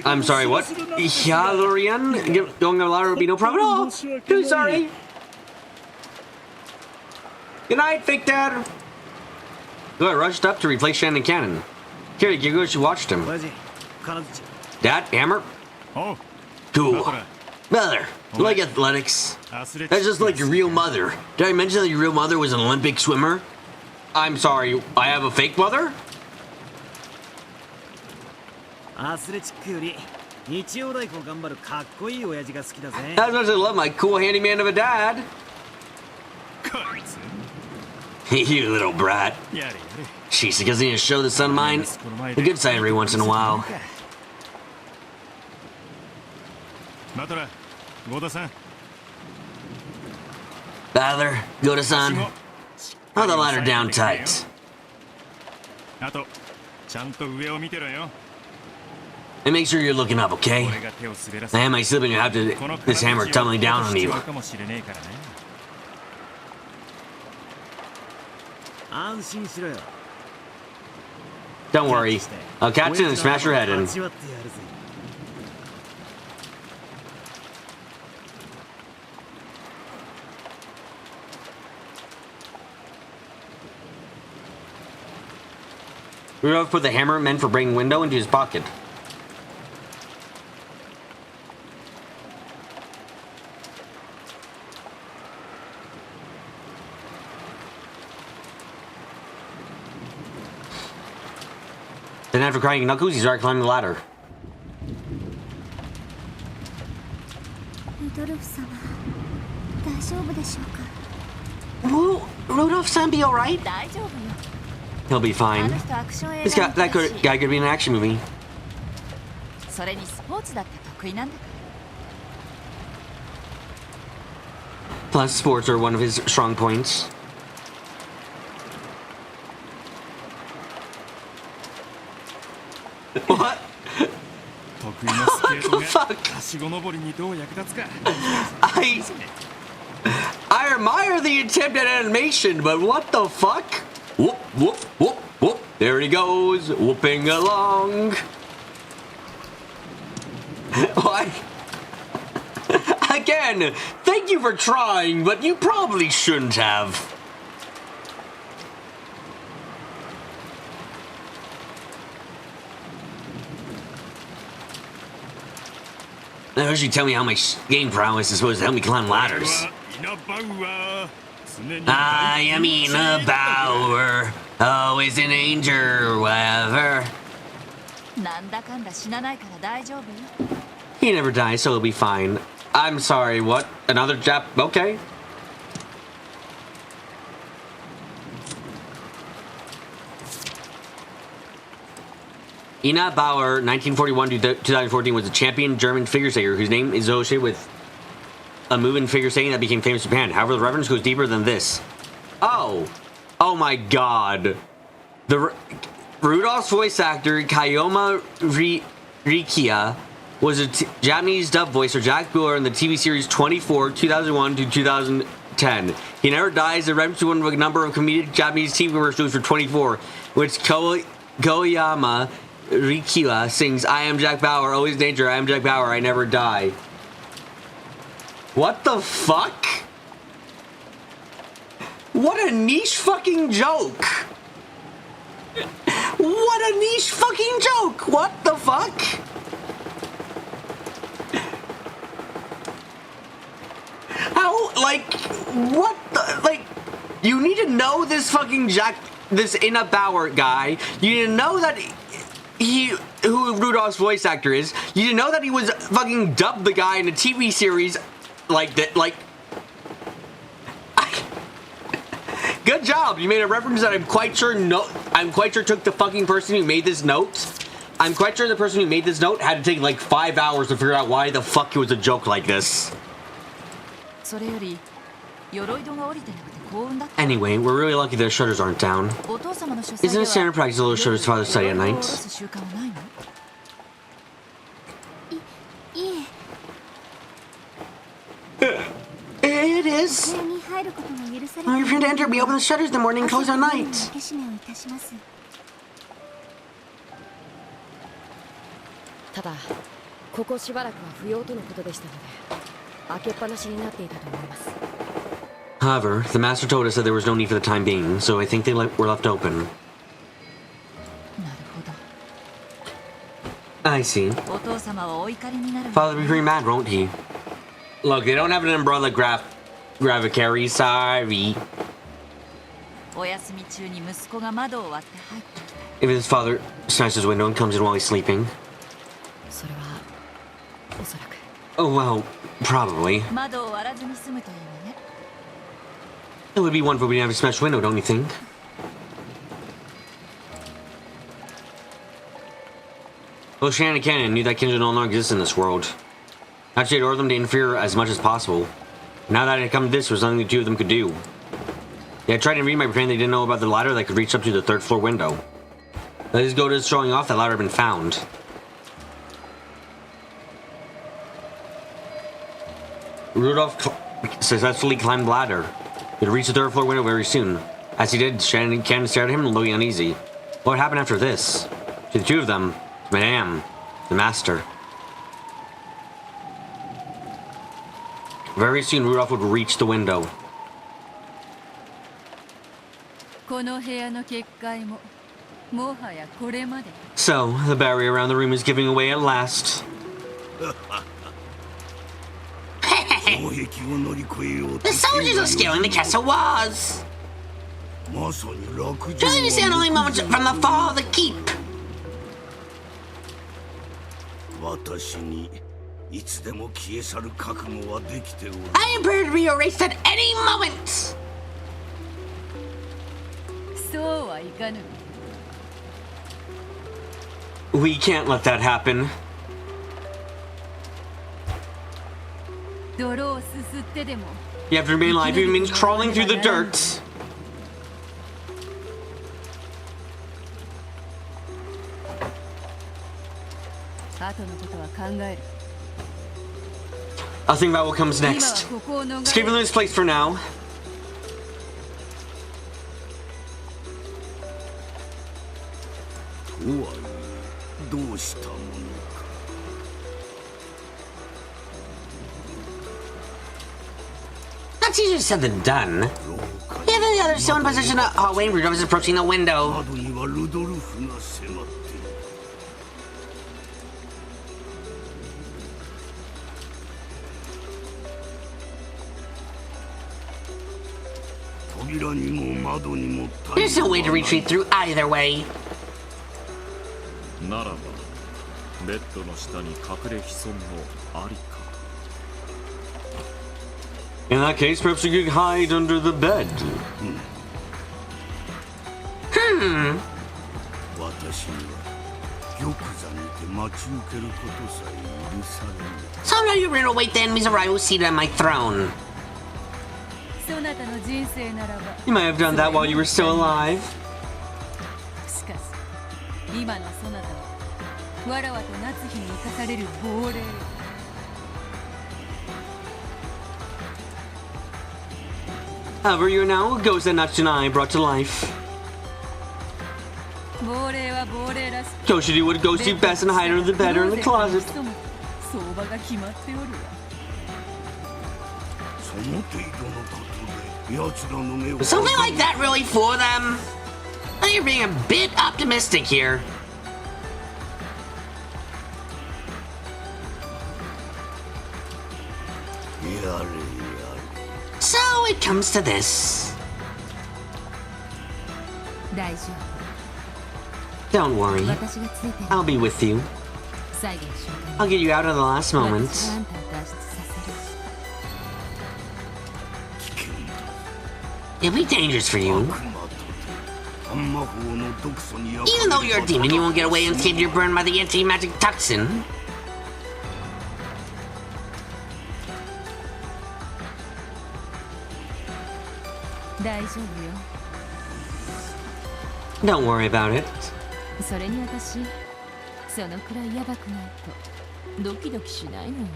I'm sorry, what? Hyaluronian? Going on a ladder would be no problem at all. Too sorry. Good night, fake dad. Good, rushed up to replace Shannon Cannon. Kiri giggled as she watched him. Dad, hammer? おう、 Cool. バトラー。 Mother, you like athletics? アスレチック That's just like your real mother. Did I mention that your real mother was an Olympic swimmer? I'm sorry, I have a fake mother? アスレチックより日曜大工頑張るかっこいい親父が好きだぜ。 As much as I love my cool handyman of a dad. こいつ。 You little brat. やれやれ。 Jeez, I guess I need to show this son of mine the good side every once in a while. バトラー、ゴーダさん。 Father, Goda-san, hold the ladder down tight. あと、ちゃんと上を見てろよ。 And make sure you're looking up, okay? 俺が手を滑らせ I am slipping, you have to この this hammer tumbling down on you. かもしれねえからね。安心しろよ。 Don't worry, I'll catch it and smash your head in. 味わってやるぜ。 Rudolph put the hammer meant for breaking window into his pocket. Then after crying knuckles, he started climbing the ladder. ルドルフ様大丈夫でしょうか Will Rudolph-san be alright? 大丈夫よ He'll be あ fine. の人アクション映 This 画 guy, guy could be in an action movie. それにスポーツだって得意なんだから Plus, sports are one of his strong points. What? 得意なスケートが Fuck. はしご登りにどう役立つか。 I admire the attempt at animation, but what the fuck? Whoop, whoop, whoop, whoop. There he goes, whooping along. Why? Again, thank you for trying, but you probably shouldn't have. That usually tell me how my game prowess is supposed to help me climb ladders. I am in a bower, always in danger, wherever. なんだかんだ死なないから大丈夫よ。 He never dies, so he'll be fine. I'm sorry, what? Another Jap? Okay. Ina Bauer, 1941 to 2014, was a champion German figure skater whose name is associated with a move in figure skating that became famous in Japan. However, the reference goes deeper than this. Oh! Oh my god. Rudolph's voice actor, Kayoma Rikia, was a Japanese dub voice for Jack Buller in the TV series 24, 2001 to 2010. He never dies, a reference to one of a number of comedic Japanese TV commercials for 24, which Koyama Rikiwa sings, I am Jack Bauer, always in danger, I am Jack Bauer, I never die. What the fuck? What a niche fucking joke! What a niche fucking joke! What the fuck? How, like, what the, like, you need to know this fucking this Ina Bauer guy. You need to know that who Rudolph's voice actor is. You need to know that he was fucking dubbed the guy in a TV series like that, like. Good job. You made a reference that I'm quite sure took the fucking person who made this note. I'm quite sure the person who made this note had to take like 5 hours to figure out why the fuck it was a joke like this. Anyway, we're really lucky their shutters aren't down. Isn't it standard practice to lower shutters father study at night? It is. When you're trying to enter, we open the shutters in the morning and close at night. ただここしばらくは不要とのことでしたので開けっぱなしになっていたと思います However, the master told us that there was no need for the time being, so I think they were left open. I see. Father will be pretty mad, won't he? Look, they don't have an umbrella Gravicary, sorry. If his father smashes his window and comes in while he's sleeping. Oh, well, probably. It would be wonderful if we didn't have a smashed window, don't you think? Well, Shannon Cannon knew that Kindred no longer exists in this world. Actually, I'd order them to interfere as much as possible. Now that it had come to this, there was nothing the two of them could do. They had tried to read my brain, they didn't know about the ladder that could reach up to the 3rd floor window. Let us go to showing off that ladder had been found. Rudolph successfully climbed the ladder. He would reach the 3rd floor window very soon. As he did, Shannon Cannon stared at him and looked uneasy. What happened after this? To the two of them, to Madame, the master. Very soon, Rudolph would reach the window. So, the barrier around the room is giving away at last. The soldiers are scaling the castle walls. Truly, we stand only moments from the fall of the keep. I am prepared to be erased at any moment. We can't let that happen. You have to remain alive, even means crawling through the dirt. I'll think about what comes next. Escape from this place for now. That's easier said than done. Even the others still in position to hallway, Rudolph is approaching the window. There's no way to retreat through either way. ならばベッドの下に隠れ潜むのありか。 In that case, perhaps you could hide under the bed. So now you're gonna await the enemy's arrival seated on my throne. そなたの人生ならば You might have done that while you were still alive. しかし今のそなたはわらわと夏日に生かされる亡霊。 However, you are now a ghost that Natsu and I brought to life. 亡霊は亡霊らしく Ghost should do what ghosts do best and hide under the bed or in the closet. 相場が決まっておるわ。 Was something like that really for them? I think you're being a bit optimistic here. So it comes to this. 大丈 Don't worry, 夫。私がついてる。 I'll be with you. 最後の瞬間 I'll get you out at the last 私 moment. があんたを脱出させる。 It'll be dangerous for you. Even though you're a demon, you won't get away unscathed. You're burned by the anti-magic toxin. 大丈夫よ。 Don't worry about it. それに私そのくらいヤバくないとドキドキしないのよ。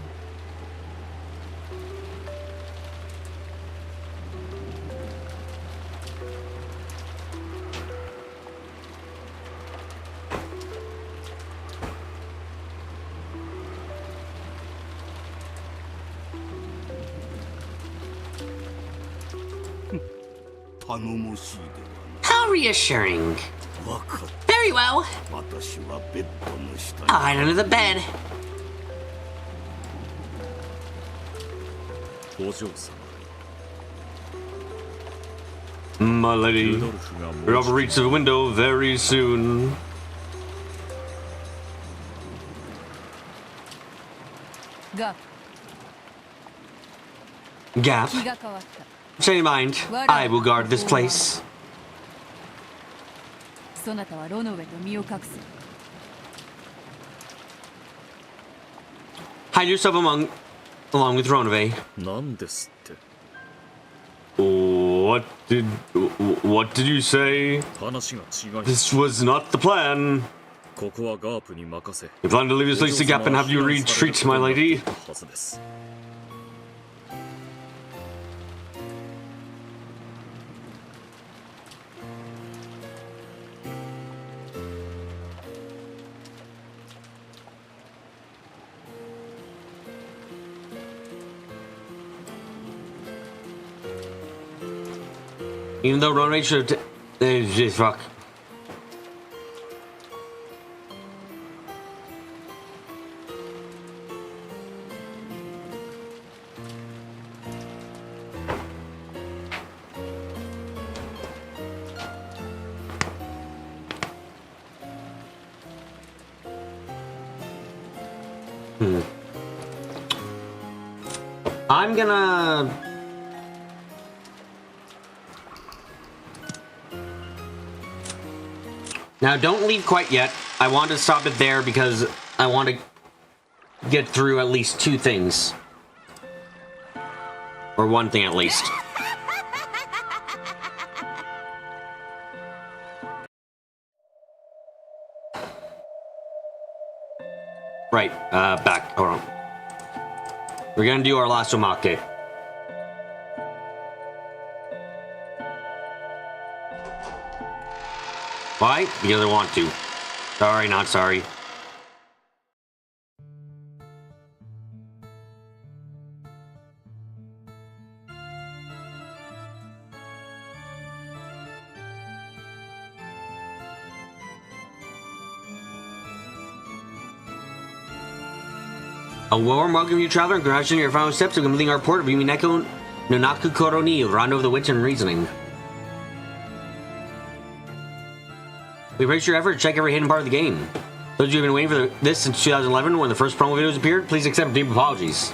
How reassuring. Very well. I'll hide under the bed. お嬢様 My ル lady, ドルフが we're over reach the window very soon. が Gap, 気が変わった。 stay in mind, I will guard this place. そなたはロノウェと身を隠す。 Hide yourself along with Ronove. なんですって。 What did you say? 話が違い。 This was not the plan. ここはガープに任せ。 You plan to leave this place to Gap and have you retreat, my lady? はずです。 Even though Ronove should have fuck. I'm gonna... Now, don't leave quite yet. I want to stop it there because I want to get through at least two things. Or one thing at least. Right, back. Hold on. We're gonna do our last omake. Why? Because I want to. Sorry, not sorry. A warm welcome, you traveler, and congratulations on your final steps to completing our port of Umineko Nonaku Koro ni, Rondo of the Witch and Reasoning. We appreciate your effort to check every hidden part of the game. Those of you who have been waiting for this since 2011 when the first promo videos appeared, please accept deep apologies.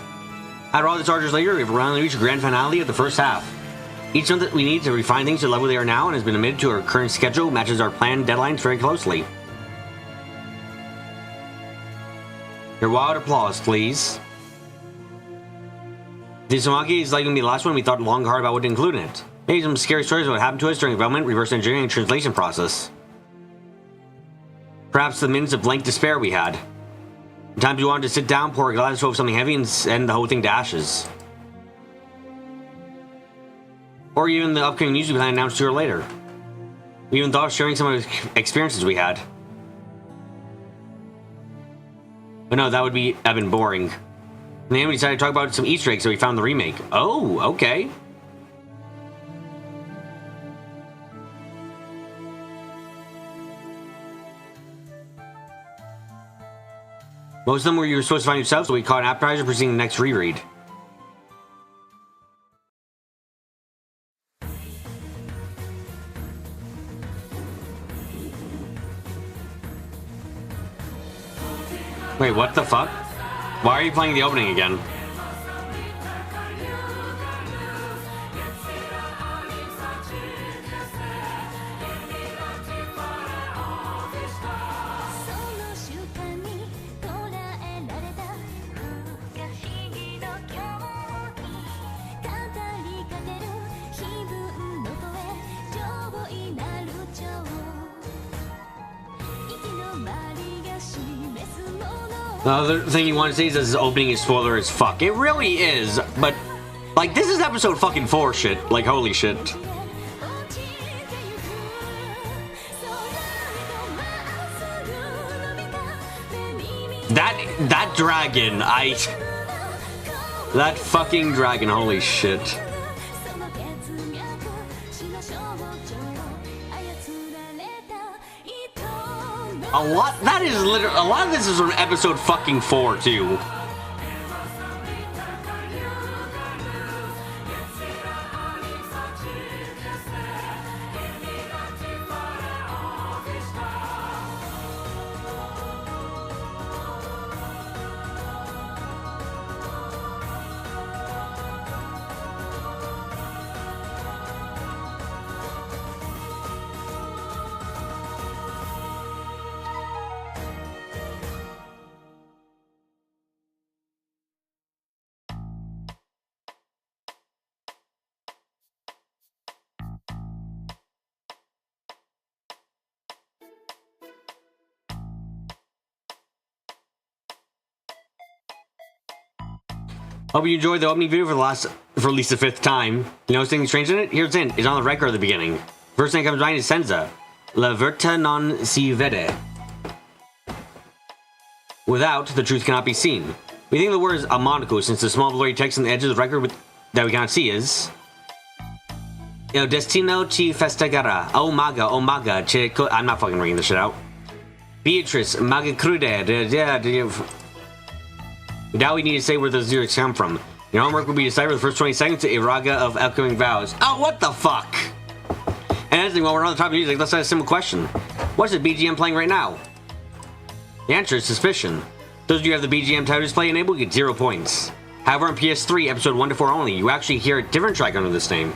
After all the charges later, we've finally reached a grand finale of the first half. Each month that we need to refine things to the level they are now and has been admitted to our current schedule matches our planned deadlines very closely. Your wild applause, please. This Uzumaki is likely to be the last one. We thought long and hard about what to include in it. Maybe some scary stories about what happened to us during development, reverse engineering, and translation process. Perhaps the minutes of blank despair we had. The times we wanted to sit down, pour a glass full of something heavy, and send the whole thing to ashes. Or even the upcoming news we plan to announce sooner or later. We even thought of sharing some of the experiences we had. But no, that would have been boring. In the end, we decided to talk about some Easter eggs that we found in the remake. Oh, okay. Most of them were you were supposed to find yourself, so we caught an appetizer preceding the next reread. Wait, what the fuck? Why are you playing the opening again? The other thing you want to say is that this opening is spoiler as fuck. It really is, but like this is episode fucking 4 shit. Like holy shit. That dragon, that fucking dragon, holy shit. A lot of this is from episode fucking 4 too. Hope you enjoyed the opening video for at least the 5th time. You know anything strange in it? Here's it. It's on the record at the beginning. First thing that comes to mind is Senza. La verta non si vede. Without, the truth cannot be seen. We think the word is a monaco since the small blurry text on the edge of the record that we cannot see is Il destino ci festeggerà. Oh maga, I'm not fucking reading this shit out. Beatrice, maga crude. Now we need to say where those lyrics come from. Your homework will be to decipher the first 20 seconds to a raga of upcoming vows. Oh, what the fuck? And another thing, while we're on the topic of music, let's ask a simple question. What's the BGM playing right now? The answer is Suspicion. Those of you who have the BGM title display enabled get 0 points. However, on PS3, episode 1 to 4 only, you actually hear a different track under this name.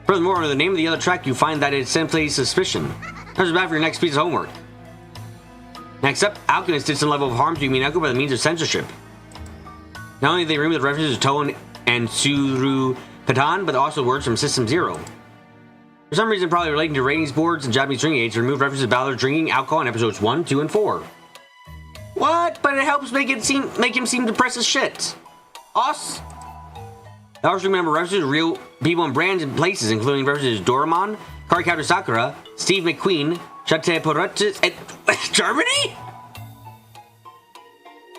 Furthermore, under the name of the other track, you find that it's simply Suspicion. That's bad for your next piece of homework. Next up, Alchemist did some level of harm to Umineko by the means of censorship. Not only did they remove the references to Toon and Suru Katan, but also words from System Zero. For some reason, probably relating to ratings boards and Japanese drinking aids, removed references to Balor drinking alcohol in episodes 1, 2, and 4. What? But it helps make him seem depressed as shit. Us? I also remember references to real people and brands and places, including references to Doraemon, Cardcaptor Sakura, Steve McQueen, Chate Porutis, and Germany?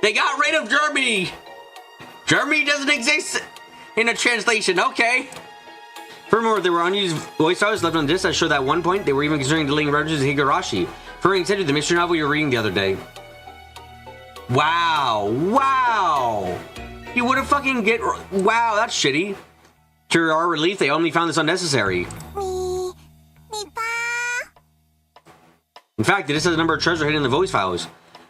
They got rid of Germany! Germany doesn't exist in a translation, okay. Furthermore, there were unused voice files left on the disc that showed that at one point they were even considering deleting references to Higurashi, referring instead to the mystery novel you were reading the other day. Wow! You would have fucking wow, that's shitty. To our relief, they only found this unnecessary. In fact, it just has a number of treasure hidden in the voice files.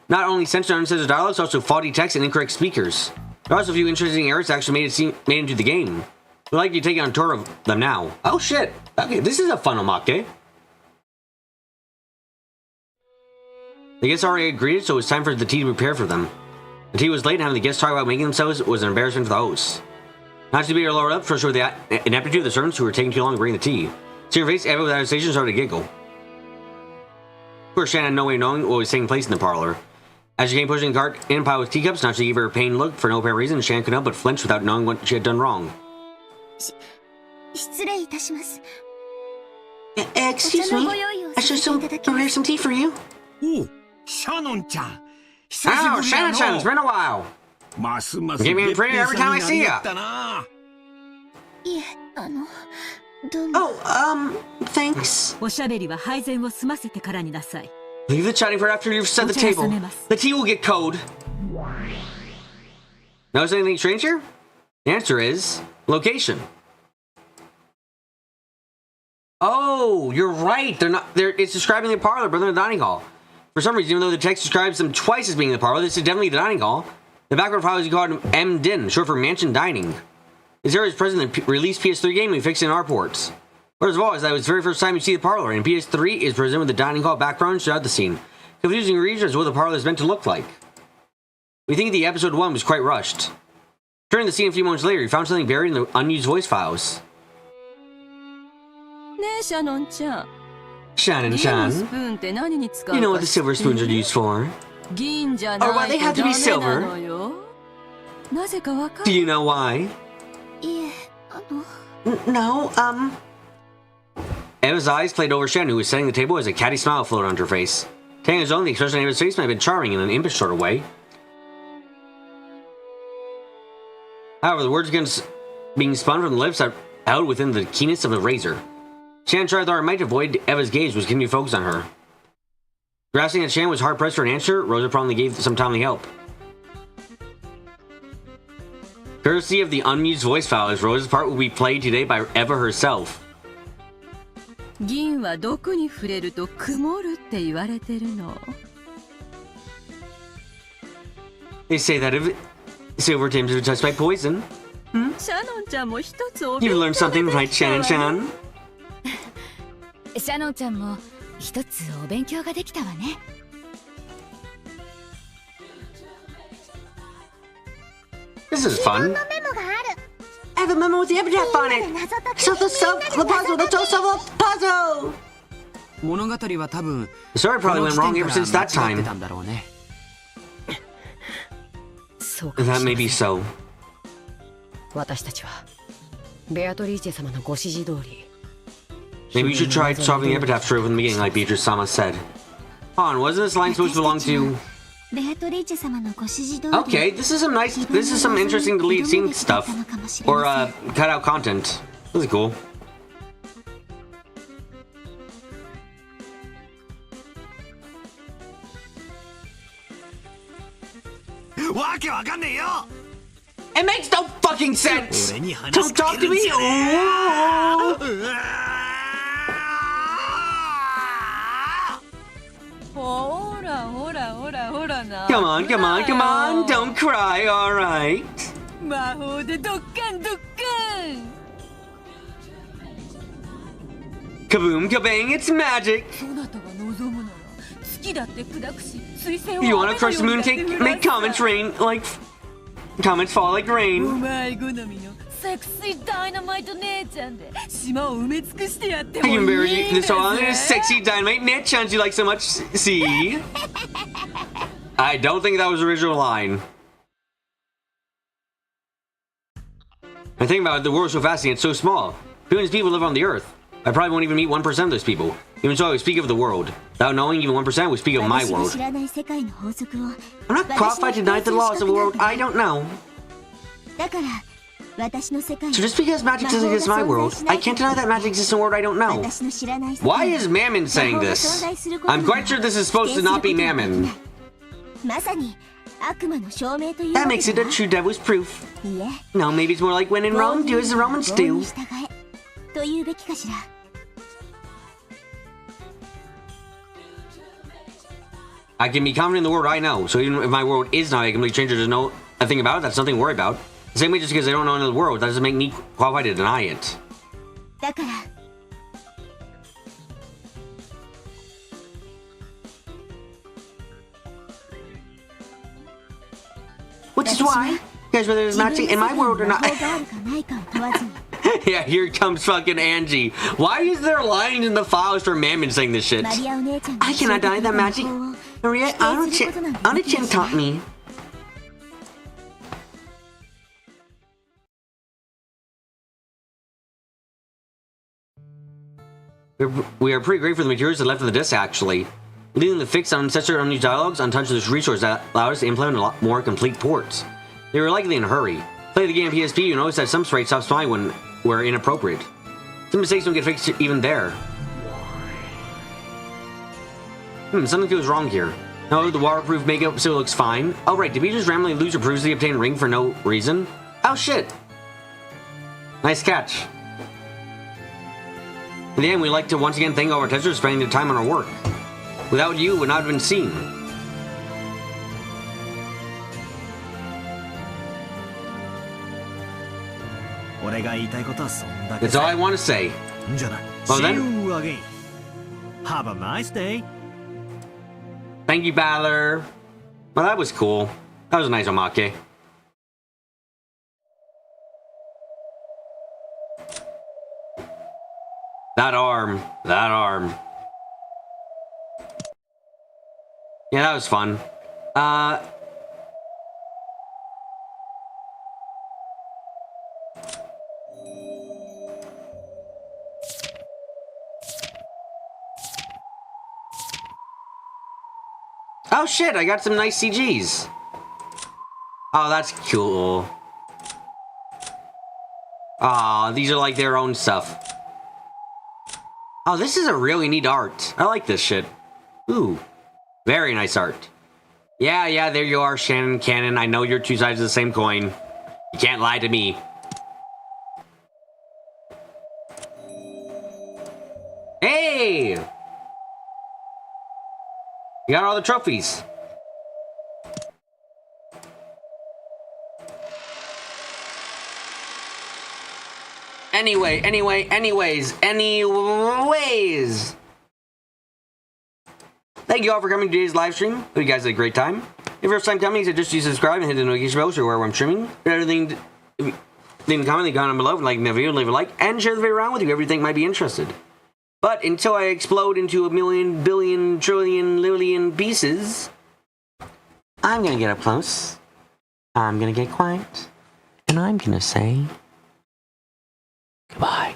Not only censored and uncensored dialogues, also faulty text and incorrect speakers. There are also a few interesting errors that actually made into the game. We'd like you to take on a tour of them now. Oh shit! Okay, this is a fun omake. The guests already agreed, so it was time for the tea to prepare for them. The tea was late, and having the guests talk about making themselves was an embarrassment for the host. Not to be lowered up, to show the ineptitude of the servants who were taking too long to bring the tea. Seeing her face, Eva without hesitation started to giggle. Of course, Shannon had no way of knowing what was taking place in the parlor. As she came pushing the cart in a pile with teacups, now she gave her a pained look for no apparent reason. Shannon couldn't help but flinch without knowing what she had done wrong.失礼いたします。 Excuse me, I should still prepare some tea for you. Oh, Shannon-chan. Oh, Shannon-chan, it's been a while. Get me pretty every time I see ya. いえ、どうも。 Oh, thanks. おしゃべりは配膳を済ませてからになさい。 Leave the chatting for after you've set the table. The tea will get cold. Notice anything strange here? The answer is location. Oh, you're right. It's describing the parlor rather than the dining hall. For some reason, even though the text describes them twice as being the parlor, this is definitely the dining hall. The background file is called M-Din, short for Mansion Dining. This area is present in the released PS3 game we fixed in our ports. First of all, is that it was the very first time you see the parlor, and PS3 is present with the dining hall background throughout the scene. Confusing regions what the parlor is meant to look like. We think the episode 1 was quite rushed. During the scene a few moments later, you found something buried in the unused voice files. ねえ、シャノンちゃん。 Shannon-chan, スプーンって何に使うか you know what the silver spoons are used for. 銀じゃ Or な why い they と have to be ダメなのよ。なぜかわか Do る you know why? いえ、No, Eva's eyes played over Shannon, who was setting the table as a catty smile floated onto her face. Taking his own, the expression on Eva's face might have been charming in an impish sort of way. However, the words against being spun from the lips are held within the keenness of a razor. Shannon tried with all her might to avoid Eva's gaze, was continuing to focus on her. Grasping that Shannon was hard-pressed for an answer, Rosa promptly gave some timely help. Courtesy of the unused voice files, Rosa's part will be played today by Eva herself. 銀は毒に触れると曇るって言われてるの。 They say that if silver attempts to be touched by poison. シャノンちゃんも一つお You 勉強 learned something, が right, できたわね Shannon-chan? シャノンちゃんも一つお勉強ができたわね。 This is fun. メモがある。 I have a memo with the epitaph on it. 謎解き So the puzzle, the puzzle. 物語は多分 The story probably went wrong ever since that 間違って time. たんだろうね。そうかも That し may れま be せん so. 私たちはベアトリーチェ様のご指示通り Maybe you should try solving the epitaph story from the beginning, like Beatrice-sama said. Hold on, wasn't this line supposed to belong to... ベアトリーチェ様のご指示通り Okay, this is some interesting deleted scene stuff. Or, cut out content. This is cool. わけわかんねえよ。 It makes no fucking sense! 俺に話 Don't しか talk け to るん me! じゃねえ。 Oh! うわほらほらほらほらな。 Come on, come on, come on! Don't cry, alright? 魔法でドッカンドッカン。 Kaboom, kabang, it's magic! そなたが望むなら月だって砕くし彗星を You 雨 wanna の crush the よう moon に and やって降ら make comments す rain like... Comments fall like お rain. 前好みのセクシーダイナマイト姉ちゃんで島を埋め尽くしてやっても I いい can ん bury だ this song ぜ in a sexy dynamite net chants you like so much. See? I don't think that was the original line. I think about it, the world is so fascinating, it's so small. Billions of people live on the earth. I probably won't even meet 1% of those people. Even so, I would speak of the world. Without knowing even 1%, I would speak of my 私が world. 知らない世界の法則を I'm not qualified to deny the laws of the world I don't know. だから私の世界 So just because magic doesn't exist in my world, I can't deny that magic exists in a world I don't know. 私の知らない世 Why 界 is Mammon saying this? I'm quite sure this is supposed to not be Mammon. まさに悪魔の証明という That わけ makes it だ a な true devil's proof. いいえ No, maybe it's more like when in Rome, do as the Romans 法 do. に従えというべきかしら I can be confident in the world I know. So even if my world is not a complete stranger, there's no a thing about it. That's nothing to worry about. The same way, just because I don't know another world, that doesn't make me qualified to deny it. だから Which is why, guys, whether it's matching in my world or not. Yeah, here comes fucking Angie. Why is there lines in the files for Mammon saying this shit? I cannot deny that magic. Maria Anna-chan taught me. We are pretty grateful for the materials that left of the disc, actually. Leaving the fix on ancestor unused dialogues untouched with this resource that allowed us to implement a lot more complete ports. They were likely in a hurry. Play the game on PSP, you notice that some sprites stop smiling when were inappropriate. Some mistakes don't get fixed even there. Something feels wrong here. No, the waterproof makeup still looks fine. Oh right, did we just randomly lose or previously obtained ring for no reason? Oh shit! Nice catch. In the end, we'd like to once again thank all our testers for spending their time on our work. Without you, it would not have been seen. That's all I want to say. Well then, Have a nice day. thank you, Balor. Well, that was cool. That was a nice omake. That arm. That arm. Yeah, that was fun. Oh shit, I got some nice CGs. Oh, that's cool. Aw, these are like their own stuff. Oh, this is a really neat art. I like this shit. Ooh, very nice art. Yeah, there you are, Shannon Cannon. I know you're two sides of the same coin. You can't lie to me. Hey! You got all the trophies. Anyways. Thank you all for coming to today's live stream. Hope you guys had a great time. If your first time coming, suggest you subscribe and hit the notification bell so where I'm streaming. Leave a comment down below, like the video, leave a like, and share the video around with you. Everything might be interested. But until I explode into a million, billion, trillion, lillion pieces, I'm gonna get up close. I'm gonna get quiet. And I'm gonna say goodbye.